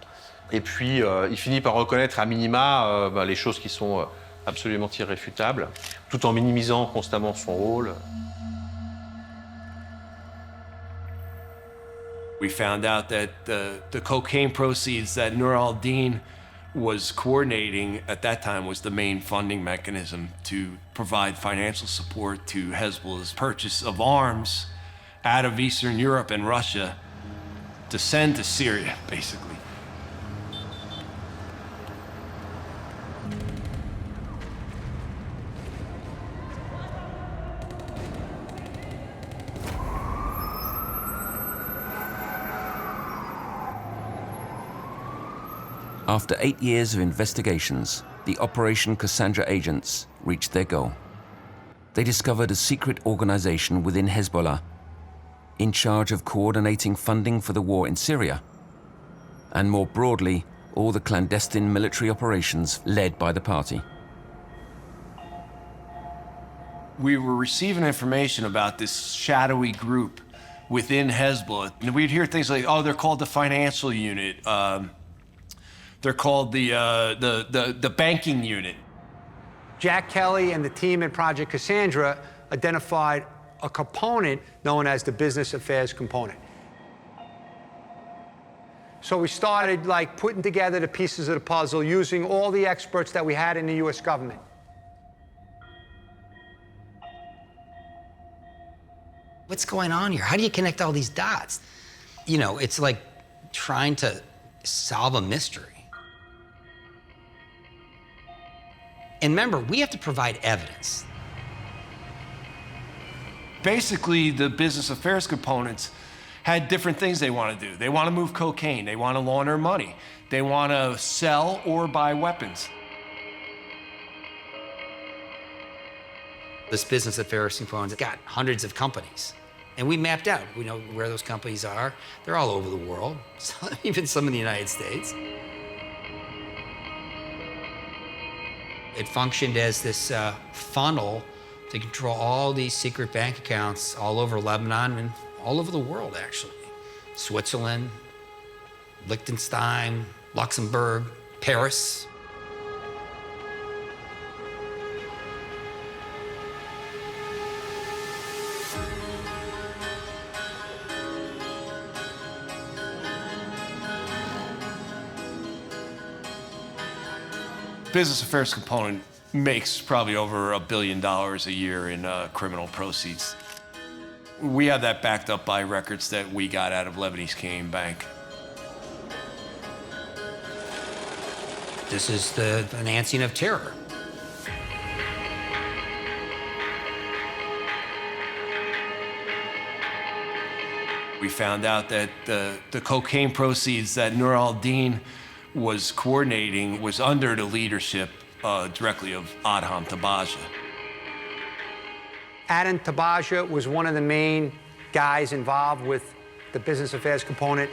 S15: Et puis, il finit par reconnaître à minima les choses qui sont absolument irréfutables, tout en minimisant constamment son rôle.
S16: We found out that the cocaine proceeds that Nur al-Din was coordinating at that time was the main funding mechanism to provide financial support to Hezbollah's purchase of arms out of Eastern Europe and Russia to send to Syria, basically.
S12: After 8 years of investigations, the Operation Cassandra agents reached their goal. They discovered a secret organization within Hezbollah in charge of coordinating funding for the war in Syria, and more broadly, all the clandestine military operations led by the party.
S16: We were receiving information about this shadowy group within Hezbollah. And we'd hear things like, oh, they're called the financial unit. They're called the banking unit.
S5: Jack Kelly and the team in Project Cassandra identified a component known as the business affairs component. So we started putting together the pieces of the puzzle using all the experts that we had in the US government.
S2: What's going on here? How do you connect all these dots? You know, it's like trying to solve a mystery. And remember, we have to provide evidence.
S16: Basically, the business affairs components had different things they want to do. They want to move cocaine. They want to launder money. They want to sell or buy weapons.
S2: This business affairs component got hundreds of companies. And we mapped out, we know where those companies are. They're all over the world, even some in the United States. It functioned as this funnel to control all these secret bank accounts all over Lebanon and all over the world, actually. Switzerland, Liechtenstein, Luxembourg, Paris.
S16: Business affairs component makes probably over $1 billion a year in criminal proceeds. We have that backed up by records that we got out of Lebanese Canaan Bank.
S2: This is the financing of terror.
S16: We found out that the cocaine proceeds that Nur al-Din was coordinating was under the leadership directly of Adham Tabaja.
S5: Adham Tabaja was one of the main guys involved with the business affairs component.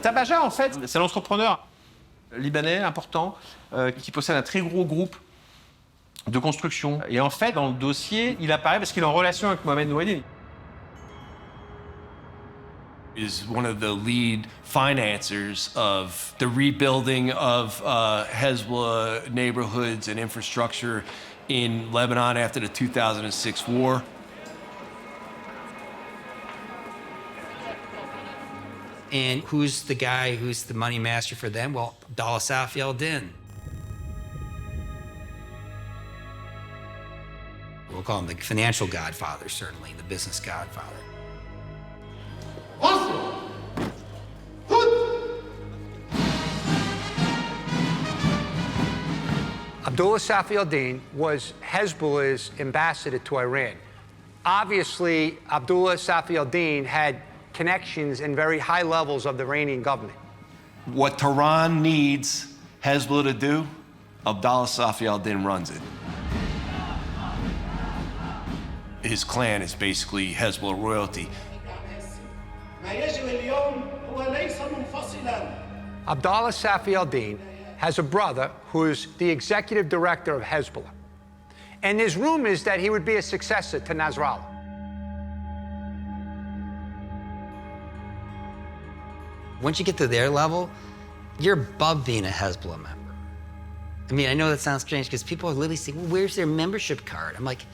S15: Tabaja, en fait, c'est l'entrepreneur libanais important qui possède un très gros groupe de construction. Et en fait, dans le dossier, il apparaît parce qu'il est en relation avec Mohamed Noureddin.
S16: Is one of the lead financiers of the rebuilding of Hezbollah neighborhoods and infrastructure in Lebanon after the 2006 war.
S2: And who's the guy who's the money master for them? Well, Abdallah Safi al-Din. We'll call him the financial godfather, certainly, the business godfather.
S5: Abdullah Safi al-Din was Hezbollah's ambassador to Iran. Obviously, Abdullah Safi al-Din had connections in very high levels of the Iranian government.
S16: What Tehran needs Hezbollah to do, Abdullah Safi al-Din runs it. His clan is basically Hezbollah royalty.
S5: Abdullah Safi al-Din has a brother who is the executive director of Hezbollah. And there's rumors that he would be a successor to Nasrallah.
S2: Once you get to their level, you're above being a Hezbollah member. I mean, I know that sounds strange because people are literally saying, well, where's their membership card? I'm like,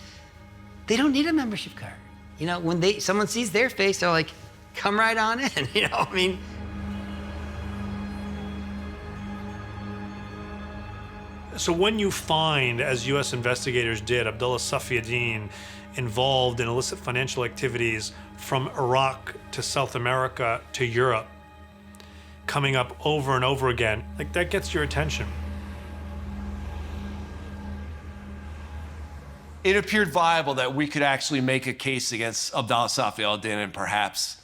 S2: they don't need a membership card. You know, when someone sees their face, they're like, come right on in, you know, I mean.
S9: So when you find, as US investigators did, Abdullah Safi al-Din involved in illicit financial activities from Iraq to South America to Europe, coming up over and over again, like that gets your attention.
S16: It appeared viable that we could actually make a case against Abdullah Safi al-Din and perhaps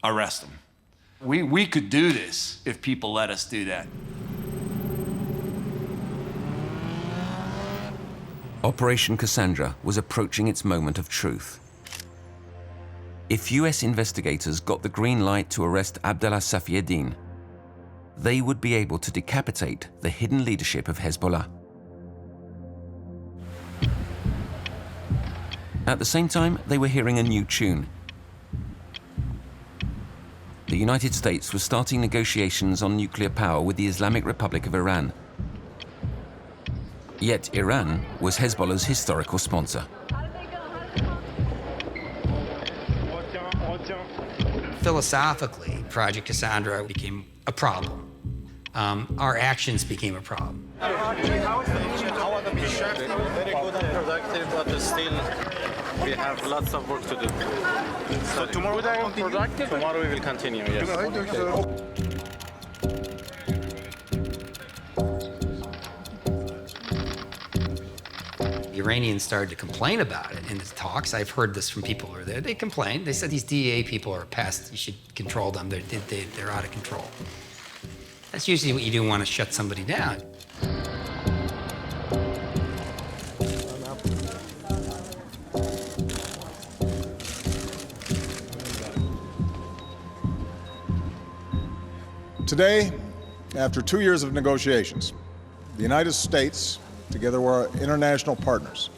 S16: arrest him. We could do this if people let us do that.
S12: Operation Cassandra was approaching its moment of truth. If US investigators got the green light to arrest Abdullah Safi al-Din, they would be able to decapitate the hidden leadership of Hezbollah. At the same time, they were hearing a new tune. The United States was starting negotiations on nuclear power with the Islamic Republic of Iran. Yet Iran was Hezbollah's historical sponsor.
S2: Philosophically, Project Cassandra became a problem. Our actions became a problem.
S20: Very good and productive, but still we have lots of work to do. So tomorrow tomorrow we will continue, yes.
S2: The Iranians started to complain about it in the talks. I've heard this from people who are there. They complained. They said these DEA people are past, you should control them. They're out of control. That's usually what you do want to shut somebody down.
S21: Today, after 2 years of negotiations, the United States, together with our international partners,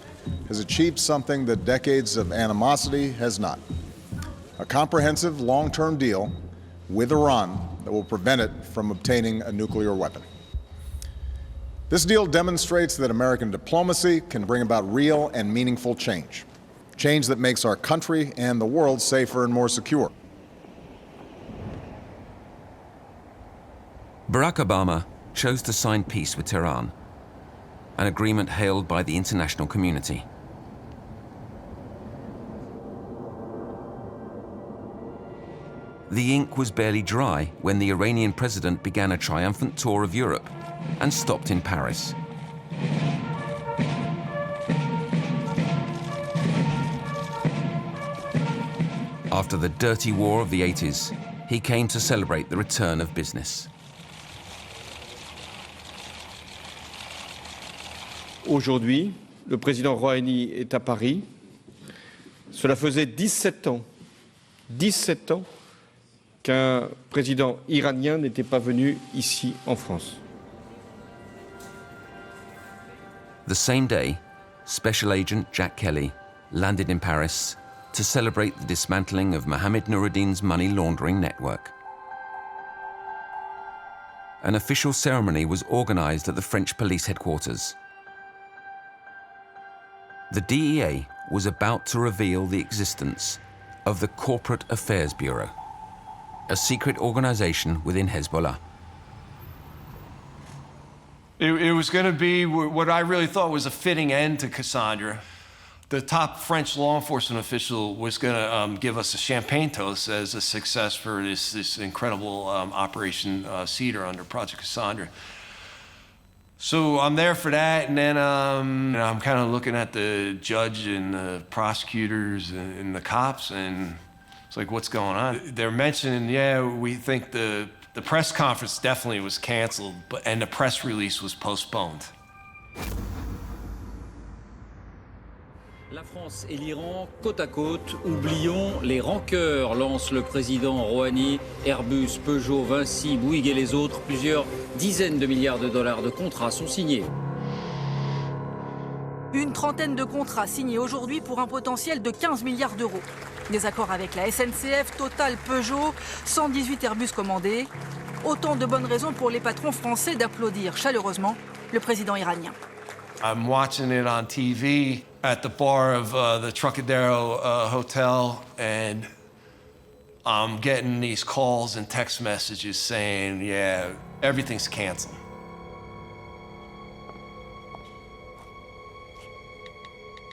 S21: has achieved something that decades of animosity has not. A comprehensive long-term deal with Iran that will prevent it from obtaining a nuclear weapon. This deal demonstrates that American diplomacy can bring about real and meaningful change. Change that makes our country and the world safer and more secure.
S12: Barack Obama chose to sign peace with Tehran, an agreement hailed by the international community. The ink was barely dry when the Iranian president began a triumphant tour of Europe and stopped in Paris. After the dirty war of the 80s, he came to celebrate the return of business.
S22: Aujourd'hui, le président Rouhani est à Paris. Cela faisait 17 ans qu'un président iranien n'était pas venu ici en France.
S12: The same day, Special Agent Jack Kelly landed in Paris to celebrate the dismantling of Mohammed Noureddin's money laundering network. An official ceremony was organized at the French police headquarters. The DEA was about to reveal the existence of the Corporate Affairs Bureau, a secret organization within Hezbollah.
S16: It was going to be what I really thought was a fitting end to Cassandra. The top French law enforcement official was going to give us a champagne toast as a success for this incredible Operation Cedar under Project Cassandra. So I'm there for that, and then I'm kind of looking at the judge and the prosecutors and the cops, and it's like, what's going on? They're mentioning, yeah, we think the press conference definitely was canceled, and the press release was postponed.
S4: La France et l'Iran, côte à côte, oublions les rancœurs, lance le président Rouhani. Airbus, Peugeot, Vinci, Bouygues et les autres, plusieurs dizaines de milliards de dollars de contrats sont signés.
S6: Une trentaine de contrats signés aujourd'hui pour un potentiel de 15 milliards d'euros. Des accords avec la SNCF, Total, Peugeot, 118 Airbus commandés. Autant de bonnes raisons pour les patrons français d'applaudir chaleureusement le président iranien.
S16: I'm watching it on TV at the bar of the Trocadero Hotel, and I'm getting these calls and text messages saying, yeah, everything's canceled.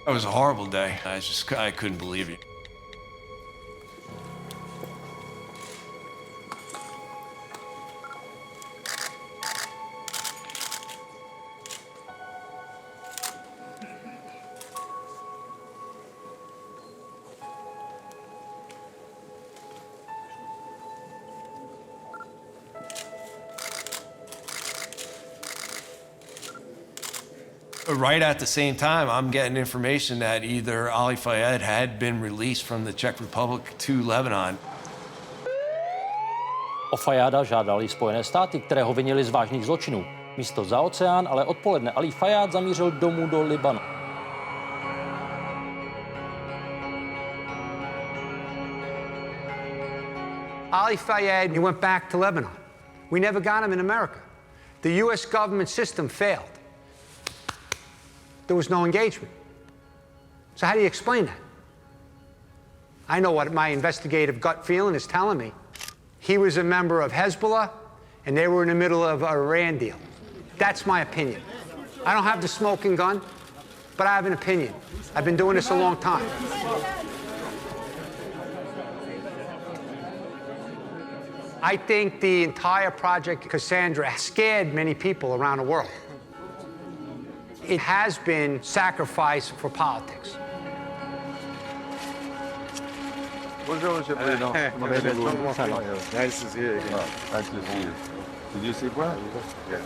S16: It was a horrible day. I couldn't believe it. Right at the same time, I'm getting information that either Ali Fayed had been released from the Czech Republic to Lebanon.
S14: O Fayada žádali Spojené státy, které ho vinili z vážných zločinů. Místo za oceán, ale odpoledne Ali Fayad zamířil domů do Libanonu.
S5: Ali Fayed, he went back to Lebanon. We never got him in America. The US government system failed. There was no engagement. So how do you explain that? I know what my investigative gut feeling is telling me. He was a member of Hezbollah, and they were in the middle of an Iran deal. That's my opinion. I don't have the smoking gun, but I have an opinion. I've been doing this a long time. I think the entire Project Cassandra scared many people around the world. It has been sacrificed for politics.
S24: Bonjour, Monsieur le Président. Nice to see you again. Nice to see you. Did you see Brad? Yes.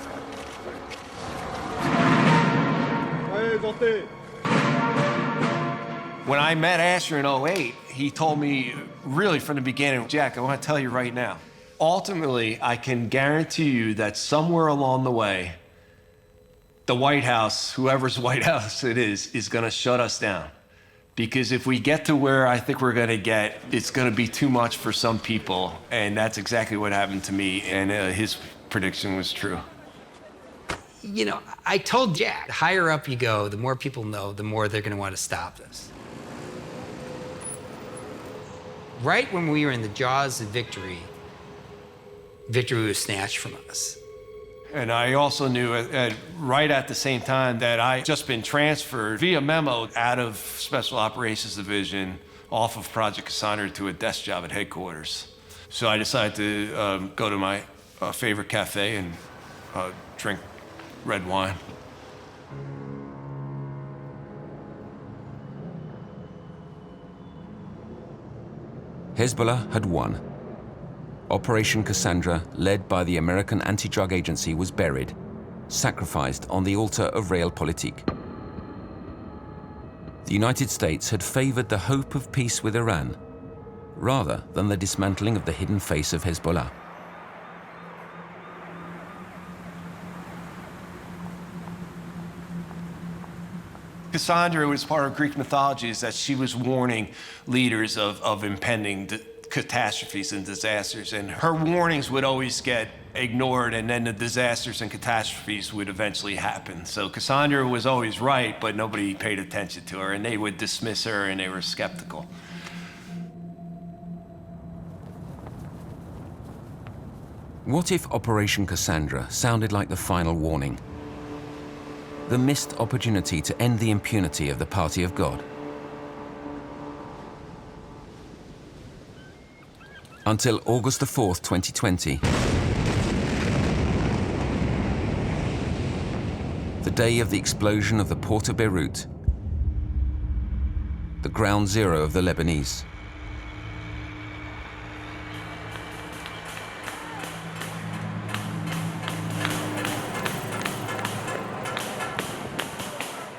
S16: When I met Asher in 2008, he told me really from the beginning, Jack, I want to tell you right now, ultimately, I can guarantee you that somewhere along the way, the White House, whoever's White House it is going to shut us down. Because if we get to where I think we're going to get, it's going to be too much for some people. And that's exactly what happened to me. And his prediction was true.
S2: You know, I told Jack, the higher up you go, the more people know, the more they're going to want to stop this. Right when we were in the jaws of victory, victory was snatched from us.
S16: And I also knew right at the same time that I'd just been transferred via memo out of Special Operations Division off of Project Cassandra to a desk job at headquarters. So I decided to go to my favorite cafe and drink red wine.
S12: Hezbollah had won. Operation Cassandra, led by the American anti-drug agency, was buried, sacrificed on the altar of realpolitik. The United States had favored the hope of peace with Iran, rather than the dismantling of the hidden face of Hezbollah.
S16: Cassandra was part of Greek mythology, is that she was warning leaders of impending catastrophes and disasters, and her warnings would always get ignored, and then the disasters and catastrophes would eventually happen. So Cassandra was always right, but nobody paid attention to her, and they would dismiss her, and they were skeptical.
S12: What if Operation Cassandra sounded like the final warning? The missed opportunity to end the impunity of the Party of God. Until August the 4th, 2020, day of the explosion of the port of Beirut, the ground zero of the Lebanese.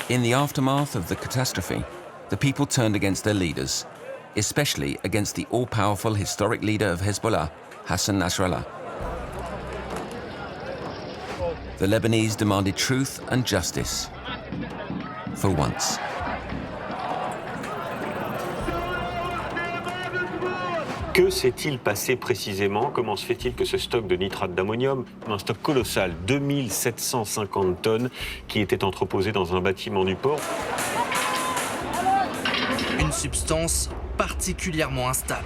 S12: In the aftermath of the catastrophe, the people turned against their leaders, especially against the all-powerful historic leader of Hezbollah, Hassan Nasrallah. The Lebanese demanded truth and justice, for once.
S8: Que s'est-il passé précisément? Comment se fait-il que ce stock de nitrate d'ammonium, un stock colossal, 2750 tonnes, qui était entreposé dans un bâtiment du port?
S11: Une substance particulièrement instable.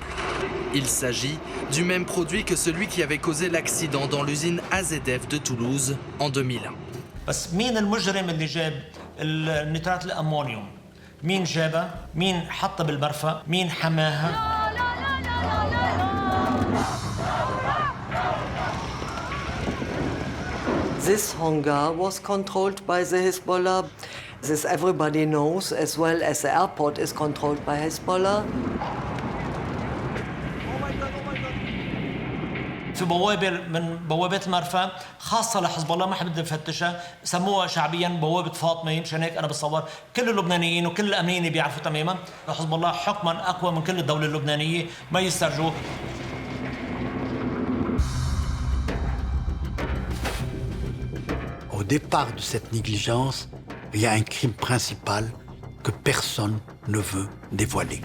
S11: Il s'agit du même produit que celui qui avait causé l'accident dans l'usine AZF de Toulouse en 2001.
S3: بس مين المجرم اللي جاب النترات الأمونيوم؟ مين جابها؟ مين حطها بالمرفأ؟ مين حماها؟
S18: This hangar was controlled by the Hezbollah. This everybody knows, as well as the airport is controlled by Hezbollah.
S3: في بوابة من بوابات المرفأ خاصة لحزب الله ما حد بده يفتشها، سموها شعبيا بوابة فاطمة. مشان هيك أنا بتصور كل اللبنانيين وكل الأمنيين بيعرفوا تماما حزب الله حكما أقوى من كل الدولة اللبنانية، ما يسترجوه.
S13: Au départ de cette négligence, il y a un crime principal que personne ne veut dévoiler.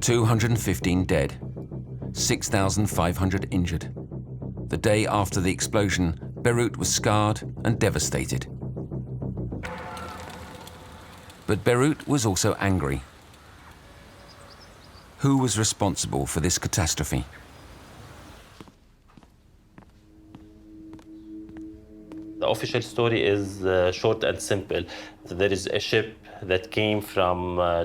S12: $215 dead, 6,500 injured. The day after the explosion, Beirut was scarred and devastated. But Beirut was also angry. Who was responsible for this catastrophe?
S23: The official story is short and simple. There is a ship that came from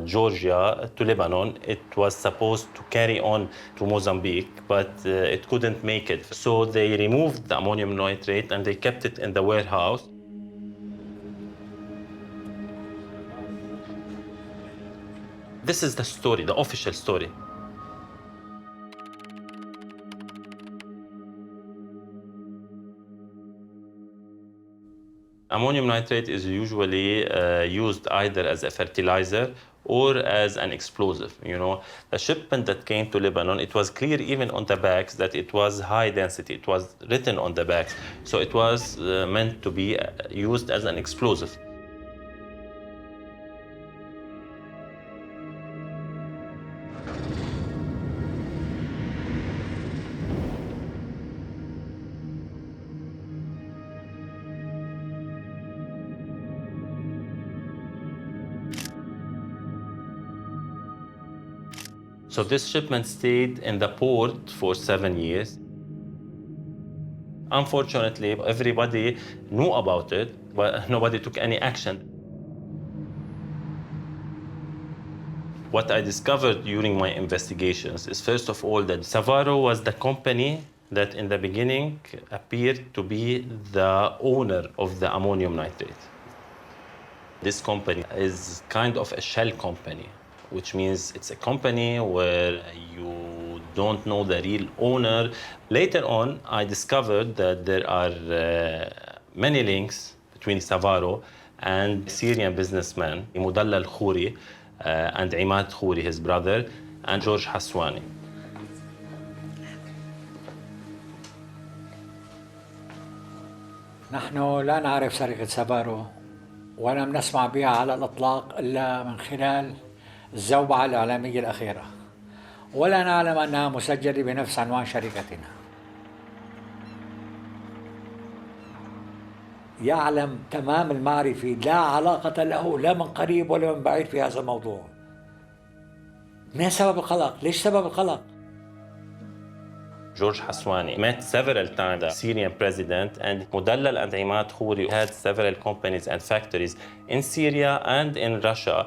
S23: Georgia to Lebanon. It was supposed to carry on to Mozambique, but it couldn't make it. So they removed the ammonium nitrate and they kept it in the warehouse. This is the story, the official story. Ammonium nitrate is usually used either as a fertilizer or as an explosive. You know, the shipment that came to Lebanon, it was clear even on the backs that it was high density. It was written on the backs. So it was meant to be used as an explosive. So this shipment stayed in the port for 7 years. Unfortunately, everybody knew about it, but nobody took any action. What I discovered during my investigations is, first of all, that Savaro was the company that in the beginning appeared to be the owner of the ammonium nitrate. This company is kind of a shell company, which means it's a company where you don't know the real owner. Later on, I discovered that there are many links between Savaro and Syrian businessmen, Mudalla al-Khouri and Imad Khouri, his brother, and George Haswani.
S25: نحن لا نعرف سرقة سافارو ولم نسمع بها على الإطلاق إلا من خلال الزوبعة الإعلامية الأخيرة، ولا نعلم أنها مسجلة بنفس عنوان شركتنا. يعلم تمام المعرفة، لا علاقة له لا من قريب ولا من بعيد في هذا الموضوع. ما سبب القلق؟ ليش سبب القلق؟
S23: George Haswani, met several times the Syrian president, and Mudallal and Imad Khouri had several companies and factories in Syria and in Russia.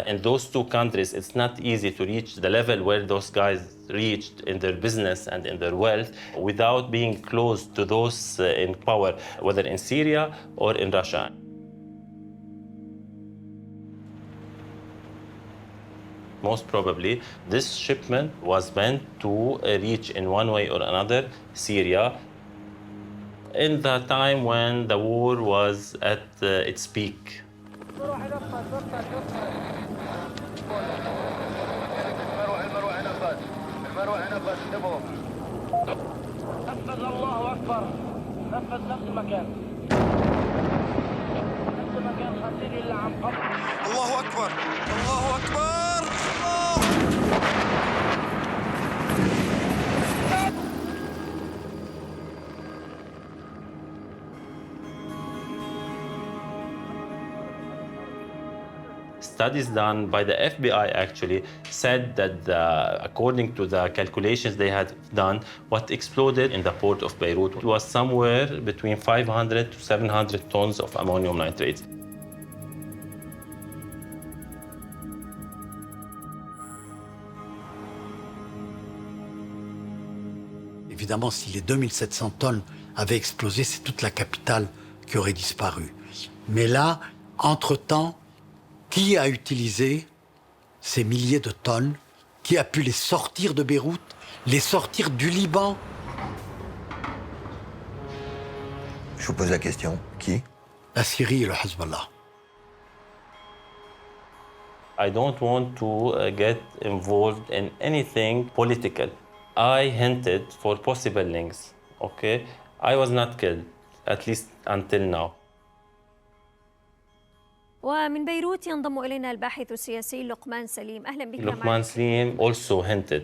S23: In those two countries, it's not easy to reach the level where those guys reached in their business and in their wealth without being close to those in power, whether in Syria or in Russia. Most probably, this shipment was meant to reach in one way or another Syria in the time when the war was at its peak.
S1: الله أكبر الله أكبر
S23: Studies done by the FBI actually said that according to the calculations they had done, what exploded in the port of Beirut was somewhere between 500 to 700 tons of ammonium nitrate.
S13: Évidemment, si les 2700 tonnes avaient explosé, c'est toute la capitale qui aurait disparu. Mais là, entre-temps, qui a utilisé ces milliers de tonnes? Qui a pu les sortir de Beyrouth, les sortir du Liban?
S7: Je vous pose la question. Qui?
S13: La Syrie et le Hezbollah.
S23: I don't want to get involved in anything political. I hinted for possible links, okay? I was not killed, at least until now.
S10: ومن بيروت ينضم إلينا الباحث السياسي لقمان سليم. أهلا بك.
S23: لقمان سليم also hinted.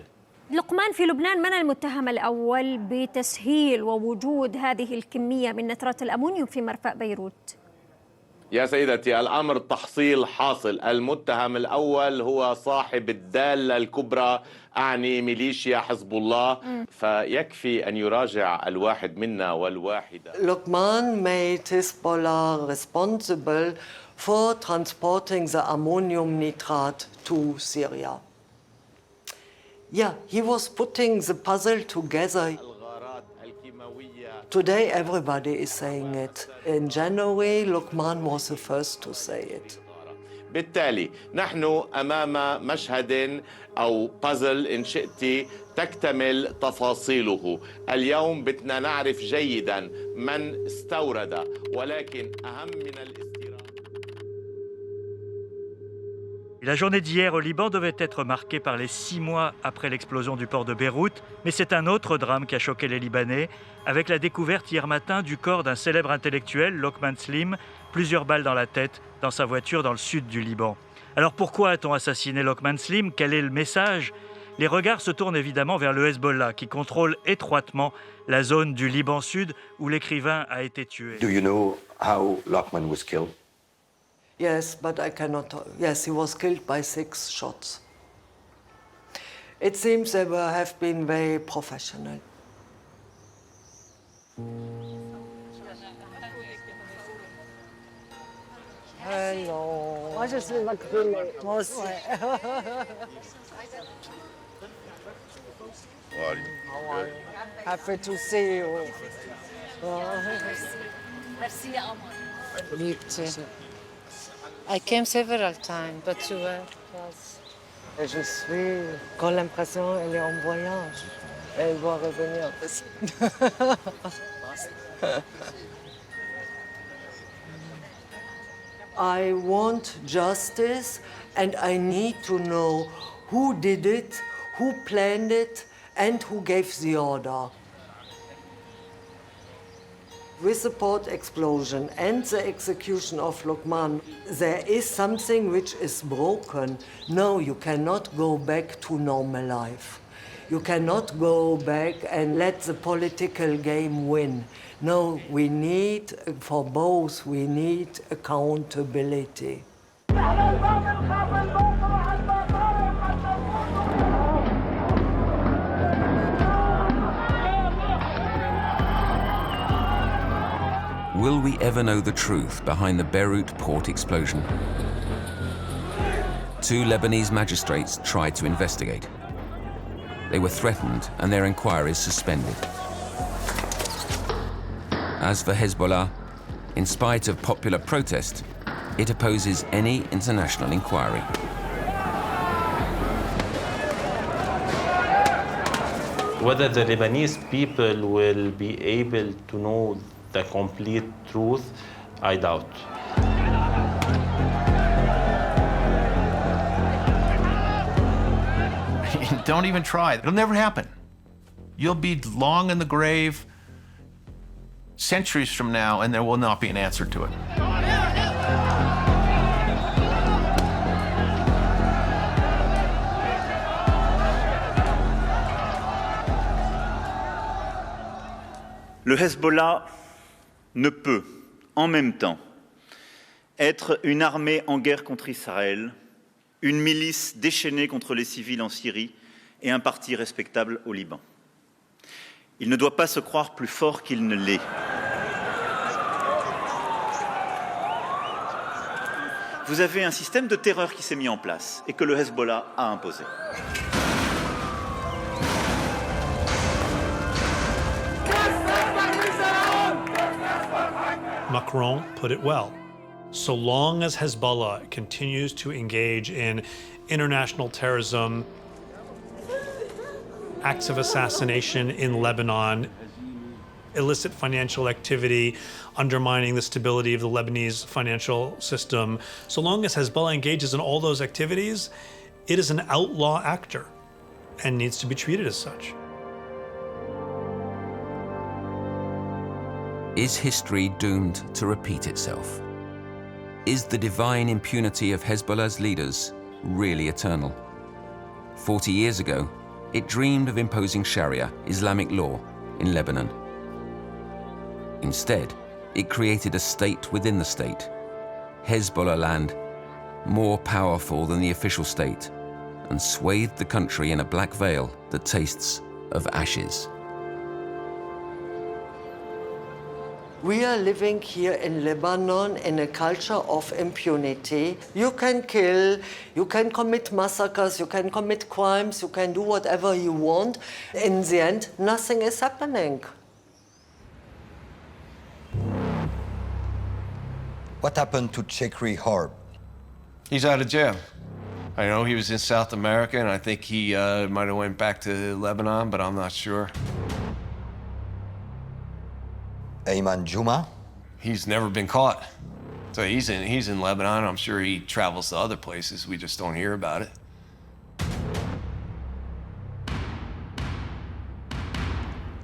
S10: لقمان، في لبنان من المتهم الأول بتسهيل ووجود هذه الكمية من نترات الأمونيوم في مرفأ بيروت؟
S17: يا سيدتي، الأمر تحصيل حاصل. المتهم الأول هو صاحب الدالة الكبرى، أعني ميليشيا حزب الله، فيكفي أن يراجع الواحد منا والواحدة.
S18: Luqman made Hezbollah responsible for transporting the ammonium nitrate to Syria. Yeah, he was putting the puzzle together. Today everybody is saying it. In January, Luqman was the first to say it.
S17: بالتالي نحن أمام مشهد أو بازل إن شئتي تكتمل تفاصيله. اليوم بدنا نعرف جيدا من استورد، ولكن أهم من الاستيراد.
S19: La journée d'hier au Liban devait être marquée par les 6 mois après l'explosion du port de Beyrouth, mais c'est un autre drame qui a choqué les Libanais, avec la découverte hier matin du corps d'un célèbre intellectuel, Luqman Slim, plusieurs balles dans la tête, dans sa voiture dans le sud du Liban. Alors pourquoi a-t-on assassiné Luqman Slim? Quel est le message? Les regards se tournent évidemment vers le Hezbollah, qui contrôle étroitement la zone du Liban sud où l'écrivain a été tué.
S7: Do you know how Luqman was killed?
S18: Yes, but I cannot. Yes, he was killed by 6 shots. It seems they have been very professional. Hello. Moi, je suis vaccinée. Moi aussi. Happy to see you.
S26: Merci, Me too. I came several times, but you were. Yes.
S18: Et je suis. Quand l'impression elle est en voyage, elle va revenir. I want justice, and I need to know who did it, who planned it, and who gave the order. With the port explosion and the execution of Luqman, there is something which is broken. No, you cannot go back to normal life. You cannot go back and let the political game win. No, we need, for both, we need accountability.
S12: Will we ever know the truth behind the Beirut port explosion? 2 Lebanese magistrates tried to investigate. They were threatened and their inquiries suspended. As for Hezbollah, in spite of popular protest, it opposes any international inquiry.
S23: Whether the Lebanese people will be able to know the complete truth, I doubt.
S16: Don't even try. It'll never happen. You'll be long in the grave centuries from now, and there will not be an answer to it.
S4: Le Hezbollah ne peut, en même temps, être une armée en guerre contre Israël, une milice déchaînée contre les civils en Syrie et un parti respectable au Liban. Il ne doit pas se croire plus fort qu'il ne l'est. Vous avez un système de terreur qui s'est mis en place et que le Hezbollah a imposé.
S9: Macron put it well. So long as Hezbollah continues to engage in international terrorism, acts of assassination in Lebanon, illicit financial activity, undermining the stability of the Lebanese financial system, so long as Hezbollah engages in all those activities, it is an outlaw actor and needs to be treated as such.
S12: Is history doomed to repeat itself? Is the divine impunity of Hezbollah's leaders really eternal? 40 years ago, it dreamed of imposing Sharia, Islamic law, in Lebanon. Instead, it created a state within the state, Hezbollah land, more powerful than the official state, and swathed the country in a black veil that tastes of ashes.
S18: We are living here in Lebanon in a culture of impunity. You can kill, you can commit massacres, you can commit crimes, you can do whatever you want. In the end, nothing is happening.
S7: What happened to Chekri Harb?
S16: He's out of jail. I know he was in South America, and I think he might have went back to Lebanon, but I'm not sure.
S7: Ayman Juma?
S16: He's never been caught. So he's in Lebanon. I'm sure he travels to other places. We just don't hear about it.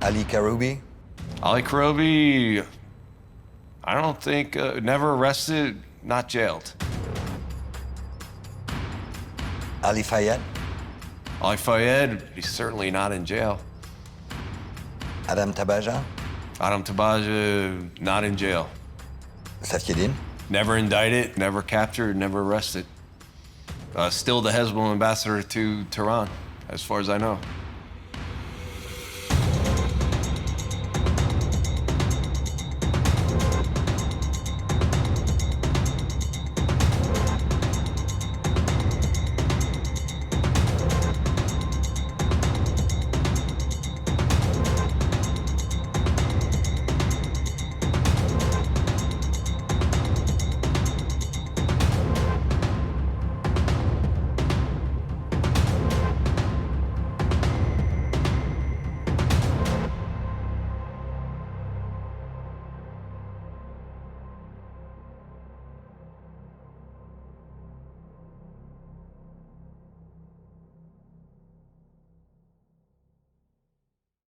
S7: Ali Karoubi?
S16: Ali Karoubi, I don't think, never arrested, not jailed.
S7: Ali Fayed?
S16: Ali Fayed, he's certainly not in jail.
S7: Adam Tabaja?
S16: Adam Tabaja, not in jail.
S7: Safieddine?
S16: Never indicted, never captured, never arrested. Still the Hezbollah ambassador to Tehran, as far as I know.